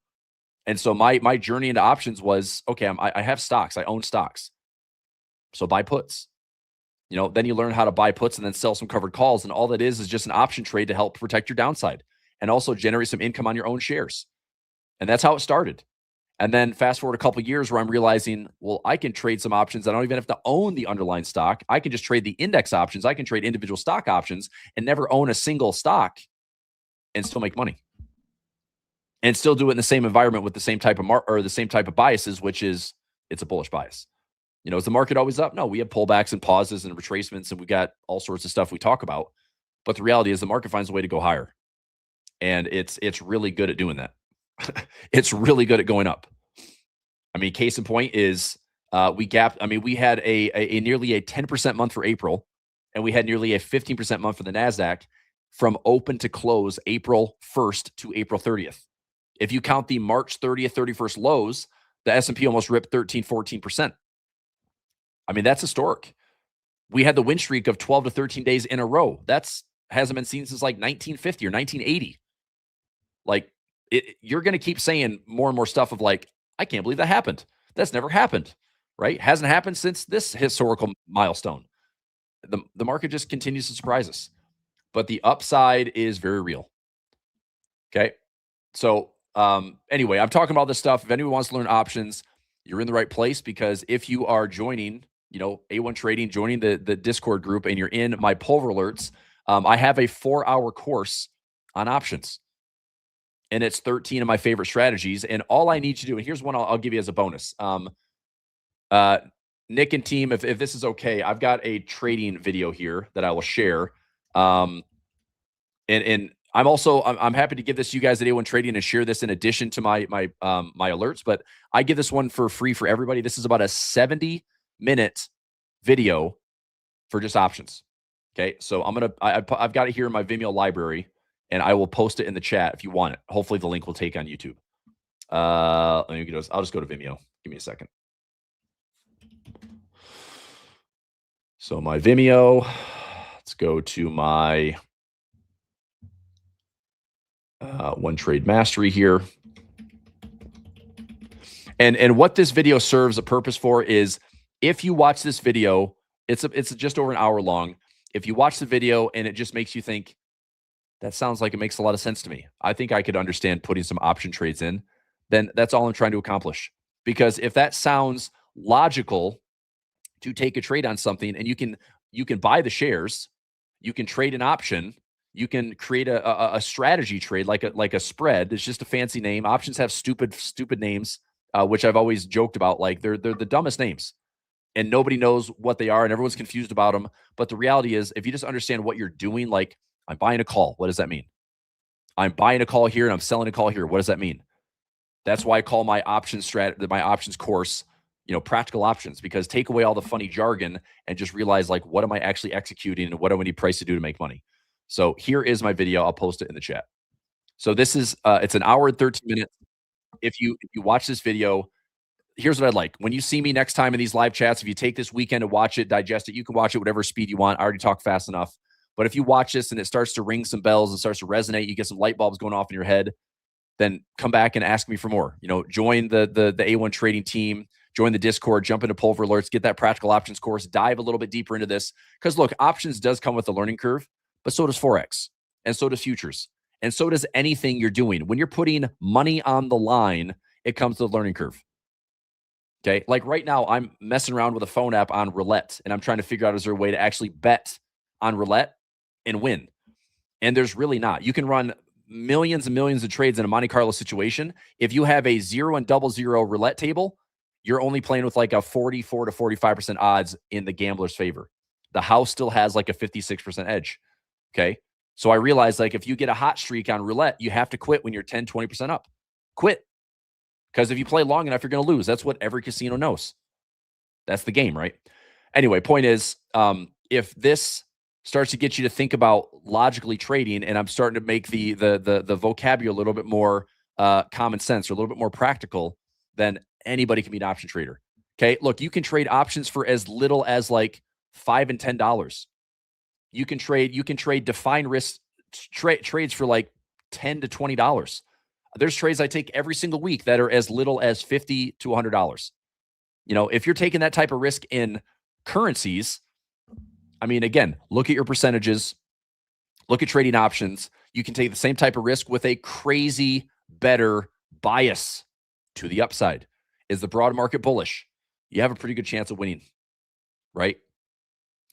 And so my journey into options was, okay, I have stocks. I own stocks. So buy puts. You know, then you learn how to buy puts and then sell some covered calls. And all that is just an option trade to help protect your downside and also generate some income on your own shares. And that's how it started. And then fast forward a couple of years where I'm realizing, well, I can trade some options. I don't even have to own the underlying stock. I can just trade the index options. I can trade individual stock options and never own a single stock and still make money. And still do it in the same environment with the same type of the same type of biases, which is it's a bullish bias. You know, is the market always up? No, we have pullbacks and pauses and retracements, and we got all sorts of stuff we talk about. But the reality is the market finds a way to go higher. And it's really good at doing that. It's really good at going up. I mean, case in point is we had a nearly a 10% month for April, and we had nearly a 15% month for the Nasdaq from open to close April 1st to April 30th. If you count the March 30th, 31st lows, the S&P almost ripped 13, 14%. I mean, that's historic. We had the win streak of 12 to 13 days in a row. Hasn't been seen since like 1950 or 1980. Like, you're going to keep saying more and more stuff of like, I can't believe that happened. That's never happened, right? Hasn't happened since this historical milestone. The market just continues to surprise us. But the upside is very real. Okay. So anyway, I'm talking about this stuff. If anyone wants to learn options, you're in the right place, because if you are joining, you know, A1 Trading, joining the Discord group, and you're in my Pulver Alerts, I have a 4-hour course on options. And it's 13 of my favorite strategies. And all I need to do, and here's one I'll give you as a bonus. Nick and team, if this is okay, I've got a trading video here that I will share. And I'm happy to give this to you guys at A1 Trading and share this in addition to my alerts, but I give this one for free for everybody. This is about a 70-minute video for just options. Okay. So I've got it here in my Vimeo library, and I will post it in the chat if you want it. Hopefully the link will take on YouTube. I'll just go to Vimeo. Give me a second. So my Vimeo, let's go to my One Trade Mastery here. And what this video serves a purpose for is, if you watch this video, it's just over an hour long. If you watch the video and it just makes you think, that sounds like it makes a lot of sense to me, I think I could understand putting some option trades in, then that's all I'm trying to accomplish. Because if that sounds logical to take a trade on something, and you can buy the shares, you can trade an option, you can create a strategy trade like a spread. It's just a fancy name. Options have stupid names, which I've always joked about. Like they're the dumbest names, and nobody knows what they are, and everyone's confused about them. But the reality is, if you just understand what you're doing, like I'm buying a call, what does that mean? I'm buying a call here and I'm selling a call here. What does that mean? That's why I call my options course, you know, practical options, because take away all the funny jargon and just realize, like, what am I actually executing and what do I need price to do to make money? So here is my video. I'll post it in the chat. So this is, it's an hour and 13 minutes. If you watch this video, here's what I'd like. When you see me next time in these live chats, if you take this weekend to watch it, digest it, you can watch it whatever speed you want. I already talk fast enough. But if you watch this and it starts to ring some bells and starts to resonate, you get some light bulbs going off in your head, then come back and ask me for more. You know, join the A1 Trading team, join the Discord, jump into Pulver Alerts, get that practical options course, dive a little bit deeper into this. Because look, options does come with a learning curve, but so does Forex, and so does futures, and so does anything you're doing. When you're putting money on the line, it comes with a learning curve. Okay. Like right now, I'm messing around with a phone app on roulette, and I'm trying to figure out, is there a way to actually bet on roulette and win? And there's really not. You can run millions and millions of trades in a Monte Carlo situation. If you have a 0 and 00 roulette table, you're only playing with like a 44 to 45% odds in the gambler's favor. The house still has like a 56% edge. Okay. So I realized, like, if you get a hot streak on roulette, you have to quit when you're 10, 20% up. Quit. Because if you play long enough, you're going to lose. That's what every casino knows. That's the game, right? Anyway, point is, if this starts to get you to think about logically trading, and I'm starting to make the vocabulary a little bit more common sense, or a little bit more practical, then anybody can be an option trader. Okay, look, you can trade options for as little as like $5 and $10. You can trade defined risk trades for like $10 to $20. There's trades I take every single week that are as little as $50 to $100. You know, if you're taking that type of risk in currencies, I mean, again, look at your percentages, look at trading options. You can take the same type of risk with a crazy better bias to the upside. Is the broad market bullish? You have a pretty good chance of winning, right?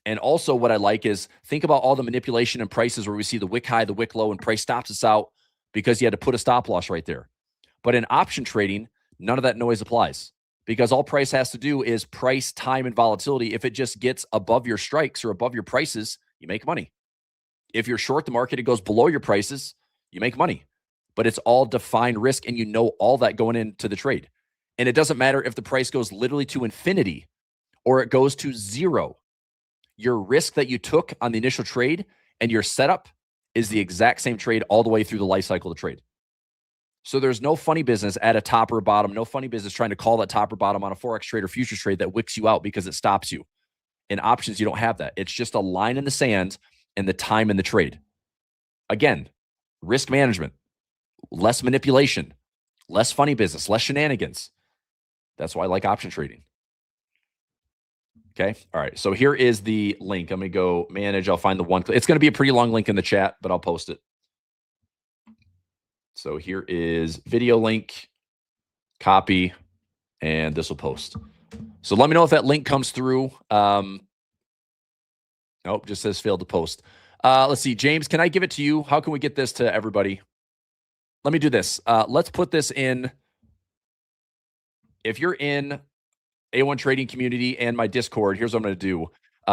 And also what I like is, think about all the manipulation and prices where we see the wick high, the wick low, and price stops us out because you had to put a stop loss right there. But in option trading, none of that noise applies, because all price has to do is price, time, and volatility. If it just gets above your strikes or above your prices, you make money. If you're short the market, it goes below your prices, you make money. But it's all defined risk, and you know all that going into the trade. And it doesn't matter if the price goes literally to infinity or it goes to zero. Your risk that you took on the initial trade and your setup is the exact same trade all the way through the life cycle of the trade. So there's no funny business at a top or bottom, no funny business trying to call that top or bottom on a Forex trade or futures trade that wicks you out because it stops you. In options, you don't have that. It's just a line in the sand and the time in the trade. Again, risk management, less manipulation, less funny business, less shenanigans. That's why I like option trading. Okay. All right. So here is the link. I'm going to go manage. I'll find the one. It's going to be a pretty long link in the chat, but I'll post it. So here is video link, copy, and this will post. So let me know if that link comes through. Nope, just says failed to post. Let's see. James, can I give it to you? How can we get this to everybody? Let me do this. Let's put this in. If you're in A1 Trading Community and my Discord, here's what I'm going to do.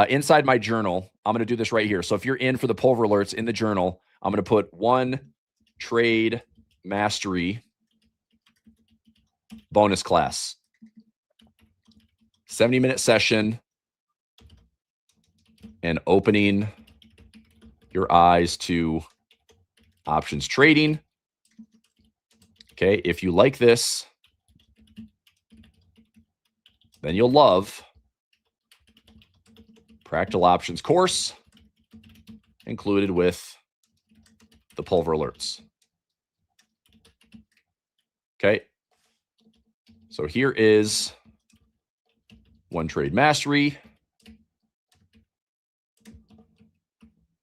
Inside my journal, I'm going to do this right here. So if you're in for the Pulver Alerts in the journal, I'm going to put one trade mastery bonus class. 70-minute session and opening your eyes to options trading. Okay, if you like this, then you'll love Practical Options course included with the Pulver Alerts. Okay. So here is one trade mastery.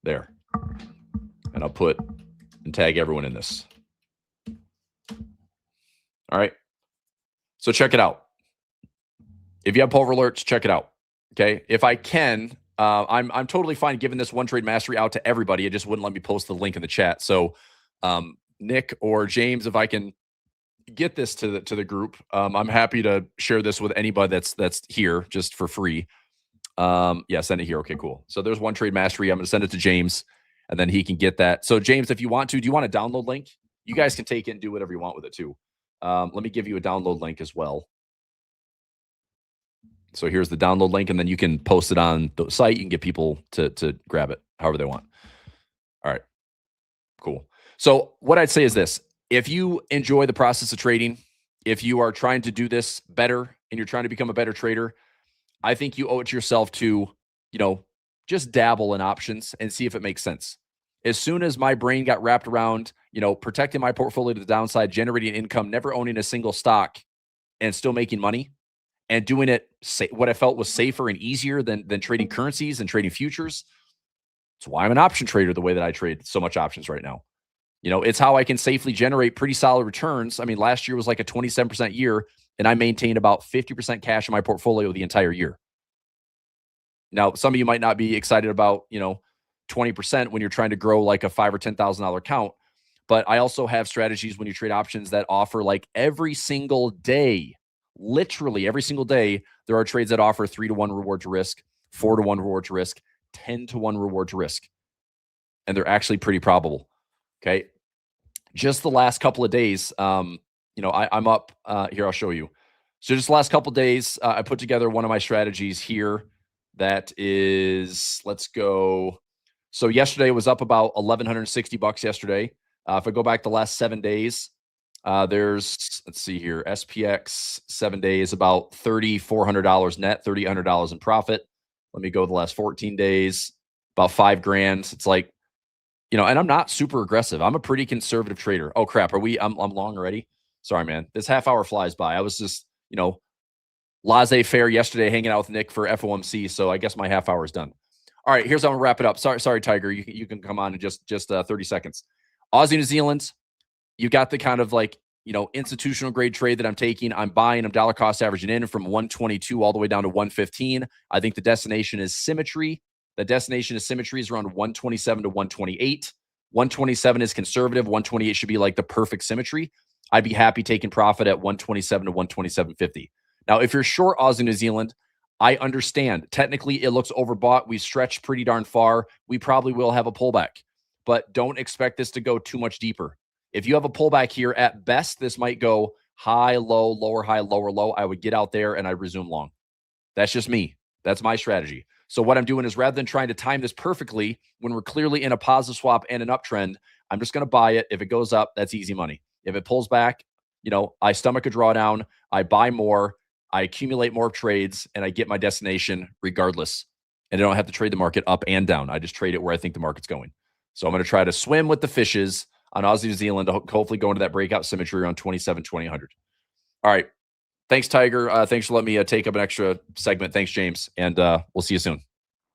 There. And I'll put and tag everyone in this. All right. So check it out. If you have Pulver Alerts, check it out. Okay. If I can, I'm totally fine giving this one trade mastery out to everybody. It just wouldn't let me post the link in the chat. So Nick or James, if I can get this to the group, I'm happy to share this with anybody that's here just for free. Yeah, send it here. Okay, cool. So there's one trade mastery. I'm going to send it to James, and then he can get that. So James, if you want to, do you want a download link? You guys can take it and do whatever you want with it too. Let me give you a download link as well. So here's the download link, and then you can post it on the site. You can get people to grab it however they want. All right, cool. So what I'd say is this. If you enjoy the process of trading, if you are trying to do this better and you're trying to become a better trader, I think you owe it to yourself to, just dabble in options and see if it makes sense. As soon as my brain got wrapped around, protecting my portfolio to the downside, generating income, never owning a single stock and still making money, and doing it what I felt was safer and easier than trading currencies and trading futures. It's why I'm an option trader the way that I trade so much options right now. You know, it's how I can safely generate pretty solid returns. I mean, last year was like a 27% year, and I maintained about 50% cash in my portfolio the entire year. Now, some of you might not be excited about, 20% when you're trying to grow like a $5,000 or $10,000 account. But I also have strategies when you trade options that offer like every single day, literally every single day, there are trades that offer 3-to-1 reward to risk, 4-to-1 reward to risk, 10-to-1 reward to risk. And they're actually pretty probable. Okay. Just the last couple of days, I'm up here. I'll show you. So just the last couple of days, I put together one of my strategies here. That is, let's go. So yesterday was up about $1,160 yesterday. If I go back the last 7 days, let's see here, SPX 7 days, about $3,400 net, $3,800 in profit. Let me go the last 14 days, about $5,000. It's like, and I'm not super aggressive. I'm a pretty conservative trader. Oh crap. I'm long already. Sorry, man. This half hour flies by. I was just, laissez-faire yesterday hanging out with Nick for FOMC. So I guess my half hour is done. All right, here's how I'm gonna wrap it up. Sorry, Tiger. You can come on in just 30 seconds. Aussie, New Zealand, you got the kind of like, institutional grade trade that I'm taking. I'm buying, I'm dollar cost averaging in from 122 all the way down to 115. I think the destination is symmetry. The destination is symmetry is around 127 to 128. 127 is conservative. 128 should be like the perfect symmetry. I'd be happy taking profit at 127 to 127.50. Now, if you're short Aussie, New Zealand, I understand. Technically, it looks overbought. We stretched pretty darn far. We probably will have a pullback, but don't expect this to go too much deeper. If you have a pullback here, at best, this might go high, low, lower, high, lower, low. I would get out there and I'd resume long. That's just me. That's my strategy. So what I'm doing is rather than trying to time this perfectly when we're clearly in a positive swap and an uptrend, I'm just going to buy it. If it goes up, that's easy money. If it pulls back, I stomach a drawdown, I buy more, I accumulate more trades, and I get my destination regardless. And I don't have to trade the market up and down. I just trade it where I think the market's going. So I'm going to try to swim with the fishes on Aussie, New Zealand to hopefully go into that breakout symmetry around 27, 2,800. All right. Thanks, Tiger. Thanks for letting me take up an extra segment. Thanks, James. And we'll see you soon.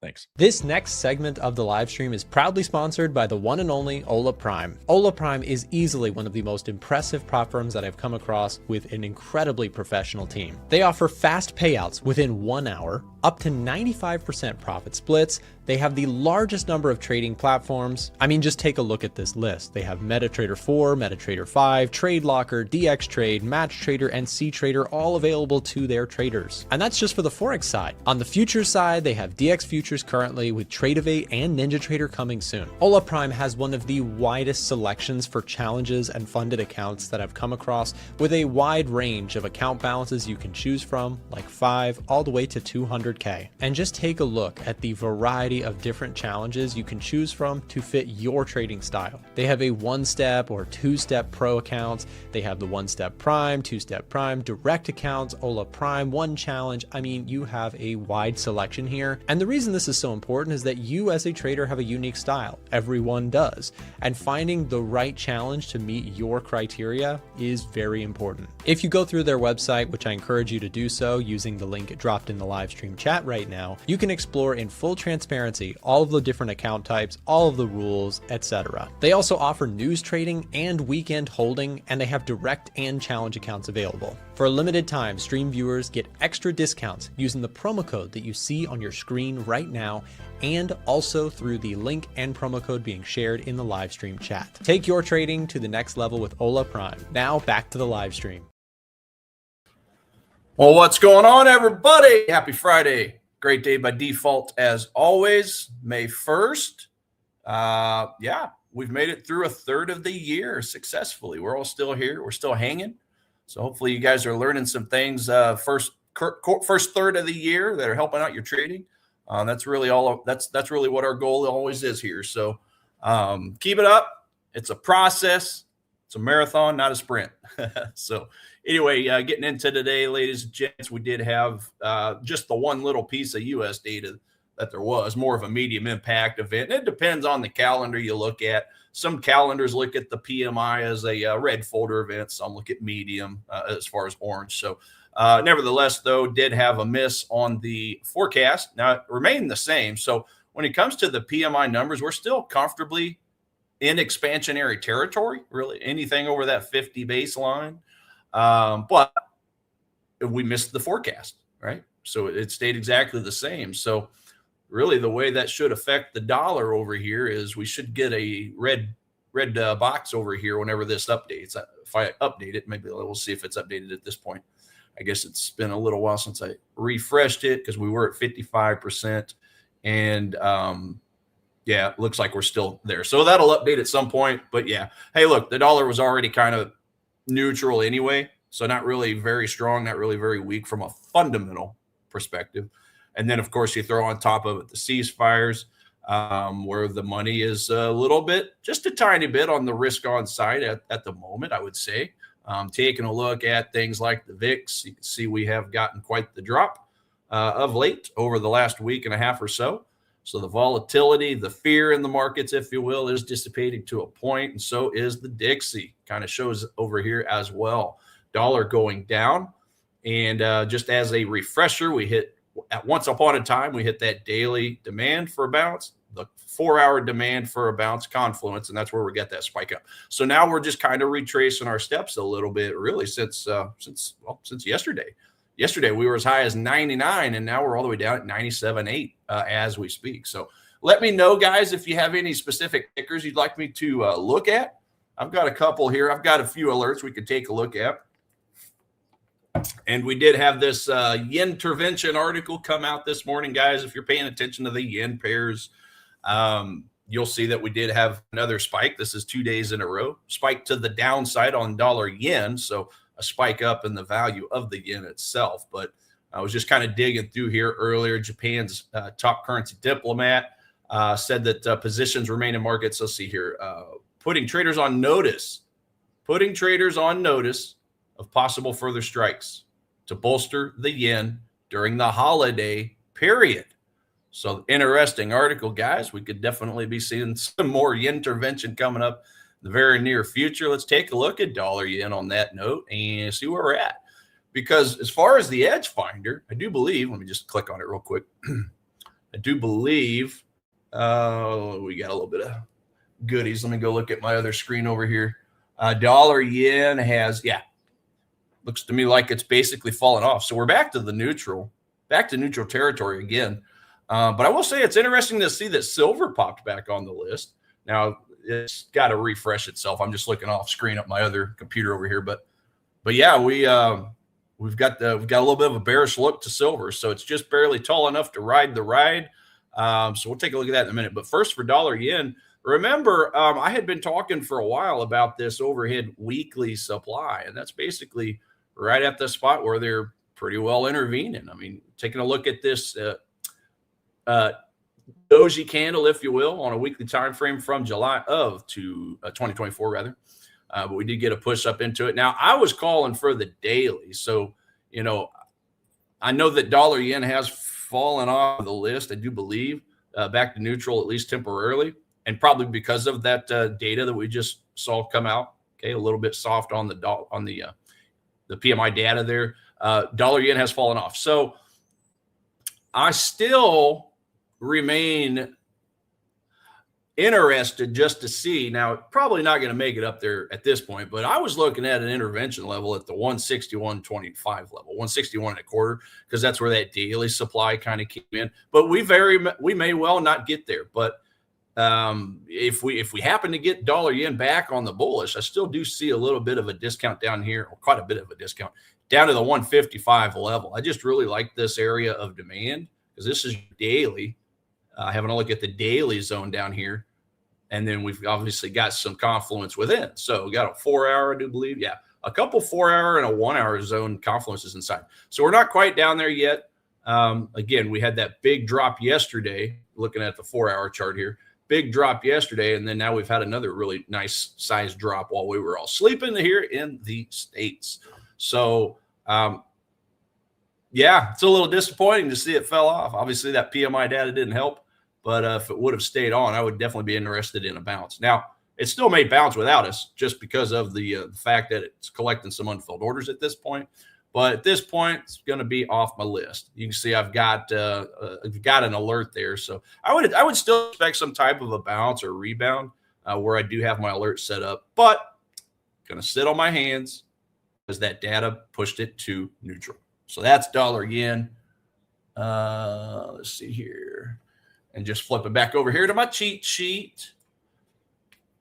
Thanks. This next segment of the live stream is proudly sponsored by the one and only Ola Prime. Ola Prime is easily one of the most impressive prop firms that I've come across with an incredibly professional team. They offer fast payouts within 1 hour, up to 95% profit splits. They have the largest number of trading platforms. I mean, just take a look at this list. They have MetaTrader 4, MetaTrader 5, TradeLocker, DXTrade, MatchTrader, and CTrader all available to their traders. And that's just for the Forex side. On the futures side, they have DX Futures currently with Tradeovate and NinjaTrader coming soon. Ola Prime has one of the widest selections for challenges and funded accounts that I've come across, with a wide range of account balances you can choose from, like 5 all the way to 200K. And just take a look at the variety of different challenges you can choose from to fit your trading style. They have a 1-step or 2-step pro accounts. They have the 1-step prime, 2-step prime, direct accounts, Ola Prime, 1 challenge. I mean, you have a wide selection here. And the reason this is so important is that you as a trader have a unique style. Everyone does. And finding the right challenge to meet your criteria is very important. If you go through their website, which I encourage you to do so using the link dropped in the live stream chat right now, you can explore in full transparency all of the different account types, all of the rules, etc. They also offer news trading and weekend holding, and they have direct and challenge accounts available. For a limited time, stream viewers get extra discounts using the promo code that you see on your screen right now, and also through the link and promo code being shared in the live stream chat. Take your trading to the next level with Ola Prime. Now back to the live stream. Well, what's going on, everybody? Happy Friday. Great day by default, as always. May 1st. Yeah, we've made it through a third of the year successfully. We're all still here. We're still hanging. So hopefully you guys are learning some things first third of the year that are helping out your trading. That's really that's really what our goal always is here. So keep it up. It's a process. It's a marathon, not a sprint. So anyway, getting into today, ladies and gents, we did have just the one little piece of U.S. data that there was, more of a medium impact event. And it depends on the calendar you look at. Some calendars look at the PMI as a red folder event. Some look at medium as far as orange. So Nevertheless, though, did have a miss on the forecast. Now, it remained the same. So when it comes to the PMI numbers, we're still comfortably in expansionary territory, really anything over that 50 baseline. But we missed the forecast, right? So it stayed exactly the same. So really the way that should affect the dollar over here is we should get a red box over here whenever this updates. If I update it, maybe we'll see if it's updated at this point. I guess it's been a little while since I refreshed it because we were at 55%. And yeah, it looks like we're still there. So that'll update at some point. But yeah, hey, look, the dollar was already kind of neutral anyway. So not really very strong, not really very weak from a fundamental perspective. And then, of course, you throw on top of it the ceasefires, where the money is a little bit, just a tiny bit on the risk on side at the moment, I would say. Taking a look at things like the VIX, you can see we have gotten quite the drop of late over the last week and a half or so. So the volatility, the fear in the markets, if you will, is dissipating to a point, and so is the Dixie. Kind of shows over here as well. Dollar going down, and just as a refresher, we hit at once upon a time, we hit that daily demand for a bounce, the 4-hour demand for a bounce confluence, and that's where we get that spike up. So now we're just kind of retracing our steps a little bit, really, since yesterday. Yesterday we were as high as 99, and now we're all the way down at 97.8 as we speak. So let me know, guys, if you have any specific tickers you'd like me to look at. I've got a couple here. I've got a few alerts we could take a look at. And we did have this yen intervention article come out this morning, guys. If you're paying attention to the yen pairs, you'll see that we did have another spike. This is 2 days in a row. Spike to the downside on dollar yen. So a spike up in the value of the yen itself. But I was just kind of digging through here earlier. Japan's top currency diplomat said that positions remain in markets. Let's see here. Putting traders on notice of possible further strikes to bolster the yen during the holiday period. So interesting article, guys. We could definitely be seeing some more yen intervention coming up in the very near future. Let's take a look at dollar yen on that note and see where we're at. Because as far as the edge finder, I do believe, let me just click on it real quick. I do believe we got a little bit of goodies. Let me go look at my other screen over here. Dollar yen has, looks to me like it's basically fallen off. So we're back to neutral territory again. But I will say it's interesting to see that silver popped back on the list. Now it's got to refresh itself. I'm just looking off screen at my other computer over here. But yeah, we've got a little bit of a bearish look to silver. So it's just barely tall enough to ride the ride. So we'll take a look at that in a minute. But first, for dollar yen, remember, I had been talking for a while about this overhead weekly supply, and that's basically right at the spot where they're pretty well intervening. I mean, taking a look at this doji candle, if you will, on a weekly time frame from July to 2024, rather. But we did get a push up into it. Now, I was calling for the daily. So, I know that dollar yen has fallen off the list, I do believe, back to neutral, at least temporarily. And probably because of that data that we just saw come out, okay, a little bit soft on the PMI data there. Dollar yen has fallen off. So I still remain interested just to see. Now, probably not going to make it up there at this point, but I was looking at an intervention level at the 161.25 level, 161 and a quarter, because that's where that daily supply kind of came in. But we may well not get there. But if we happen to get dollar yen back on the bullish, I still do see a little bit of a discount down here, or quite a bit of a discount down to the 155 level. I just really like this area of demand because this is daily. Having a look at the daily zone down here, and then we've obviously got some confluence within. So we got a 4-hour, I do believe, a couple 4-hour and a 1-hour zone confluences inside. So we're not quite down there yet. Again, we had that big drop yesterday. Looking at the 4-hour chart here. Big drop yesterday, and then now we've had another really nice size drop while we were all sleeping here in the States. So, it's a little disappointing to see it fell off. Obviously, that PMI data didn't help, but if it would have stayed on, I would definitely be interested in a bounce. Now, it still may bounce without us just because of the fact that it's collecting some unfilled orders at this point. But at this point, it's going to be off my list. You can see I've got an alert there. So I would still expect some type of a bounce or rebound where I do have my alert set up, but going to sit on my hands because that data pushed it to neutral. So that's dollar yen. Let's see here. And just flip it back over here to my cheat sheet.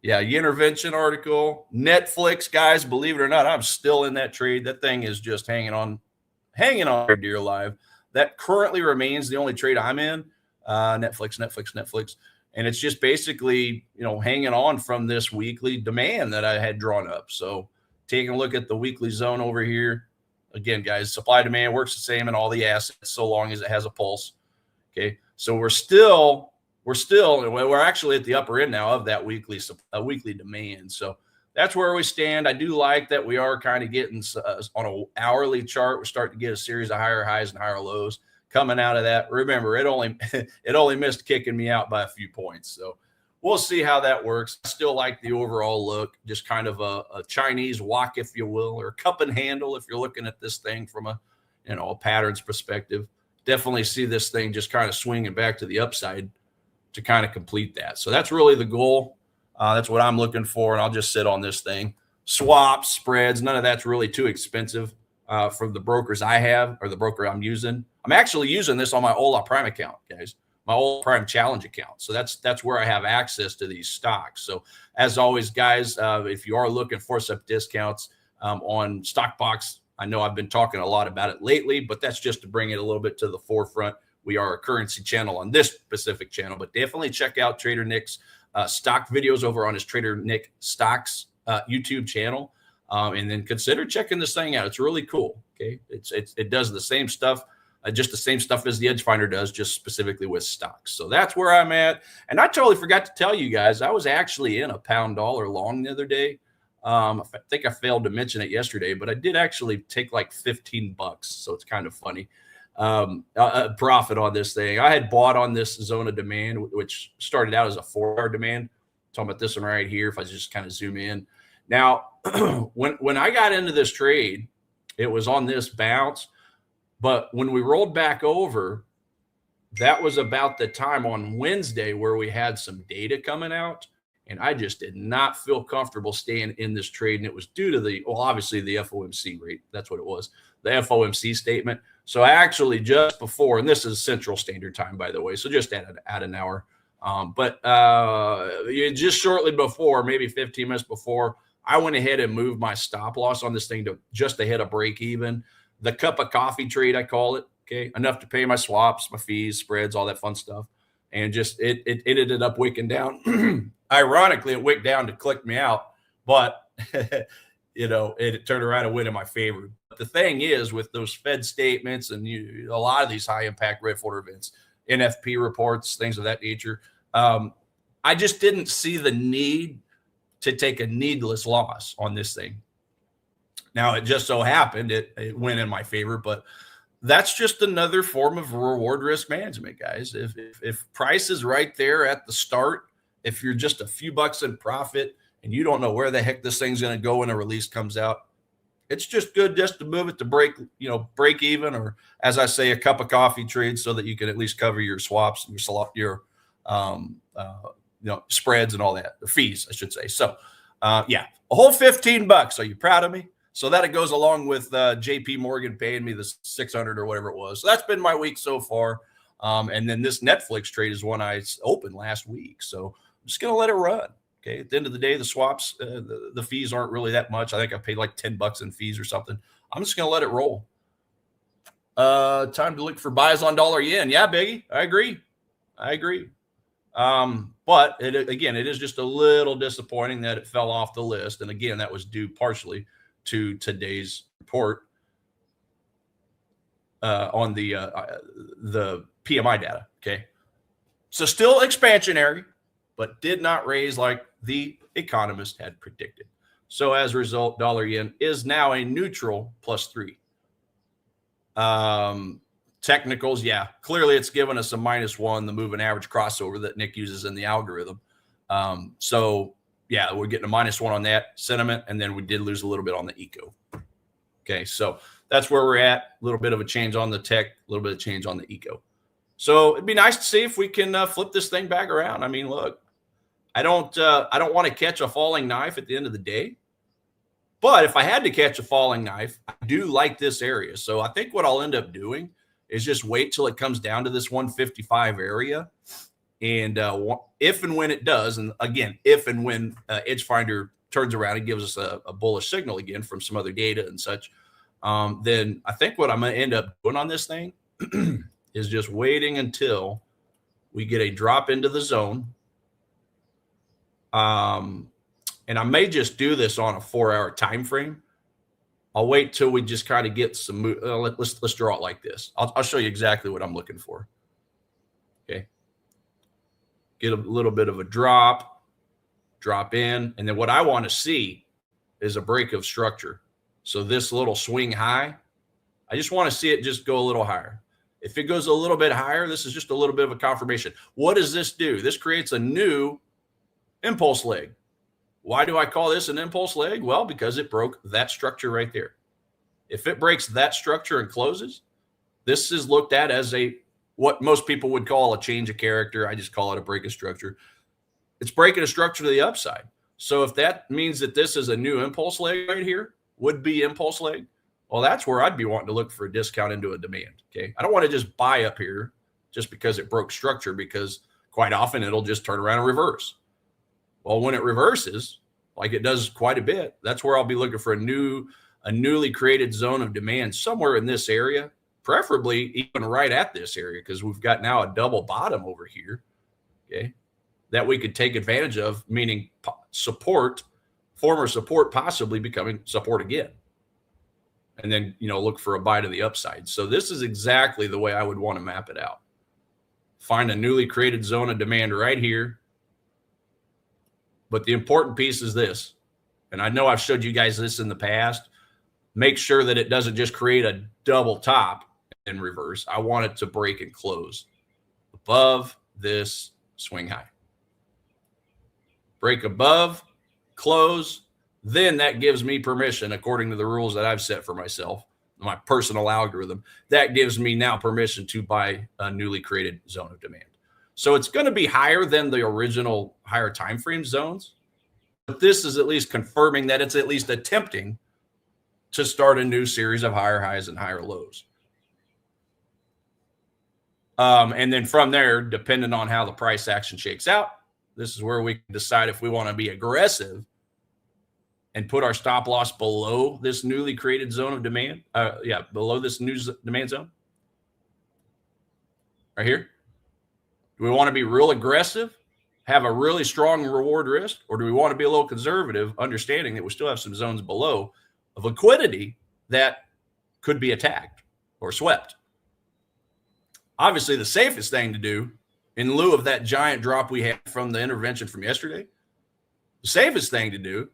Yeah, intervention article. Netflix, guys, believe it or not, I'm still in that trade. That thing is just hanging on for dear life. That currently remains the only trade I'm in. Netflix. And it's just basically, hanging on from this weekly demand that I had drawn up. So taking a look at the weekly zone over here. Again, guys, supply demand works the same in all the assets so long as it has a pulse. Okay. So we're actually at the upper end now of that weekly demand. So that's where we stand. I do like that we are kind of getting on an hourly chart. We're starting to get a series of higher highs and higher lows coming out of that. Remember, it only missed kicking me out by a few points. So we'll see how that works. I still like the overall look, just kind of a Chinese walk, if you will, or cup and handle if you're looking at this thing from a patterns perspective. Definitely see this thing just kind of swinging back to the upside to kind of complete that. So that's really the goal. That's what I'm looking for, and I'll just sit on this thing. Swaps, spreads, none of that's really too expensive for the brokers I have or the broker I'm using. I'm actually using this on my Ola Prime account, guys, my Ola Prime Challenge account. So that's where I have access to these stocks. So as always, guys, if you are looking for some discounts on StockBox, I know I've been talking a lot about it lately, but that's just to bring it a little bit to the forefront. We are a currency channel on this specific channel, but definitely check out Trader Nick's stock videos over on his Trader Nick Stocks YouTube channel. And then consider checking this thing out. It's really cool. Okay. It does the same stuff, just the same stuff as the Edge Finder does, just specifically with stocks. So that's where I'm at. And I totally forgot to tell you guys, I was actually in a pound dollar long the other day. I think I failed to mention it yesterday, but I did actually take like $15. So it's kind of funny. Profit on this thing. I had bought on this zone of demand, which started out as a 4-hour demand. I'm talking about this one right here. If I just kind of zoom in now, when I got into this trade, it was on this bounce, but when we rolled back over, that was about the time on Wednesday where we had some data coming out. And I just did not feel comfortable staying in this trade. And it was due to obviously the FOMC rate. That's what it was. The FOMC statement. So I actually just before, and this is Central Standard Time, by the way, so just at an hour. But just shortly before, maybe 15 minutes before, I went ahead and moved my stop loss on this thing to just to hit a break even. The cup of coffee trade, I call it. Okay. Enough to pay my swaps, my fees, spreads, all that fun stuff. And just it ended up wicking down. Ironically, it wicked down to click me out, but it turned around and went in my favor. But the thing is, with those Fed statements and a lot of these high impact red folder events, NFP reports, things of that nature, I just didn't see the need to take a needless loss on this thing. Now, it just so happened it went in my favor, but that's just another form of reward risk management, guys. If price is right there at the start, if you're just a few bucks in profit and you don't know where the heck this thing's going to go when a release comes out, it's just good just to move it to break even, or as I say, a cup of coffee trade so that you can at least cover your swaps and your spreads and all that, or fees, I should say. So a whole $15. Are you proud of me? So that it goes along with JP Morgan paying me the $600 or whatever it was. So that's been my week so far. And then this Netflix trade is one I opened last week. So I'm just going to let it run. Okay. At the end of the day, the swaps, the fees aren't really that much. I think I paid like $10 in fees or something. I'm just going to let it roll. Time to look for buys on dollar yen. Yeah, Biggie. I agree. But it is just a little disappointing that it fell off the list. And again, that was due partially to today's report on the PMI data. Okay. So still expansionary, but did not raise like the economist had predicted. So as a result, dollar yen is now a neutral +3. Technicals, yeah, clearly it's given us a -1, the moving average crossover that Nick uses in the algorithm. So yeah, we're getting a -1 on that sentiment, and then we did lose a little bit on the eco. Okay, so that's where we're at. A little bit of a change on the tech, a little bit of change on the eco. So it'd be nice to see if we can flip this thing back around. I mean, look, I don't want to catch a falling knife at the end of the day. But if I had to catch a falling knife, I do like this area. So I think what I'll end up doing is just wait till it comes down to this 155 area. And if and when it does, and again, if and when Edgefinder turns around and gives us a bullish signal again from some other data and such, then I think what I'm going to end up doing on this thing is just waiting until we get a drop into the zone. And I may just do this on a 4-hour time frame. I'll wait till we just kind of get some. Let's draw it like this. I'll show you exactly what I'm looking for. Okay. Get a little bit of a drop in, and then what I want to see is a break of structure. So this little swing high, I just want to see it just go a little higher. If it goes a little bit higher, this is just a little bit of a confirmation. What does this do? This creates a new impulse leg. Why do I call this an impulse leg? Well, because it broke that structure right there. If it breaks that structure and closes, this is looked at as what most people would call a change of character. I just call it a break of structure. It's breaking a structure to the upside. So if that means that this is a new impulse leg right here, would be impulse leg, well, that's where I'd be wanting to look for a discount into a demand. Okay. I don't want to just buy up here just because it broke structure, because quite often it'll just turn around and reverse. Well, when it reverses, like it does quite a bit, that's where I'll be looking for a newly created zone of demand somewhere in this area, preferably even right at this area, because we've got now a double bottom over here, okay, that we could take advantage of, meaning support, former support possibly becoming support again. And then, look for a buy to the upside. So this is exactly the way I would want to map it out. Find a newly created zone of demand right here. But the important piece is this, and I know I've showed you guys this in the past, make sure that it doesn't just create a double top and reverse. I want it to break and close above this swing high. Break above, close, then that gives me permission, according to the rules that I've set for myself, my personal algorithm, that gives me now permission to buy a newly created zone of demand. So it's going to be higher than the original higher time frame zones, but this is at least confirming that it's at least attempting to start a new series of higher highs and higher lows. And then from there, depending on how the price action shakes out, this is where we can decide if we want to be aggressive and put our stop loss below this newly created zone of demand. Below this new demand zone right here. Do we want to be real aggressive, have a really strong reward risk, or do we want to be a little conservative, understanding that we still have some zones below of liquidity that could be attacked or swept? Obviously, the safest thing to do, in lieu of that giant drop we had from the intervention from yesterday, the safest thing to do,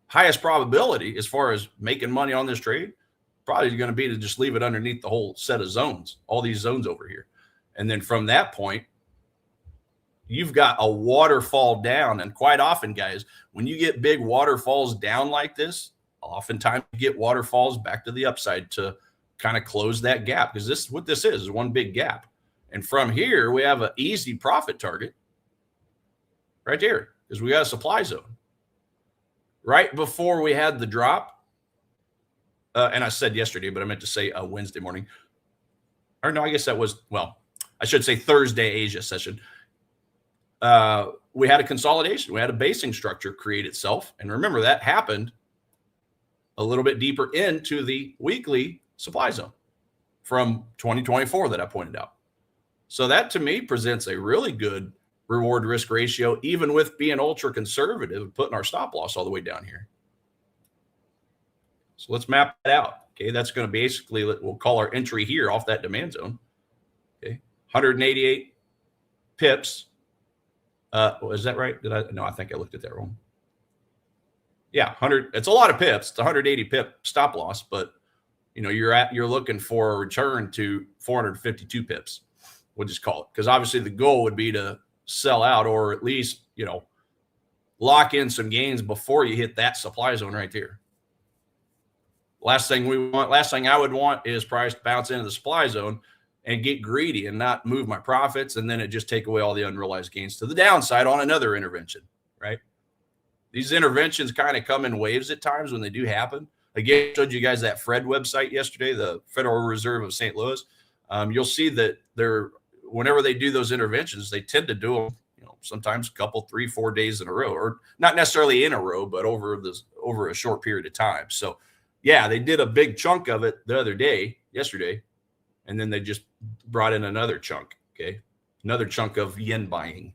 highest probability as far as making money on this trade, probably going to be to just leave it underneath the whole set of zones, all these zones over here. And then from that point, you've got a waterfall down. And quite often, guys, when you get big waterfalls down like this, oftentimes you get waterfalls back to the upside to kind of close that gap, because this is what this is one big gap. And from here, we have an easy profit target right here, because we got a supply zone. Right before we had the drop, and I said yesterday, but I meant to say Wednesday morning. Or no, I guess that was, I should say Thursday Asia session. We had a consolidation. We had a basing structure create itself. And remember, that happened a little bit deeper into the weekly supply zone from 2024 that I pointed out. So that to me presents a really good reward risk ratio, even with being ultra conservative and putting our stop loss all the way down here. So let's map that out. Okay, that's going to basically, we'll call our entry here off that demand zone. Okay, 188 pips. Is that right? No, I think I looked at that wrong. Yeah, 100. It's a lot of pips. It's 180 pip stop loss, but you're looking for a return to 452 pips. We'll just call it, because obviously the goal would be to sell out, or at least lock in some gains before you hit that supply zone right there. Last thing I would want is price to bounce into the supply zone and get greedy and not move my profits, and then it just take away all the unrealized gains to the downside on another intervention, right? These interventions kind of come in waves at times when they do happen. Again, I showed you guys that Fred website yesterday, the Federal Reserve of St. Louis. You'll see that whenever they do those interventions, they tend to do them, sometimes a couple, 3, 4 days in a row, or not necessarily in a row, but over a short period of time. So yeah, they did a big chunk of it the other day, yesterday, and then they just brought in another chunk. Okay. Another chunk of yen buying,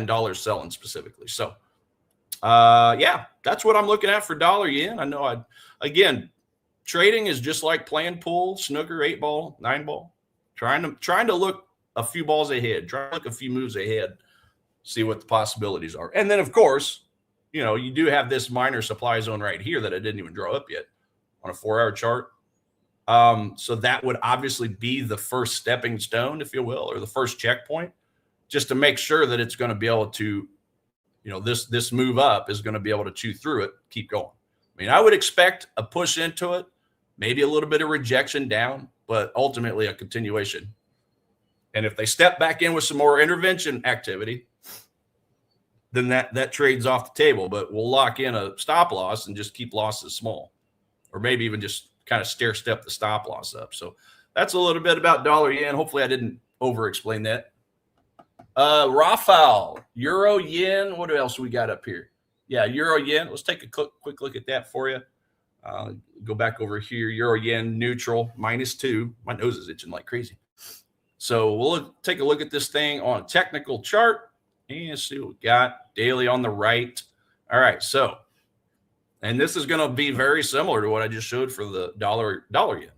dollar selling specifically. So yeah, that's what I'm looking at for dollar yen. I know again, trading is just like playing pool, snooker, 8-ball, 9-ball, trying to look a few balls ahead, trying to look a few moves ahead, see what the possibilities are. And then of course, you do have this minor supply zone right here that I didn't even draw up yet on a 4-hour chart. So that would obviously be the first stepping stone, if you will, or the first checkpoint, just to make sure that it's going to be able to, this move up is going to be able to chew through it, keep going. I mean, I would expect a push into it, maybe a little bit of rejection down, but ultimately a continuation. And if they step back in with some more intervention activity, then that trades off the table. But we'll lock in a stop loss and just keep losses small, or maybe even just kind of stair step the stop loss up. So that's a little bit about dollar yen. Hopefully I didn't over explain that. Rafael, euro yen. What else we got up here? Yeah, euro yen. Let's take a quick look at that for you. Go back over here. Euro yen neutral -2. My nose is itching like crazy. So we'll take a look at this thing on a technical chart and see what we got. Daily on the right. All right. So, and this is going to be very similar to what I just showed for the dollar yen.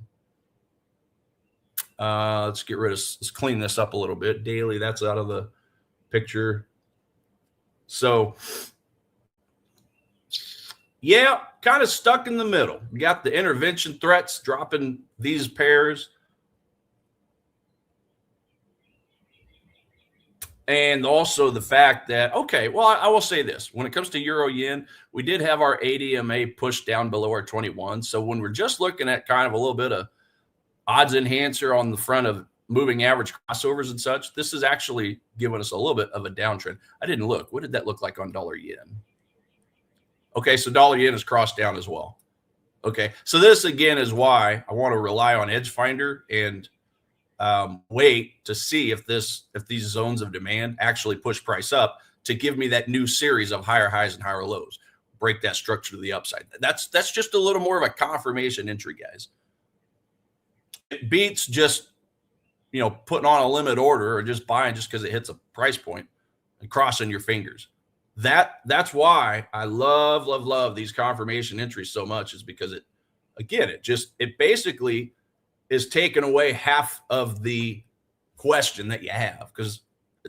Let's clean this up a little bit. Daily, that's out of the picture. So yeah, kind of stuck in the middle. We got the intervention threats dropping these pairs. And also the fact that, okay, well, I will say this. When it comes to euro yen, we did have our ADMA pushed down below our 21. So when we're just looking at kind of a little bit of odds enhancer on the front of moving average crossovers and such, this is actually giving us a little bit of a downtrend. I didn't look. What did that look like on dollar yen? Okay, so dollar yen is crossed down as well. Okay, so this again is why I want to rely on Edge Finder and wait to see if these zones of demand actually push price up to give me that new series of higher highs and higher lows, break that structure to the upside. That's just a little more of a confirmation entry, guys. It beats just putting on a limit order or just buying just because it hits a price point and crossing your fingers. That's why I love these confirmation entries so much, is because it basically is taking away half of the question that you have, because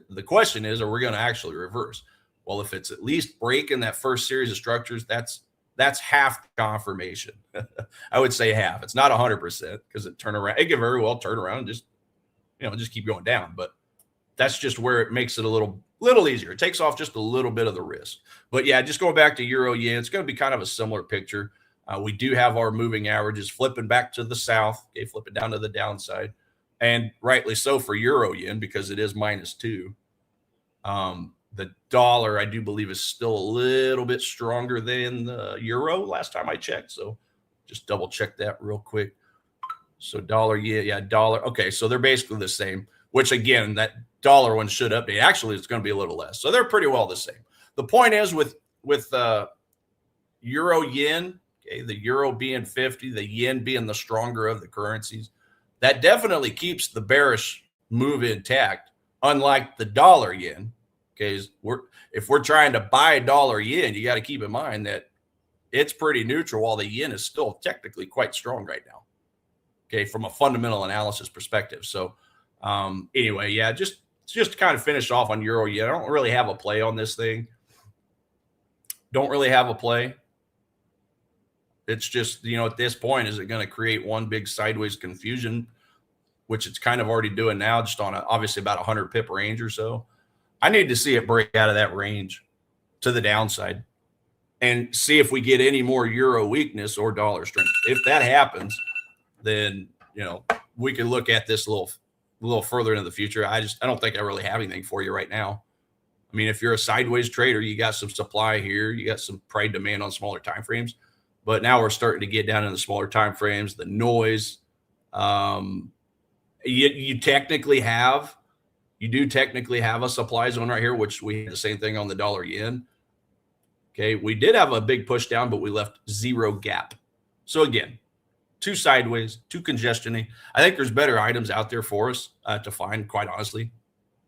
the question is, are we going to actually reverse? Well, if it's at least breaking that first series of structures, that's half the confirmation. I would say half. It's not 100% because it could very well turn around and just keep going down. But that's just where it makes it a little easier. It takes off just a little bit of the risk. But yeah, just going back to euro yen, it's going to be kind of a similar picture. We do have our moving averages flipping back to the south, okay, flipping down to the downside, and rightly so for euro yen because it is -2. The dollar, I do believe, is still a little bit stronger than the euro last time I checked. So just double check that real quick. So dollar, yeah, dollar. Okay, so they're basically the same, which again, that dollar one should update. Actually, it's going to be a little less. So they're pretty well the same. The point is with euro yen, okay, the euro being 50, the yen being the stronger of the currencies, that definitely keeps the bearish move intact, unlike the dollar yen. Okay, if we're trying to buy dollar yen, you got to keep in mind that it's pretty neutral while the yen is still technically quite strong right now. Okay, from a fundamental analysis perspective. So anyway, yeah, just to kind of finish off on euro yen, I don't really have a play on this thing. Don't really have a play. It's just, at this point, is it going to create one big sideways confusion, which it's kind of already doing now, just on obviously about 100 pip range or so. I need to see it break out of that range to the downside and see if we get any more euro weakness or dollar strength. If that happens, then, you know, we can look at this a little further into the future. I don't think I really have anything for you right now. I mean, if you're a sideways trader, you got some supply here, you got some price demand on smaller time frames, but now we're starting to get down in the smaller time frames, the noise. You do technically have a supply zone right here, which we had the same thing on the dollar yen. Okay, we did have a big push down, but we left zero gap. So again, too sideways, too congestion-y. I think there's better items out there for us to find, quite honestly,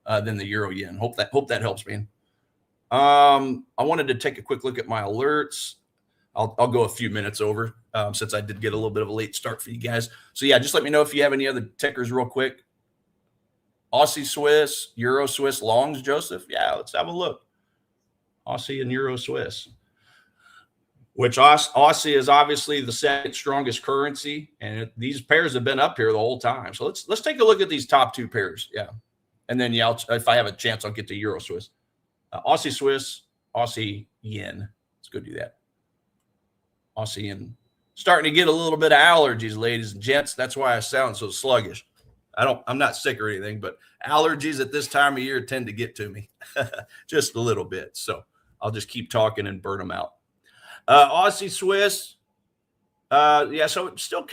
than the euro yen. Hope that helps, man. I wanted to take a quick look at my alerts. I'll go a few minutes over since I did get a little bit of a late start for you guys. So yeah, just let me know if you have any other tickers real quick. Aussie Swiss, Euro Swiss longs, Joseph. Yeah, let's have a look. Aussie and Euro Swiss, which Aussie is obviously the second strongest currency, and these pairs have been up here the whole time. So let's take a look at these top two pairs. Yeah, and then yeah, if I have a chance, I'll get to Euro Swiss, Aussie Swiss, Aussie yen. Let's go do that. Aussie yen. Starting to get a little bit of allergies, ladies and gents. That's why I sound so sluggish. I'm not sick or anything, but allergies at this time of year tend to get to me just a little bit. So I'll just keep talking and burn them out. Aussie Swiss. Yeah, so it's still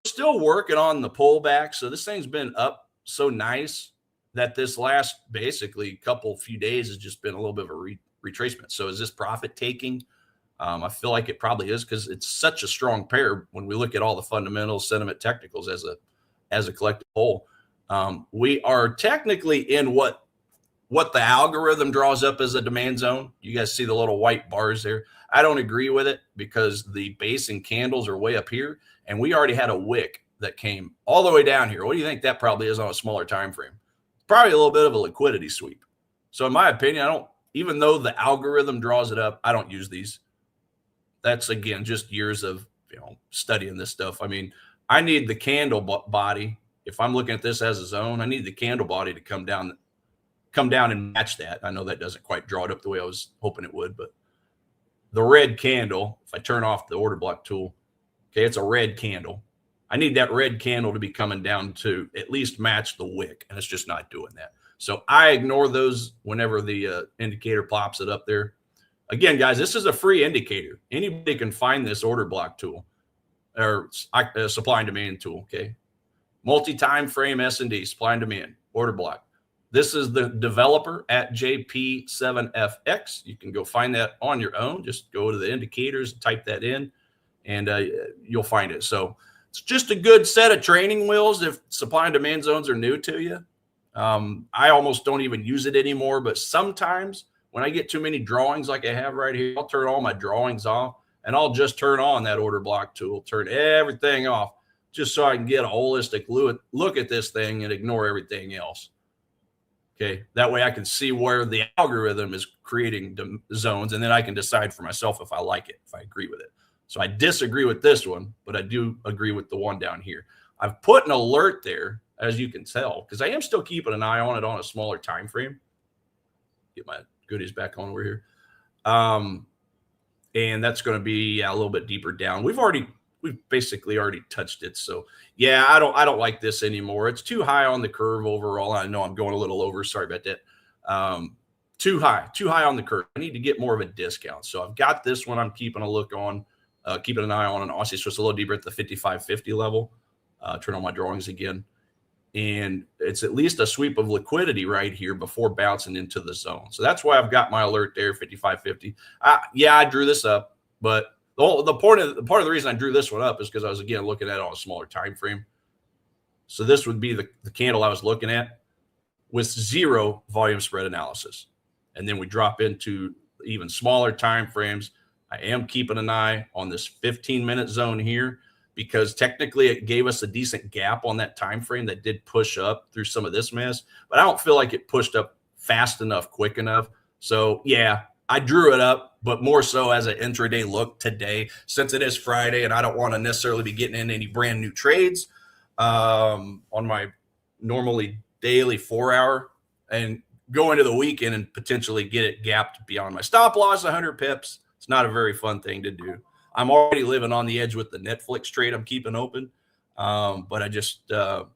still working on the pullback. So this thing's been up so nice that this last basically few days has just been a little bit of a retracement. So is this profit taking? I feel like it probably is because it's such a strong pair when we look at all the fundamentals, sentiment, technicals as a collective whole. We are technically in what the algorithm draws up as a demand zone. You guys see the little white bars there. I don't agree with it because the base and candles are way up here, and we already had a wick that came all the way down here. What do you think that probably is on a smaller time frame? Probably a little bit of a liquidity sweep. So in my opinion, even though the algorithm draws it up, I don't use these. That's, again, just years of studying this stuff. I mean, I need the candle body. If I'm looking at this as a zone, I need the candle body to come down and match that. I know that doesn't quite draw it up the way I was hoping it would, but the red candle, if I turn off the order block tool, okay, it's a red candle. I need that red candle to be coming down to at least match the wick, and it's just not doing that. So I ignore those whenever the indicator pops it up there. Again, guys, this is a free indicator. Anybody can find this order block tool or supply and demand tool, okay? Multi-time frame S&D, supply and demand, order block. This is the developer at JP7FX. You can go find that on your own. Just go to the indicators, type that in, and you'll find it. So it's just a good set of training wheels if supply and demand zones are new to you. I almost don't even use it anymore, but sometimes when I get too many drawings like I have right here, I'll turn all my drawings off, and I'll just turn on that order block tool, turn everything off, just so I can get a holistic look at this thing and ignore everything else. Okay, that way I can see where the algorithm is creating zones, and then I can decide for myself if I like it, if I agree with it. So I disagree with this one, but I do agree with the one down here. I've put an alert there, as you can tell, because I am still keeping an eye on it on a smaller time frame. Get my goodies back on over here. And that's going to be a little bit deeper down. We've basically already touched it. So yeah, I don't like this anymore. It's too high on the curve overall. I know I'm going a little over. Sorry about that. Too high on the curve. I need to get more of a discount. So I've got this one I'm keeping a look on, keeping an eye on an Aussie Swiss a little deeper at the 55.50 level. Turn on my drawings again. And it's at least a sweep of liquidity right here before bouncing into the zone. So that's why I've got my alert there, 55.50. Yeah, I drew this up, but the part of the reason I drew this one up is because I was, again, looking at it on a smaller time frame. So this would be the candle I was looking at with zero volume spread analysis. And then we drop into even smaller time frames. I am keeping an eye on this 15-minute zone here, because technically it gave us a decent gap on that time frame that did push up through some of this mess, but I don't feel like it pushed up fast enough, quick enough. So yeah, I drew it up, but more so as an intraday look today, since it is Friday and I don't want to necessarily be getting in any brand new trades on my normally daily 4 hour. And go into the weekend and potentially get it gapped beyond my stop loss 100 pips. It's not a very fun thing to do. I'm already living on the edge with the Netflix trade I'm keeping open. But I just, I'm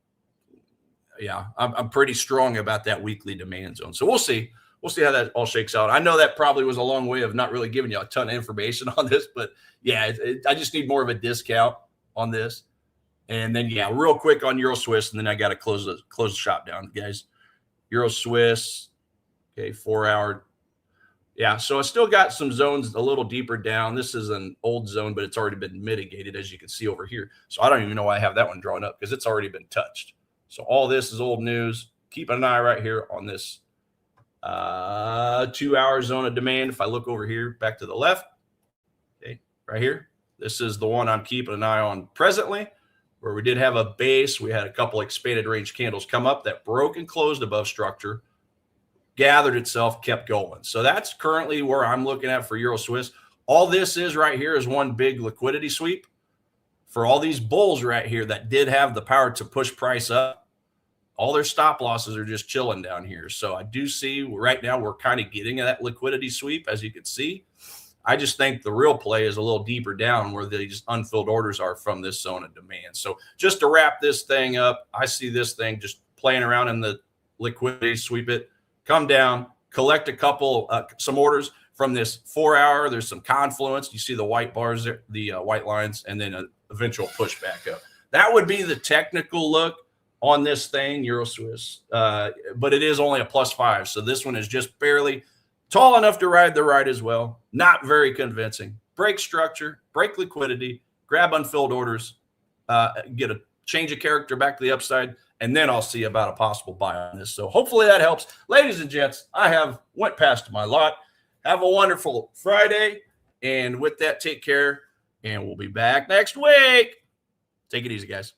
pretty strong about that weekly demand zone. So we'll see. We'll see how that all shakes out. I know that probably was a long way of not really giving you a ton of information on this, but yeah, I just need more of a discount on this. And then, yeah, real quick on Euro Swiss, and then I got to close the shop down, guys. Euro Swiss, okay, 4 hour. Yeah, so I still got some zones a little deeper down. This is an old zone, but it's already been mitigated, as you can see over here. So I don't even know why I have that one drawn up because it's already been touched. So all this is old news. Keep an eye right here on this 2 hour zone of demand. If I look over here, back to the left, okay, right here, this is the one I'm keeping an eye on presently, where we did have a base. We had a couple expanded range candles come up that broke and closed above structure, gathered itself, kept going. So that's currently where I'm looking at for Euro Swiss. All this is right here is one big liquidity sweep for all these bulls right here that did have the power to push price up. All their stop losses are just chilling down here. So I do see right now we're kind of getting that liquidity sweep, as you can see. I just think the real play is a little deeper down where these unfilled orders are from this zone of demand. So just to wrap this thing up, I see this thing just playing around in the liquidity sweep it, come down, collect a couple, some orders from this 4 hour. There's some confluence. You see the white bars there, the white lines, and then an eventual push back up. That would be the technical look on this thing, Euro Swiss. But it is only a +5. So this one is just barely tall enough to ride the ride as well. Not very convincing. Break structure, break liquidity, grab unfilled orders, get a change of character back to the upside, and then I'll see about a possible buy on this. So hopefully that helps. Ladies and gents, I have went past my lot. Have a wonderful Friday. And with that, take care, and we'll be back next week. Take it easy, guys.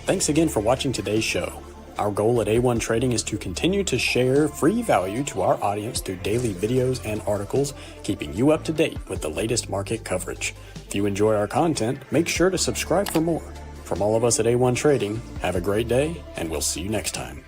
Thanks again for watching today's show. Our goal at A1 Trading is to continue to share free value to our audience through daily videos and articles, keeping you up to date with the latest market coverage. If you enjoy our content, make sure to subscribe for more. From all of us at A1 Trading, have a great day, and we'll see you next time.